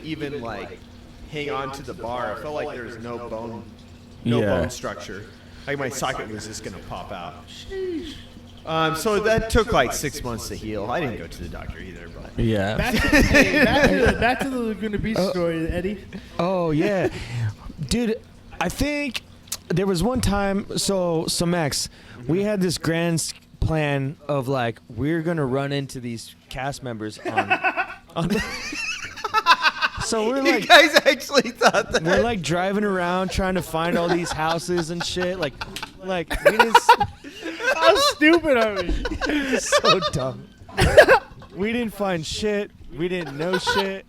Speaker 1: even like hang on to the bar. I felt like there was no bone structure. Like my socket was just gonna pop out.
Speaker 2: Sheesh.
Speaker 1: So that took like 6 months to heal. I didn't go to the doctor either, but
Speaker 3: Yeah.
Speaker 2: Back to the Laguna Beach story, Eddie.
Speaker 3: Oh yeah, dude. I think there was one time. So Max, we had this grand plan of like we're gonna run into these cast members on So we're like,
Speaker 1: you guys actually thought that.
Speaker 3: we're like driving around trying to find all these houses and shit. Like we didn't.
Speaker 2: How stupid are we?
Speaker 3: So dumb. We didn't find shit. We didn't know shit.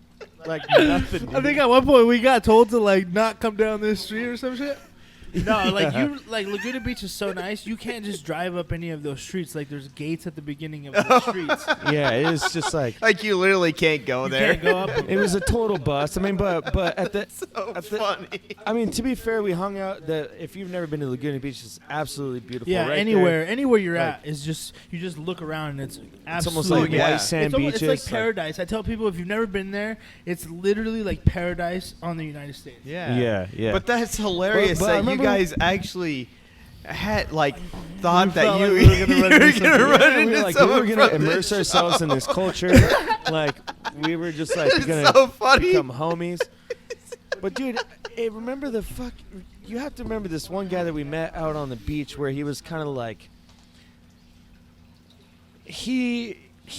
Speaker 3: Like nothing.
Speaker 2: I think at one point we got told to like not come down this street or some shit. No, like Laguna Beach is so nice. You can't just drive up any of those streets. Like there's gates at the beginning of the streets.
Speaker 3: Yeah, it was just like
Speaker 1: you literally can't go there.
Speaker 2: Can't go up.
Speaker 3: it was a total bust. I mean, but at the
Speaker 1: Funny.
Speaker 3: I mean, to be fair, we hung out. If you've never been to Laguna Beach, it's absolutely beautiful.
Speaker 2: Yeah,
Speaker 3: right
Speaker 2: anywhere
Speaker 3: there.
Speaker 2: you're
Speaker 3: Like,
Speaker 2: at is just you just look around and it's
Speaker 3: It's
Speaker 2: absolutely
Speaker 3: almost like
Speaker 1: yeah.
Speaker 3: white sand beaches.
Speaker 2: It's like paradise. I tell people if you've never been there, it's literally like paradise on the United States.
Speaker 1: Yeah.
Speaker 3: Yeah.
Speaker 1: But that's hilarious
Speaker 3: But I
Speaker 1: that you
Speaker 3: remember-
Speaker 1: guys actually had like thought
Speaker 2: We
Speaker 1: that
Speaker 2: felt
Speaker 1: you
Speaker 2: like we were gonna
Speaker 1: you
Speaker 2: run
Speaker 1: were
Speaker 2: into
Speaker 1: gonna
Speaker 2: something.
Speaker 1: run
Speaker 3: we
Speaker 1: into
Speaker 3: were like, we
Speaker 1: someone
Speaker 3: were gonna
Speaker 1: from
Speaker 3: immerse
Speaker 1: this
Speaker 3: ourselves
Speaker 1: show.
Speaker 3: in this culture. Like we were just like
Speaker 1: It's
Speaker 3: gonna
Speaker 1: so funny.
Speaker 3: become homies. But dude, hey, remember you have to remember this one guy that we met out on the beach where he was kind of like he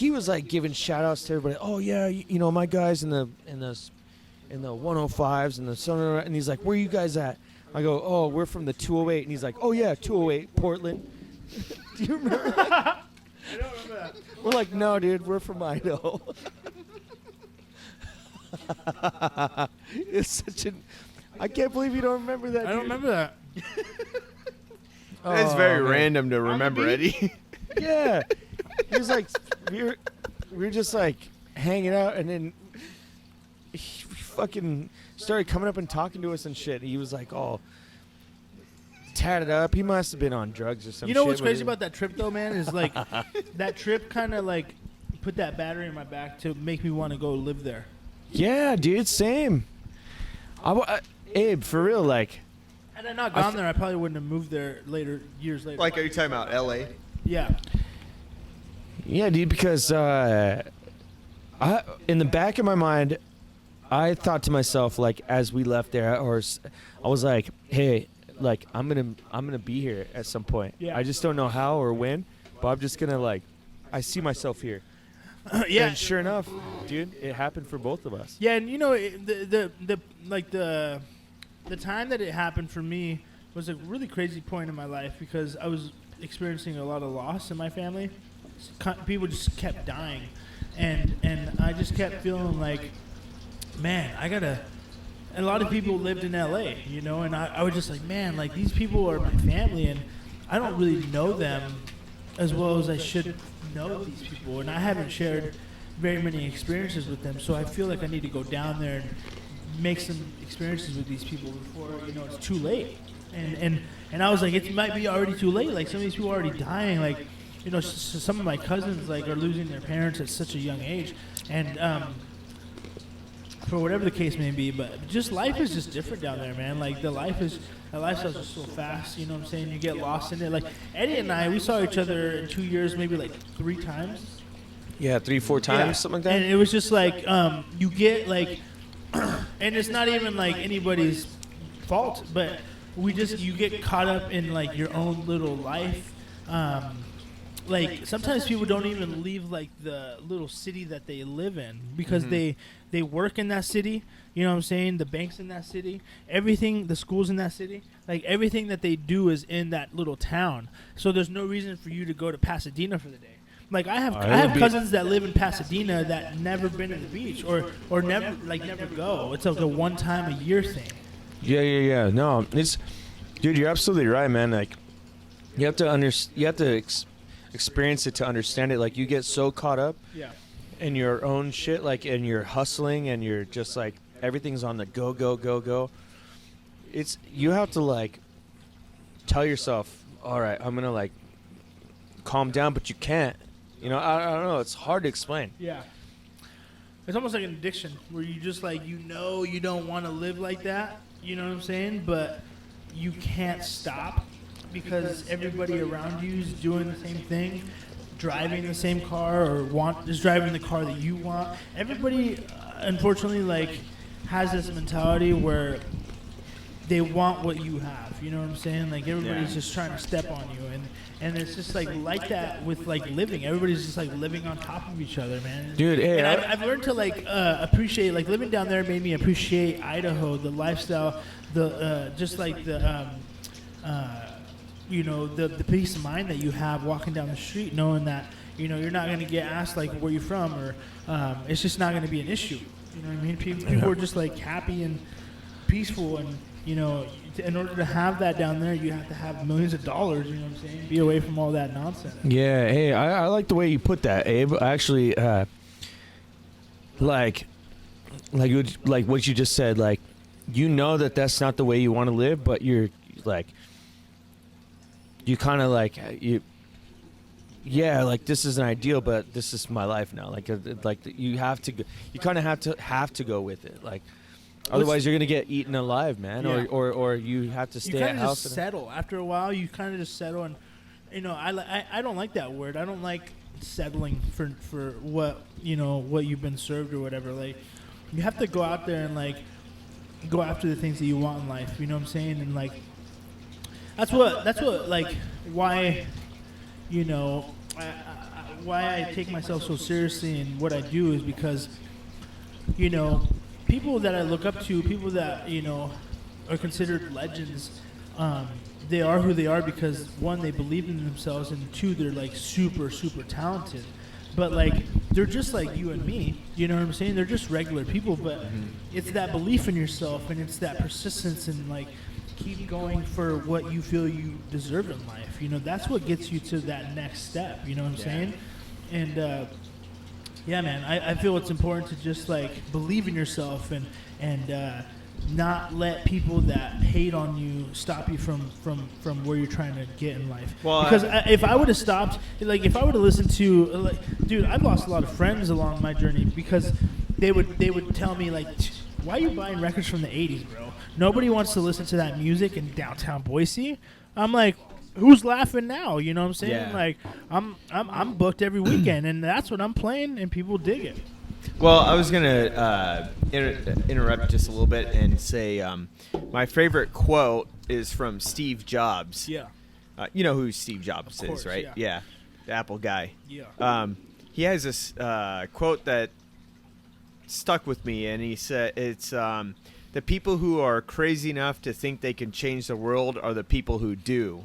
Speaker 3: was like giving shout outs to everybody. Oh yeah, you know my guys in the 105s and the Sun, and he's like, where you guys at? I go, oh, we're from the 208, and he's like, oh yeah, 208 Portland. Do you remember that?
Speaker 2: I don't remember that.
Speaker 3: We're like, no, dude, we're from Idaho. It's such an. I can't believe you don't remember that.
Speaker 2: I don't
Speaker 3: dude.
Speaker 2: remember that.
Speaker 1: It's
Speaker 3: Oh,
Speaker 1: very
Speaker 3: man.
Speaker 1: random to remember, Eddie.
Speaker 3: Yeah, he was like, we were just like hanging out, and then he fucking started coming up and talking to us and shit. He was like, all tatted up. He must have been on drugs or something.
Speaker 2: You know what's crazy about that trip though, man? Is like that trip kind of like put that battery in my back to make me want to go live there.
Speaker 3: Yeah, dude, same. Abe, for real, like.
Speaker 2: Had I not gone there, I probably wouldn't have moved there years later.
Speaker 1: Like, are you talking about L.A.?
Speaker 2: Yeah.
Speaker 3: Yeah, dude, because in the back of my mind, I thought to myself, like, as we left there, I was like, hey, like, I'm gonna be here at some point.
Speaker 2: Yeah.
Speaker 3: I just don't know how or when, but I'm just gonna like, I see myself here.
Speaker 2: Yeah.
Speaker 3: And sure enough, dude, it happened for both of us.
Speaker 2: Yeah, and you know the time that it happened for me was a really crazy point in my life because I was experiencing a lot of loss in my family. People just kept dying, and I just kept feeling like, man, I gotta. And a lot of people lived in LA, you know, and I was just like, man, like these people are my family, and I don't really know them as well as I should know these people, and I haven't shared very many experiences with them, so I feel like I need to go down there and make some experiences with these people before, you know, it's too late. And I was like, it might be already too late. Like some of these people are already dying. Like, you know, some of my cousins like are losing their parents at such a young age, and for whatever the case may be. But just life is just different down there, man. Like the lifestyle's just so fast. You know what I'm saying? You get lost in it. Like Eddie and I, we saw each other in 2 years, maybe like 3 times.
Speaker 3: Yeah, 3-4 times, something like that.
Speaker 2: And it was just like you get like, and it's not even like anybody's fault, but you get caught up in like your own little life. Like sometimes people don't even leave like the little city that they live in because they work in that city. You know what I'm saying? The bank's in that city. Everything, the school's in that city. Like everything that they do is in that little town. So there's no reason for you to go to Pasadena for the day. Like I have cousins that live in Pasadena that never been to the beach or never go. It's like a one time a year thing.
Speaker 3: Yeah. No, dude, you're absolutely right, man. Like you have to experience it to understand it. Like you get so caught up in your own shit, like and you're hustling and you're just like everything's on the go. You have to like tell yourself, all right, I'm gonna like calm down, but you can't. You know, I don't know. It's hard to explain.
Speaker 2: Yeah. It's almost like an addiction where you just like, you know, you don't want to live like that. You know what I'm saying? But you can't stop because everybody around you is doing the same thing, driving the same car or is driving the car that you want. Everybody, unfortunately, like has this mentality where they want what you have. You know what I'm saying? Like everybody's just trying to step on you, and it's just like that with like living. Everybody's just like living on top of each other, man.
Speaker 3: Dude, hey,
Speaker 2: and I've learned to like appreciate, like living down there made me appreciate Idaho, the lifestyle, the just like the you know, the peace of mind that you have walking down the street, knowing that, you know, you're not going to get asked like where you're from, or it's just not going to be an issue. You know what I mean? People are just like happy and peaceful, and you know, in order to have that down there, you have to have millions of dollars. You know what I'm saying? Be away from all that nonsense.
Speaker 3: Yeah. Hey, I like the way you put that, Abe. Actually, like what you just said. Like, you know that's not the way you want to live, but you're like, you kind of like like this is an ideal, but this is my life now. Like you have to go, you kind of have to go with it. Like, otherwise you're gonna get eaten alive, man.
Speaker 2: Yeah.
Speaker 3: Or you have to stay at house.
Speaker 2: Just settle. After a while, you kind of just settle, and you know, I don't like that word. I don't like settling for what, you know, what you've been served or whatever. Like, you have to go out there and like go after the things that you want in life. You know what I'm saying? And like, that's what like why, you know, why I take myself so seriously and what I do is because, you know, people that I look up to, people that, you know, are considered legends, they are who they are because, one, they believe in themselves, and two, they're like super talented. But like, they're just like you and me, you know what I'm saying? They're just regular people, but it's that belief in yourself, and it's that persistence, and like keep going for what you feel you deserve in life. You know, that's what gets you to that next step, you know what I'm saying? And yeah, man, I feel it's important to just like believe in yourself and not let people that hate on you stop you from where you're trying to get in life. Well, because if I would have stopped, like if I would have listened to, like, dude, I've lost a lot of friends along my journey because they would tell me like, why are you buying records from the 80s, bro? Nobody wants to listen to that music in downtown Boise. I'm like, who's laughing now? You know what I'm saying? Yeah. Like, I'm booked every weekend, and that's what I'm playing, and people dig it.
Speaker 1: Well, I was gonna interrupt just a little bit and say my favorite quote is from Steve Jobs.
Speaker 2: Yeah.
Speaker 1: You know who Steve Jobs is, right? Yeah, the Apple guy.
Speaker 2: Yeah.
Speaker 1: He has this quote that stuck with me, and he said, "It's the people who are crazy enough to think they can change the world are the people who do.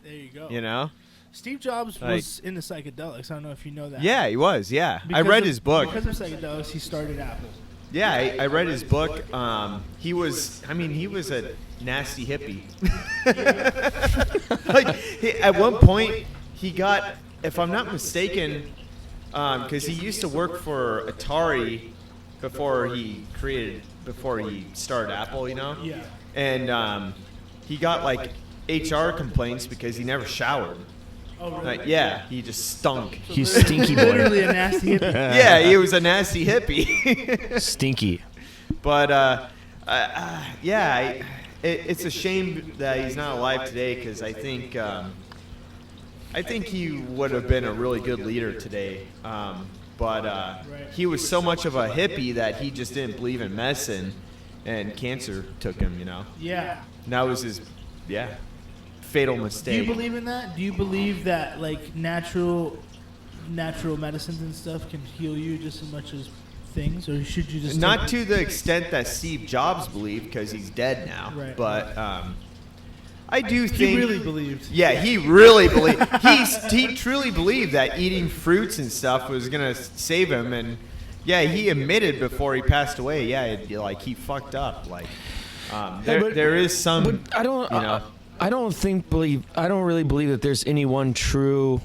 Speaker 2: There you go.
Speaker 1: You know?
Speaker 2: Steve Jobs was into psychedelics. I don't know if you know that.
Speaker 1: Yeah, he was. Yeah, I read his book.
Speaker 2: Because of psychedelics, he started Apple.
Speaker 1: Yeah, I read his book. He was a nasty hippie. At one point, he got, if I'm not mistaken, because he used to work for Atari before he started Apple, you know?
Speaker 2: Yeah.
Speaker 1: And he got like HR complaints because he never showered.
Speaker 2: Oh, really?
Speaker 1: Like, yeah, he just stunk.
Speaker 3: He's stinky boy.
Speaker 2: Literally a nasty hippie.
Speaker 1: Yeah, he was a nasty hippie.
Speaker 3: Stinky.
Speaker 1: But it's a shame that he's not alive today because I think he would have been a really good leader today. But he was so much of a hippie that he just didn't believe in medicine, and cancer took him. You know.
Speaker 2: Yeah.
Speaker 1: And that was his fatal mistake.
Speaker 2: Do you believe in that? Do you believe that like natural medicines and stuff can heal you just as much as things, or should you just
Speaker 1: not to the extent that Steve Jobs believed because he's dead now?
Speaker 2: Right.
Speaker 1: But I do think
Speaker 2: he really believed.
Speaker 1: Yeah, he really believed. He truly believed that eating fruits and stuff was gonna save him, and yeah, he admitted before he passed away. Yeah, he fucked up. Like there is some.
Speaker 3: But I don't. You know, I don't really believe that there's any one true.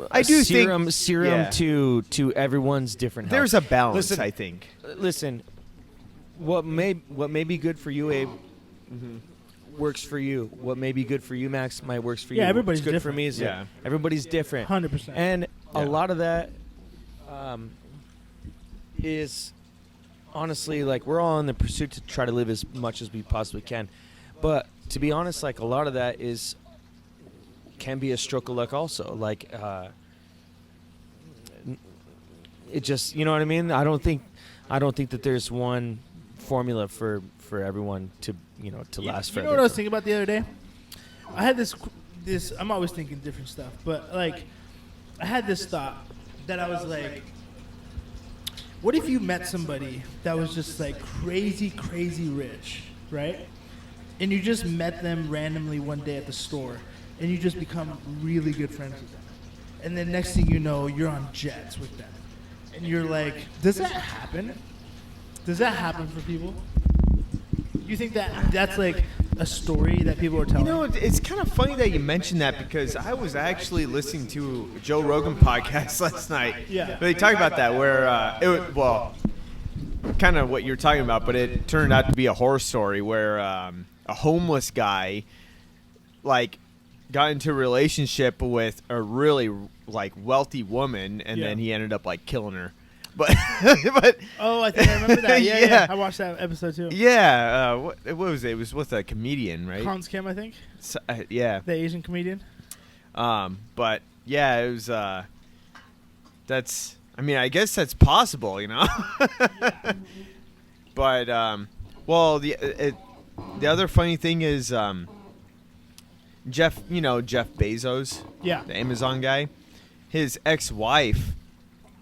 Speaker 1: I do
Speaker 3: serum
Speaker 1: think
Speaker 3: to everyone's different health.
Speaker 1: There's a balance, I think.
Speaker 3: Listen, what may be good for you, Abe, works for you. What may be good for you, Max, might works for you.
Speaker 2: Yeah, everybody's
Speaker 3: What's good
Speaker 2: different.
Speaker 3: for me is
Speaker 1: Yeah.
Speaker 3: everybody's different.
Speaker 2: 100%.
Speaker 3: And a lot of that is honestly like we're all in the pursuit to try to live as much as we possibly can. But to be honest, like a lot of that can be a stroke of luck also. Like it just, you know what I mean? I don't think that there's one formula for everyone to last forever.
Speaker 2: You know what I was thinking about the other day? I had this I'm always thinking different stuff, but like I had this thought that I was like, what if you met somebody that was just like crazy rich, right? And you just met them randomly one day at the store, and you just become really good friends with them. And then next thing you know, you're on jets with them. And you're like, does that happen? Does that happen for people? You think that's like a story that people are telling?
Speaker 1: You know, it's kind of funny that you mentioned that because I was actually listening to a Joe Rogan podcast last night.
Speaker 2: Yeah.
Speaker 1: They talked about that where kind of what you're talking about, but it turned out to be a horror story where a homeless guy got into a relationship with a really wealthy woman, and then he ended up killing her. But
Speaker 2: oh, I think I remember that. Yeah. I watched that episode too.
Speaker 1: Yeah, what was it? It was with a comedian, right?
Speaker 2: Hans Kim, I think.
Speaker 1: So, yeah,
Speaker 2: the Asian comedian.
Speaker 1: But yeah, it was. That's. I mean, I guess that's possible, you know. But the other funny thing is Jeff Bezos, the Amazon guy, his ex-wife,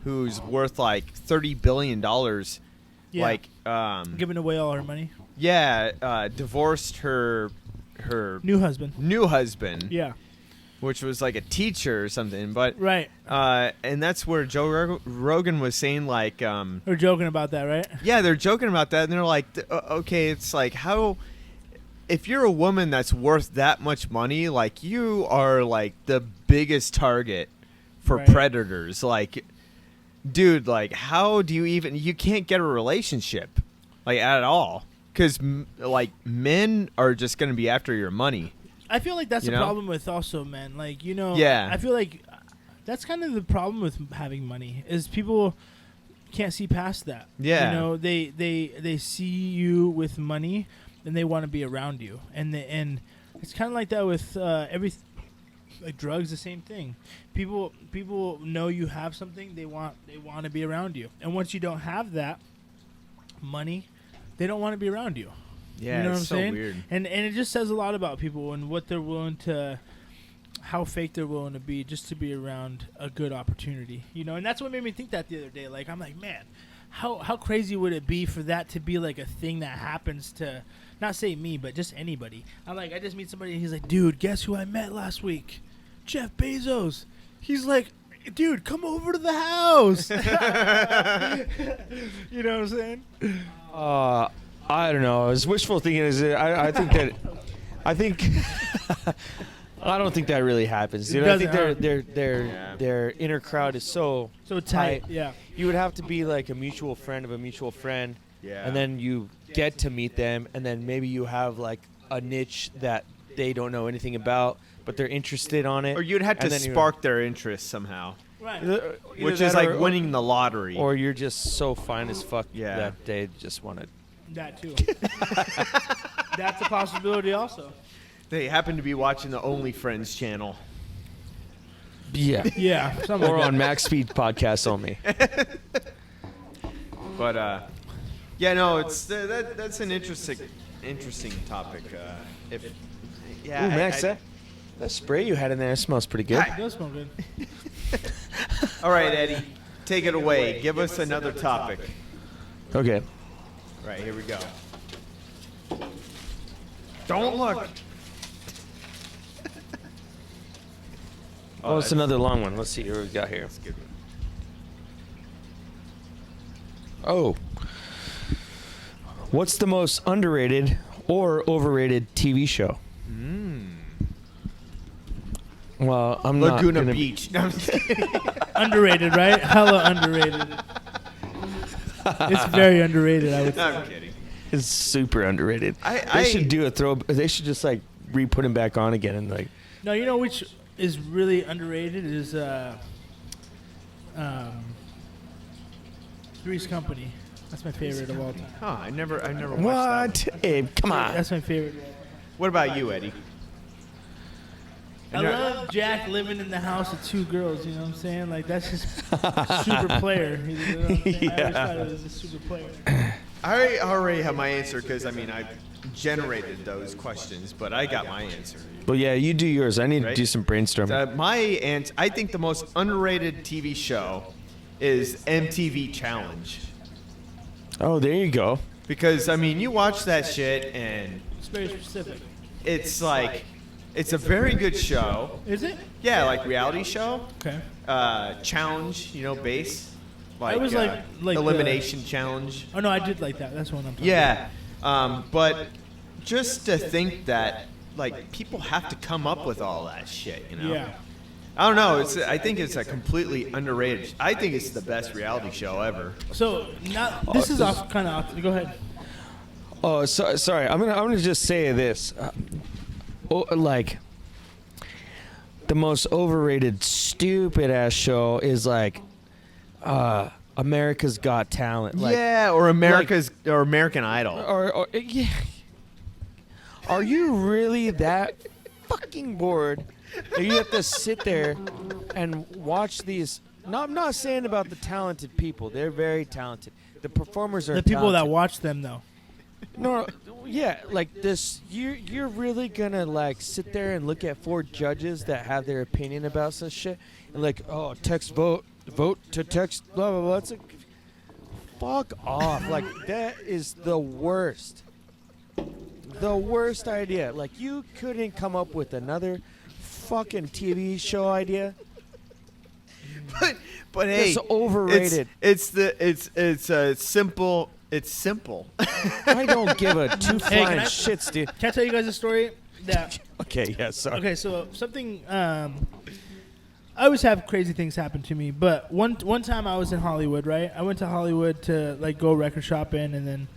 Speaker 1: who's worth $30 billion,
Speaker 2: giving away all her money.
Speaker 1: Yeah, divorced her
Speaker 2: new husband.
Speaker 1: Yeah, which was a teacher or something. But
Speaker 2: right.
Speaker 1: And that's where Joe Rogan was saying
Speaker 2: they're joking about that, right?
Speaker 1: Yeah, they're joking about that, and they're like, okay, it's how. If you're a woman that's worth that much money, you are the biggest target for predators. Dude, how do you can't get a relationship, at all. Because, men are just going to be after your money.
Speaker 2: I feel like that's the problem with also men.
Speaker 1: Yeah.
Speaker 2: I feel like that's kind of the problem with having money is people can't see past that.
Speaker 1: Yeah.
Speaker 2: They see you with money and they want to be around you. And it's kind of like that with drugs, the same thing. People know you have something, they want to be around you. And once you don't have that money, they don't want to be around you.
Speaker 1: Yeah,
Speaker 2: you know what I'm
Speaker 1: so
Speaker 2: saying?
Speaker 1: Weird.
Speaker 2: And it just says a lot about people and what they're willing to, how fake they're willing to be just to be around a good opportunity. And that's what made me think that the other day. I'm like, man, how crazy would it be for that to be like a thing that happens to, not say me, but just anybody. I just meet somebody and he's like, dude, guess who I met last week? Jeff Bezos. He's like, dude, come over to the house. You know what I'm saying?
Speaker 3: I don't know. It's wishful thinking. I think that I don't think that really happens. You know, I think their inner crowd is so
Speaker 2: tight. Yeah.
Speaker 3: You would have to be like a mutual friend of a mutual friend.
Speaker 1: Yeah.
Speaker 3: And then you get to meet them, and then maybe you have like a niche that they don't know anything about, but they're interested on it.
Speaker 1: Or you'd have to spark their interest somehow.
Speaker 2: Right.
Speaker 1: Which is like winning the lottery.
Speaker 3: Or you're just so fine as fuck
Speaker 1: Yeah.
Speaker 3: that they just want to.
Speaker 2: That too. That's a possibility also.
Speaker 1: They happen to be watching the OnlyFriends channel.
Speaker 3: Yeah.
Speaker 2: Yeah. Something
Speaker 3: Or
Speaker 2: like
Speaker 3: on Max Speed podcast only.
Speaker 1: But yeah, no, it's that's an interesting topic.
Speaker 3: Ooh, Max, that spray you had in there smells pretty good.
Speaker 2: It does smell good.
Speaker 1: All right, Eddie, take it away. Give us another topic.
Speaker 3: Okay.
Speaker 1: Right, here we go. Don't look.
Speaker 3: Oh, it's another long one. Let's see what we got here.
Speaker 1: That's good.
Speaker 3: Oh. What's the most underrated or overrated TV show? Well, I'm
Speaker 1: Laguna
Speaker 3: not gonna
Speaker 1: Beach. No, I'm just kidding.
Speaker 2: Underrated, right? Hella underrated. It's very underrated, I would say.
Speaker 1: I'm kidding.
Speaker 3: It's super underrated.
Speaker 1: I
Speaker 3: should do a throw. They should just like re-put him back on again and like.
Speaker 2: No, you know which is really underrated is Three's Company. That's my favorite of all time.
Speaker 1: Huh, I never watched that one.
Speaker 3: What? Abe, come on.
Speaker 2: That's my favorite.
Speaker 1: What about you, Eddie?
Speaker 2: I love Jack living in the house with two girls, you know what I'm saying? Like, that's just super player. You know what I'm saying? I always thought it was a super player.
Speaker 1: I already have my answer because, I mean, I generated those questions, but I got my answer.
Speaker 3: Well, yeah, you do yours. I need to
Speaker 1: Right?
Speaker 3: do some brainstorming.
Speaker 1: I think the most underrated TV show is MTV Challenge.
Speaker 3: Oh, there you go.
Speaker 1: Because, I mean, you watch that shit and
Speaker 2: It's very specific.
Speaker 1: it's like, it's a very good show.
Speaker 2: Is it?
Speaker 1: Yeah, like reality show.
Speaker 2: Okay.
Speaker 1: Challenge, you know, base. Like,
Speaker 2: It was like
Speaker 1: elimination challenge.
Speaker 2: Oh, no, I did like that. That's what I'm talking
Speaker 1: Yeah, but just to think that like people have to come up with all that shit, you know?
Speaker 2: Yeah.
Speaker 1: I don't know. I think it's a completely underrated. I think it's the best reality show ever.
Speaker 2: So, this is off kind of off. Go ahead.
Speaker 3: Oh, sorry. I'm gonna just say this. Like the most overrated, stupid ass show is like America's Got Talent. Like,
Speaker 1: yeah, or American Idol.
Speaker 3: Or yeah. Are you really that fucking bored that you have to sit there and watch these? No, I'm not saying about the talented people. They're very talented. The performers are
Speaker 2: The people that
Speaker 3: talented.
Speaker 2: watch them, though.
Speaker 3: No, yeah, like this. You're really gonna like sit there and look at four judges that have their opinion about such shit, and like, oh, vote to text, blah blah blah. It's like, fuck off. Like that is the worst. The worst idea. Like you couldn't come up with another fucking TV show idea.
Speaker 1: But hey,
Speaker 3: It's overrated.
Speaker 1: It's simple. It's simple.
Speaker 3: I don't give a two
Speaker 2: Hey,
Speaker 3: flying
Speaker 2: can I-
Speaker 3: shits, dude.
Speaker 2: Can I tell you guys a story? That
Speaker 3: Okay, yeah, sorry.
Speaker 2: Okay, so something. I always have crazy things happen to me, but one time I was in Hollywood, right? I went to Hollywood to like go record shopping, and then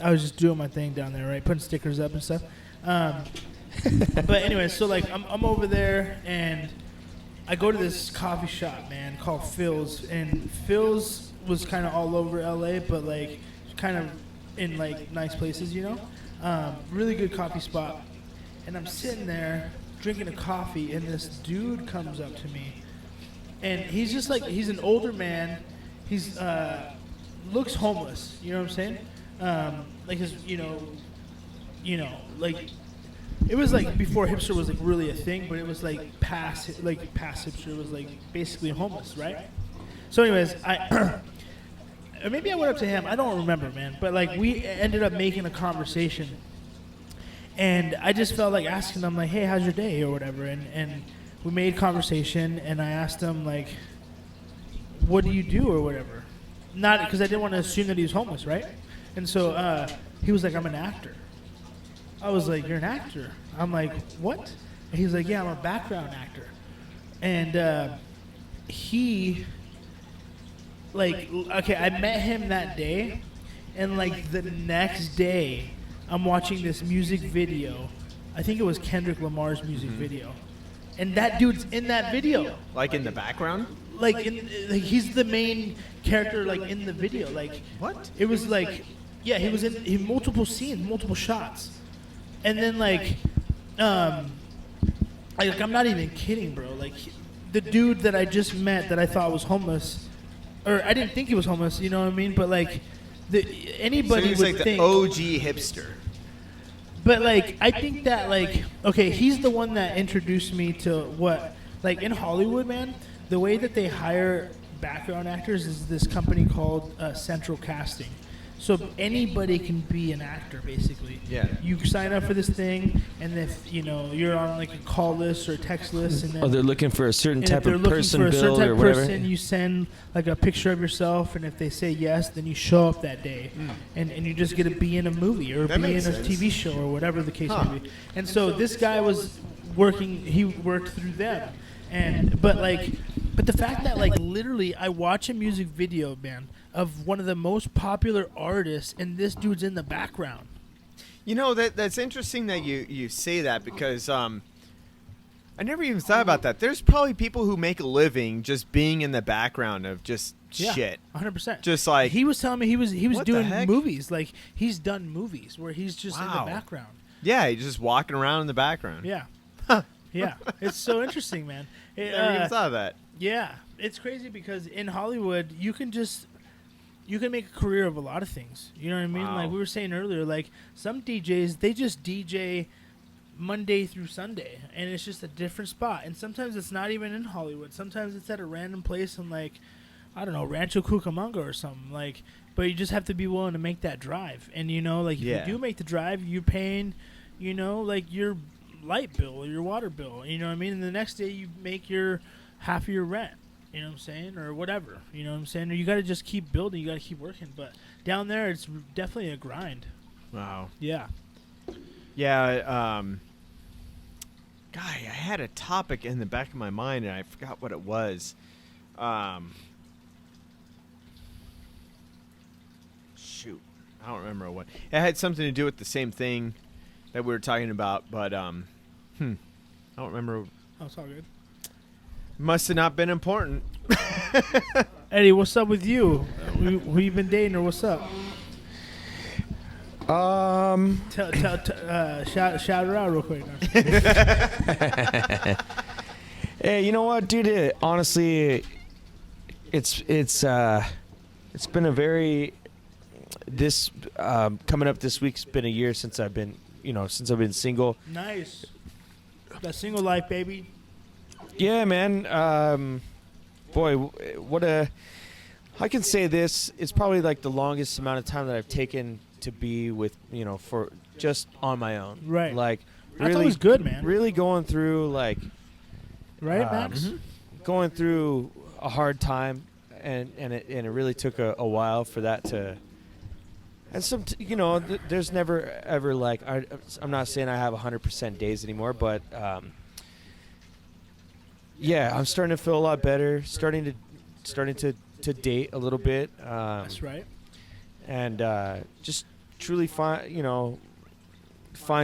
Speaker 2: I was just doing my thing down there, right, putting stickers up and stuff. But anyway, so like I'm over there, and I go to this coffee shop, man, called Phil's, and Phil's was kind of all over LA, but like kind of in like nice places, you know. Really good coffee spot. And I'm sitting there drinking a coffee, and this dude comes up to me, and he's just like, he's an older man. He's looks homeless. You know what I'm saying? Like his, you know, like it was like before hipster was like really a thing, but it was like past hipster was like basically homeless, right? So, anyways, or maybe I went up to him. I don't remember, man. But like we ended up making a conversation, and I just felt like asking him like, "Hey, how's your day?" or whatever, and we made conversation, and I asked him like, "What do you do?" or whatever. Not because I didn't want to assume that he was homeless, right? And so he was like, "I'm an actor." I was like, "You're an actor?" I'm like, "What?" And he's like, "Yeah, I'm a background actor." And he, like, okay, I met him that day, and like the next day, I'm watching this music video. I think it was Kendrick Lamar's music video, and that dude's in that video.
Speaker 1: Like in the background?
Speaker 2: Like he's the main character, like in the video. Like
Speaker 1: What?
Speaker 2: It was like, yeah, he was in multiple scenes, multiple shots, and then like I'm not even kidding, bro. Like the dude that I just met that I thought was homeless, or I didn't think he was homeless. You know what I mean? But like anybody
Speaker 1: So he's
Speaker 2: would
Speaker 1: like the
Speaker 2: think.
Speaker 1: OG hipster.
Speaker 2: But like I think that like okay, he's the one that introduced me to what like in Hollywood, man. The way that they hire background actors is this company called Central Casting. So anybody can be an actor, basically.
Speaker 1: Yeah.
Speaker 2: You sign up for this thing, and if you're on like a call list or a text list, and then
Speaker 3: they're looking for a certain
Speaker 2: and
Speaker 3: type
Speaker 2: if they're
Speaker 3: of
Speaker 2: looking
Speaker 3: person
Speaker 2: for a certain
Speaker 3: build
Speaker 2: type
Speaker 3: or
Speaker 2: of
Speaker 3: whatever.
Speaker 2: person, you send like a picture of yourself, and if they say yes, then you show up that day, and you just get to be in a movie or
Speaker 1: That
Speaker 2: be in
Speaker 1: makes
Speaker 2: a
Speaker 1: sense.
Speaker 2: TV show or whatever the case may be. And so this guy was working; he worked through them, but the fact that like literally I watch a music video, man, of one of the most popular artists, and this dude's in the background.
Speaker 1: You know, that's interesting that you say that because I never even thought about that. There's probably people who make a living just being in the background of just shit.
Speaker 2: 100%.
Speaker 1: Just like
Speaker 2: He was telling me he was
Speaker 1: What the
Speaker 2: doing
Speaker 1: heck?
Speaker 2: movies. Like he's done movies where he's just in the
Speaker 1: Wow.
Speaker 2: background.
Speaker 1: yeah, you're just walking around in the background.
Speaker 2: Yeah. Yeah. It's so interesting, man. It,
Speaker 1: Never even thought of that.
Speaker 2: yeah. It's crazy because in Hollywood you can make a career of a lot of things. You know what I mean?
Speaker 1: Wow.
Speaker 2: Like we were saying earlier, like some DJs, they just DJ Monday through Sunday, and it's just a different spot. And sometimes it's not even in Hollywood. Sometimes it's at a random place in like, I don't know, Rancho Cucamonga or something. Like, but you just have to be willing to make that drive. And like if
Speaker 1: Yeah.
Speaker 2: you do make the drive, you're paying, like your light bill or your water bill. You know what I mean? And the next day you make your half of your rent. You know what I'm saying? Or whatever. You know what I'm saying? Or you got to just keep building. You got to keep working. But down there, it's definitely a grind.
Speaker 1: Wow.
Speaker 2: Yeah.
Speaker 1: Yeah. Guy, I had a topic in the back of my mind and I forgot what it was. Shoot, I don't remember what. It had something to do with the same thing that we were talking about, but I don't remember.
Speaker 2: Oh, it's all good.
Speaker 1: Must have not been important.
Speaker 2: Eddie, what's up with you? Who you been dating or what's up? Shout her out real quick.
Speaker 3: Hey, you know what, dude? Honestly, it's been a very coming up this week's been a year since I've been single.
Speaker 2: Nice. That single life, baby.
Speaker 3: Yeah, man. Boy, what a. I can say this. It's probably like the longest amount of time that I've taken to be with, for just on my own.
Speaker 2: Right.
Speaker 3: Like,
Speaker 2: That's
Speaker 3: really
Speaker 2: always good, man.
Speaker 3: Really going through like.
Speaker 2: Right, Max?
Speaker 3: Going through a hard time, and it really took a while for that to. And there's never ever like I'm not saying I have 100% days anymore, but yeah, I'm starting to feel a lot better. Starting to date a little bit.
Speaker 2: That's right.
Speaker 3: And just truly find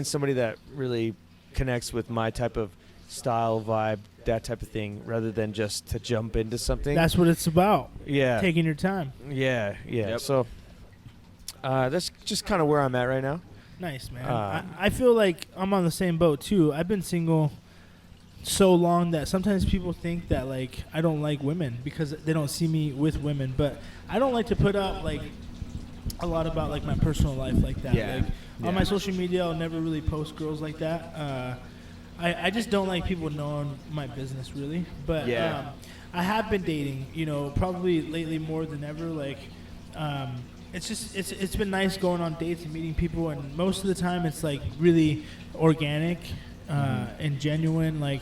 Speaker 3: somebody that really connects with my type of style, vibe, that type of thing, rather than just to jump into something.
Speaker 2: That's what it's about.
Speaker 3: Yeah.
Speaker 2: Taking your time.
Speaker 3: Yeah.
Speaker 1: Yep.
Speaker 3: So that's just kind of where I'm at right now.
Speaker 2: Nice, man. I feel like I'm on the same boat, too. I've been single so long that sometimes people think that, like, I don't like women because they don't see me with women. But I don't like to put up, like, a lot about, like, my personal life like that.
Speaker 1: Yeah.
Speaker 2: Like, on my social media, I'll never really post girls like that. I just don't like people knowing my business, really. But
Speaker 1: Yeah.
Speaker 2: I have been dating, probably lately more than ever. Like, it's just it's been nice going on dates and meeting people, and most of the time it's like really organic and genuine, like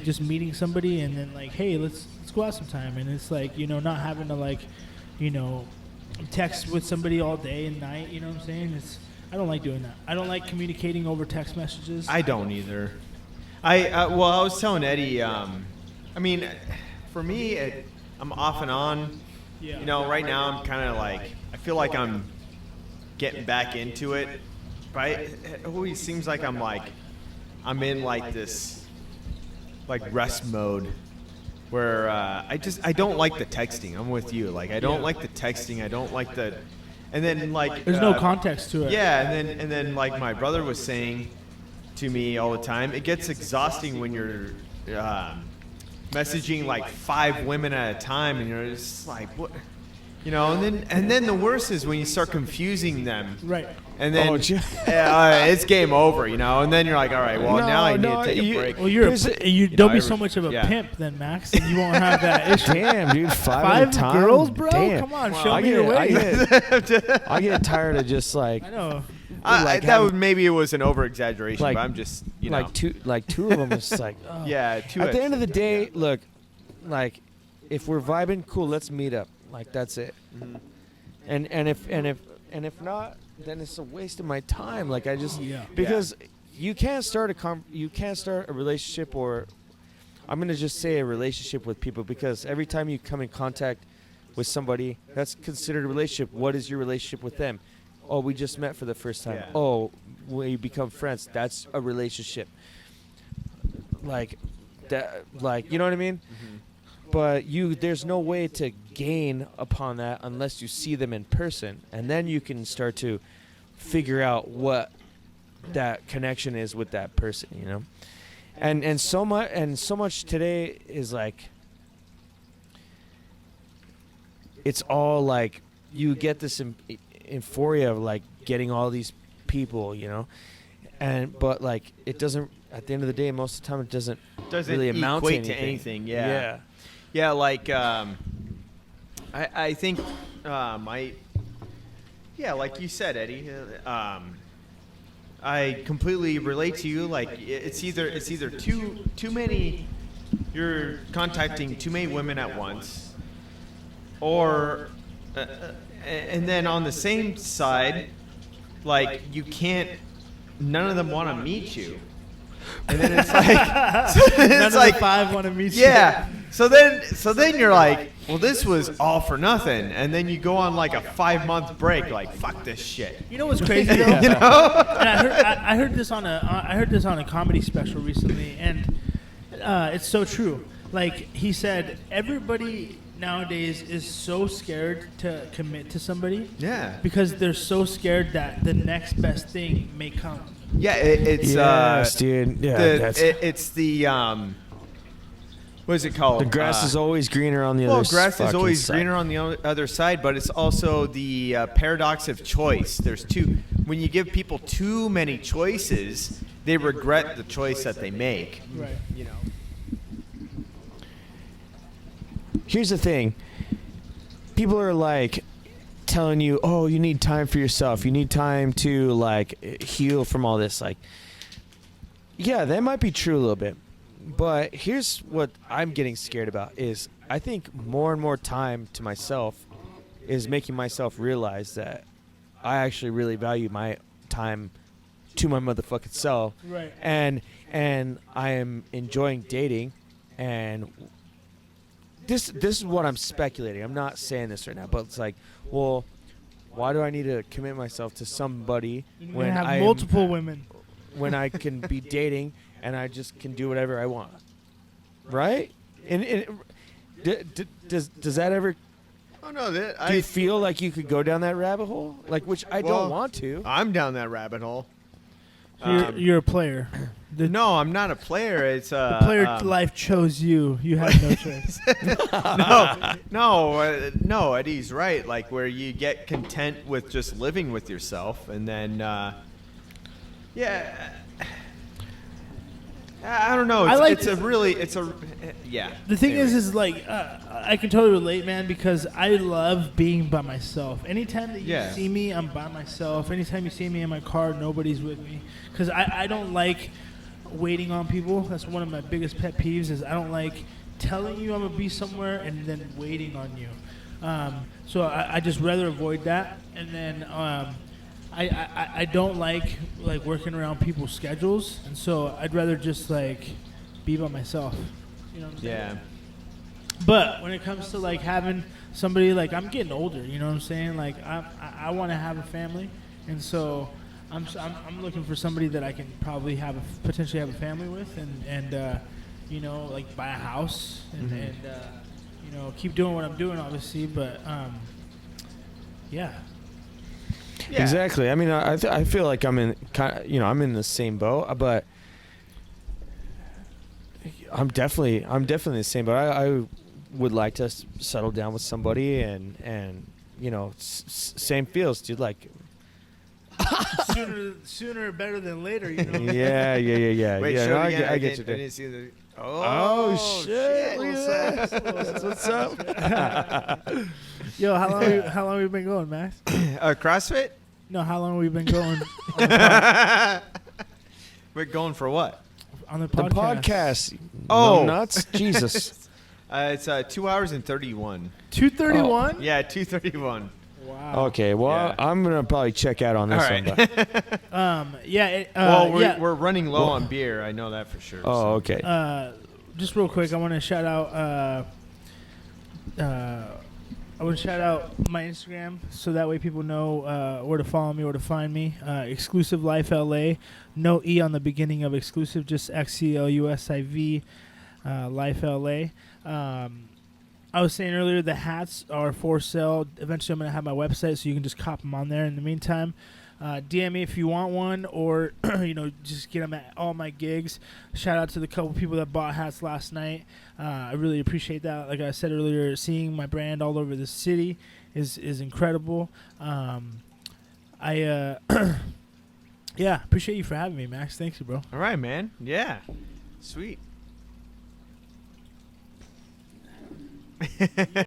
Speaker 2: just meeting somebody and then like, hey, let's go out sometime, and it's like, you know, not having to like, you know, text with somebody all day and night. You know what I'm saying? I don't like doing that. I don't like communicating over text messages.
Speaker 1: I don't either. I was telling Eddie. I mean, for me, I'm off and on.
Speaker 2: Yeah.
Speaker 1: You know, right now I'm kind of like, I feel like I'm getting back into it, but it always seems like I'm in like this like rest mode where I don't like the texting. I'm with you. Like I don't like the texting. I don't like the, and then like
Speaker 2: there's no context to it.
Speaker 1: Yeah, and then like my brother was saying to me all the time, it gets exhausting when you're messaging like 5 women at a time, and you're just like, what, you know? And then the worst is when you start confusing them.
Speaker 2: Right.
Speaker 1: And then it's game over, you know. And then you're like, all right, well now I need to take a break.
Speaker 2: Well, you don't be so much of a pimp then, Max, and you won't have that issue.
Speaker 3: Damn, dude, 5
Speaker 2: 5
Speaker 3: at a time?
Speaker 2: girls, bro.
Speaker 3: Damn.
Speaker 2: Come on, show me your way.
Speaker 3: I get tired of just like.
Speaker 2: I know.
Speaker 1: Maybe it was an over exaggeration,
Speaker 3: like,
Speaker 1: but I'm just, you know,
Speaker 3: two of them is just like, oh.
Speaker 1: Yeah, 2.
Speaker 3: At the end of the day, look, like, if we're vibing, cool, let's meet up. Like that's it.
Speaker 1: Mm-hmm.
Speaker 3: And if not, then it's a waste of my time. Like I just because you can't start a relationship, or I'm gonna just say a relationship with people, because every time you come in contact with somebody, that's considered a relationship. What is your relationship with them? Oh, we just met for the first time.
Speaker 1: Yeah.
Speaker 3: Oh, we become friends. That's a relationship. Like that, like, you know what I mean?
Speaker 1: Mm-hmm.
Speaker 3: But there's no way to gain upon that unless you see them in person, and then you can start to figure out what that connection is with that person, you know. And so much today is like, it's all like you get this euphoria of like getting all these people, you know, but like it doesn't. At the end of the day, most of the time, it doesn't really amount to anything.
Speaker 1: Yeah. Yeah, like I think like you said, Eddie, I completely relate to you. Like it's either too many, you're contacting too many women at once, or and then on the same side, like you can't, none of them want to meet you. And then it's like,
Speaker 2: none of the 5 want to meet you.
Speaker 1: Yeah. So then you're like, well, this was all for nothing, and then you go on like a 5-month break, like fuck this shit.
Speaker 2: You know what's crazy though?
Speaker 1: You know?
Speaker 2: And I heard this on a comedy special recently, and it's so true. Like he said, everybody nowadays is so scared to commit to somebody.
Speaker 1: Yeah.
Speaker 2: Because they're so scared that the next best thing may come.
Speaker 1: Yeah, it's
Speaker 3: dude. Yeah,
Speaker 1: it's the what is it called?
Speaker 3: The grass is always greener on the other side.
Speaker 1: Well, grass is always greener on the other side, but it's also the paradox of choice. When you give people too many choices, they regret the choice that they make.
Speaker 2: Right.
Speaker 1: You know.
Speaker 3: Here's the thing. People are like telling you, oh, you need time for yourself. You need time to like heal from all this. Like, yeah, that might be true a little bit. But here's what I'm getting scared about is I think more and more time to myself is making myself realize that I actually really value my time to my motherfucking self.
Speaker 2: Right.
Speaker 3: And I am enjoying dating, and this is what I'm speculating. I'm not saying this right now, but it's like, well, why do I need to commit myself to somebody when
Speaker 2: have
Speaker 3: I
Speaker 2: multiple women,
Speaker 3: when I can be dating and I just can do whatever I want, right? And does that ever?
Speaker 1: Oh no,
Speaker 3: do you feel like you could go down that rabbit hole? Like, which I don't want to.
Speaker 1: I'm down that rabbit hole.
Speaker 2: You're a player.
Speaker 1: No, I'm not a player. It's
Speaker 2: the player life chose you. You had no choice.
Speaker 1: No. Eddie's right. Like where you get content with just living with yourself, and then, yeah. I don't know. It's yeah.
Speaker 2: The thing
Speaker 1: Anyway.
Speaker 2: is like I can totally relate, man, because I love being by myself. Anytime that you see me, I'm by myself. Anytime you see me in my car, nobody's with me, because I don't like waiting on people. That's one of my biggest pet peeves. Is I don't like telling you I'm gonna be somewhere and then waiting on you. So I just rather avoid that, and then I don't like working around people's schedules, and so I'd rather just like be by myself. You know what I'm saying?
Speaker 1: Yeah.
Speaker 2: But when it comes to like having somebody, like I'm getting older, you know what I'm saying? Like I want to have a family, and so I'm looking for somebody that I can probably potentially have a family with, and you know, like buy a house and you know, keep doing what I'm doing, obviously. But yeah.
Speaker 3: Exactly. I mean, I feel like I'm in I'm in the same boat, but I'm definitely the same boat. I would like to settle down with somebody, and you know, same feels, dude. Like
Speaker 2: sooner better than later, you know.
Speaker 3: Yeah.
Speaker 1: Wait,
Speaker 3: yeah,
Speaker 1: show
Speaker 3: no,
Speaker 1: it again.
Speaker 3: I get
Speaker 1: I
Speaker 3: you.
Speaker 1: didn't see the.
Speaker 3: Oh shit! Look at that. What's up?
Speaker 2: Yo, how long we been going, Max?
Speaker 1: CrossFit?
Speaker 2: No, how long have we been going
Speaker 1: We're going for what?
Speaker 2: on the
Speaker 3: The
Speaker 2: podcast?
Speaker 3: podcast.
Speaker 1: Oh.
Speaker 3: No nuts, Jesus.
Speaker 1: It's 2 hours and 31.
Speaker 2: 2:31.
Speaker 1: Yeah, 2:31.
Speaker 2: Wow.
Speaker 3: Okay, well,
Speaker 1: Yeah.
Speaker 3: I'm gonna probably check out on this
Speaker 1: All right.
Speaker 3: one.
Speaker 1: Well, we're running low on beer. I know that for sure.
Speaker 3: Oh, okay.
Speaker 2: Just real quick, I want to shout out. I want to shout out my Instagram, so that way people know where to follow me, where to find me. Exclusive Life LA, no E on the beginning of exclusive, just XCLUSIV, Life LA. I was saying earlier, the hats are for sale. Eventually, I'm going to have my website, so you can just cop them on there. In the meantime, DM me if you want one, or you know, just get them at all my gigs. Shout out to the couple people that bought hats last night. I really appreciate that. Like I said earlier, seeing my brand all over the city is incredible. Yeah, appreciate you for having me, Max. Thanks, you, bro.
Speaker 1: All right, man. Yeah. Sweet.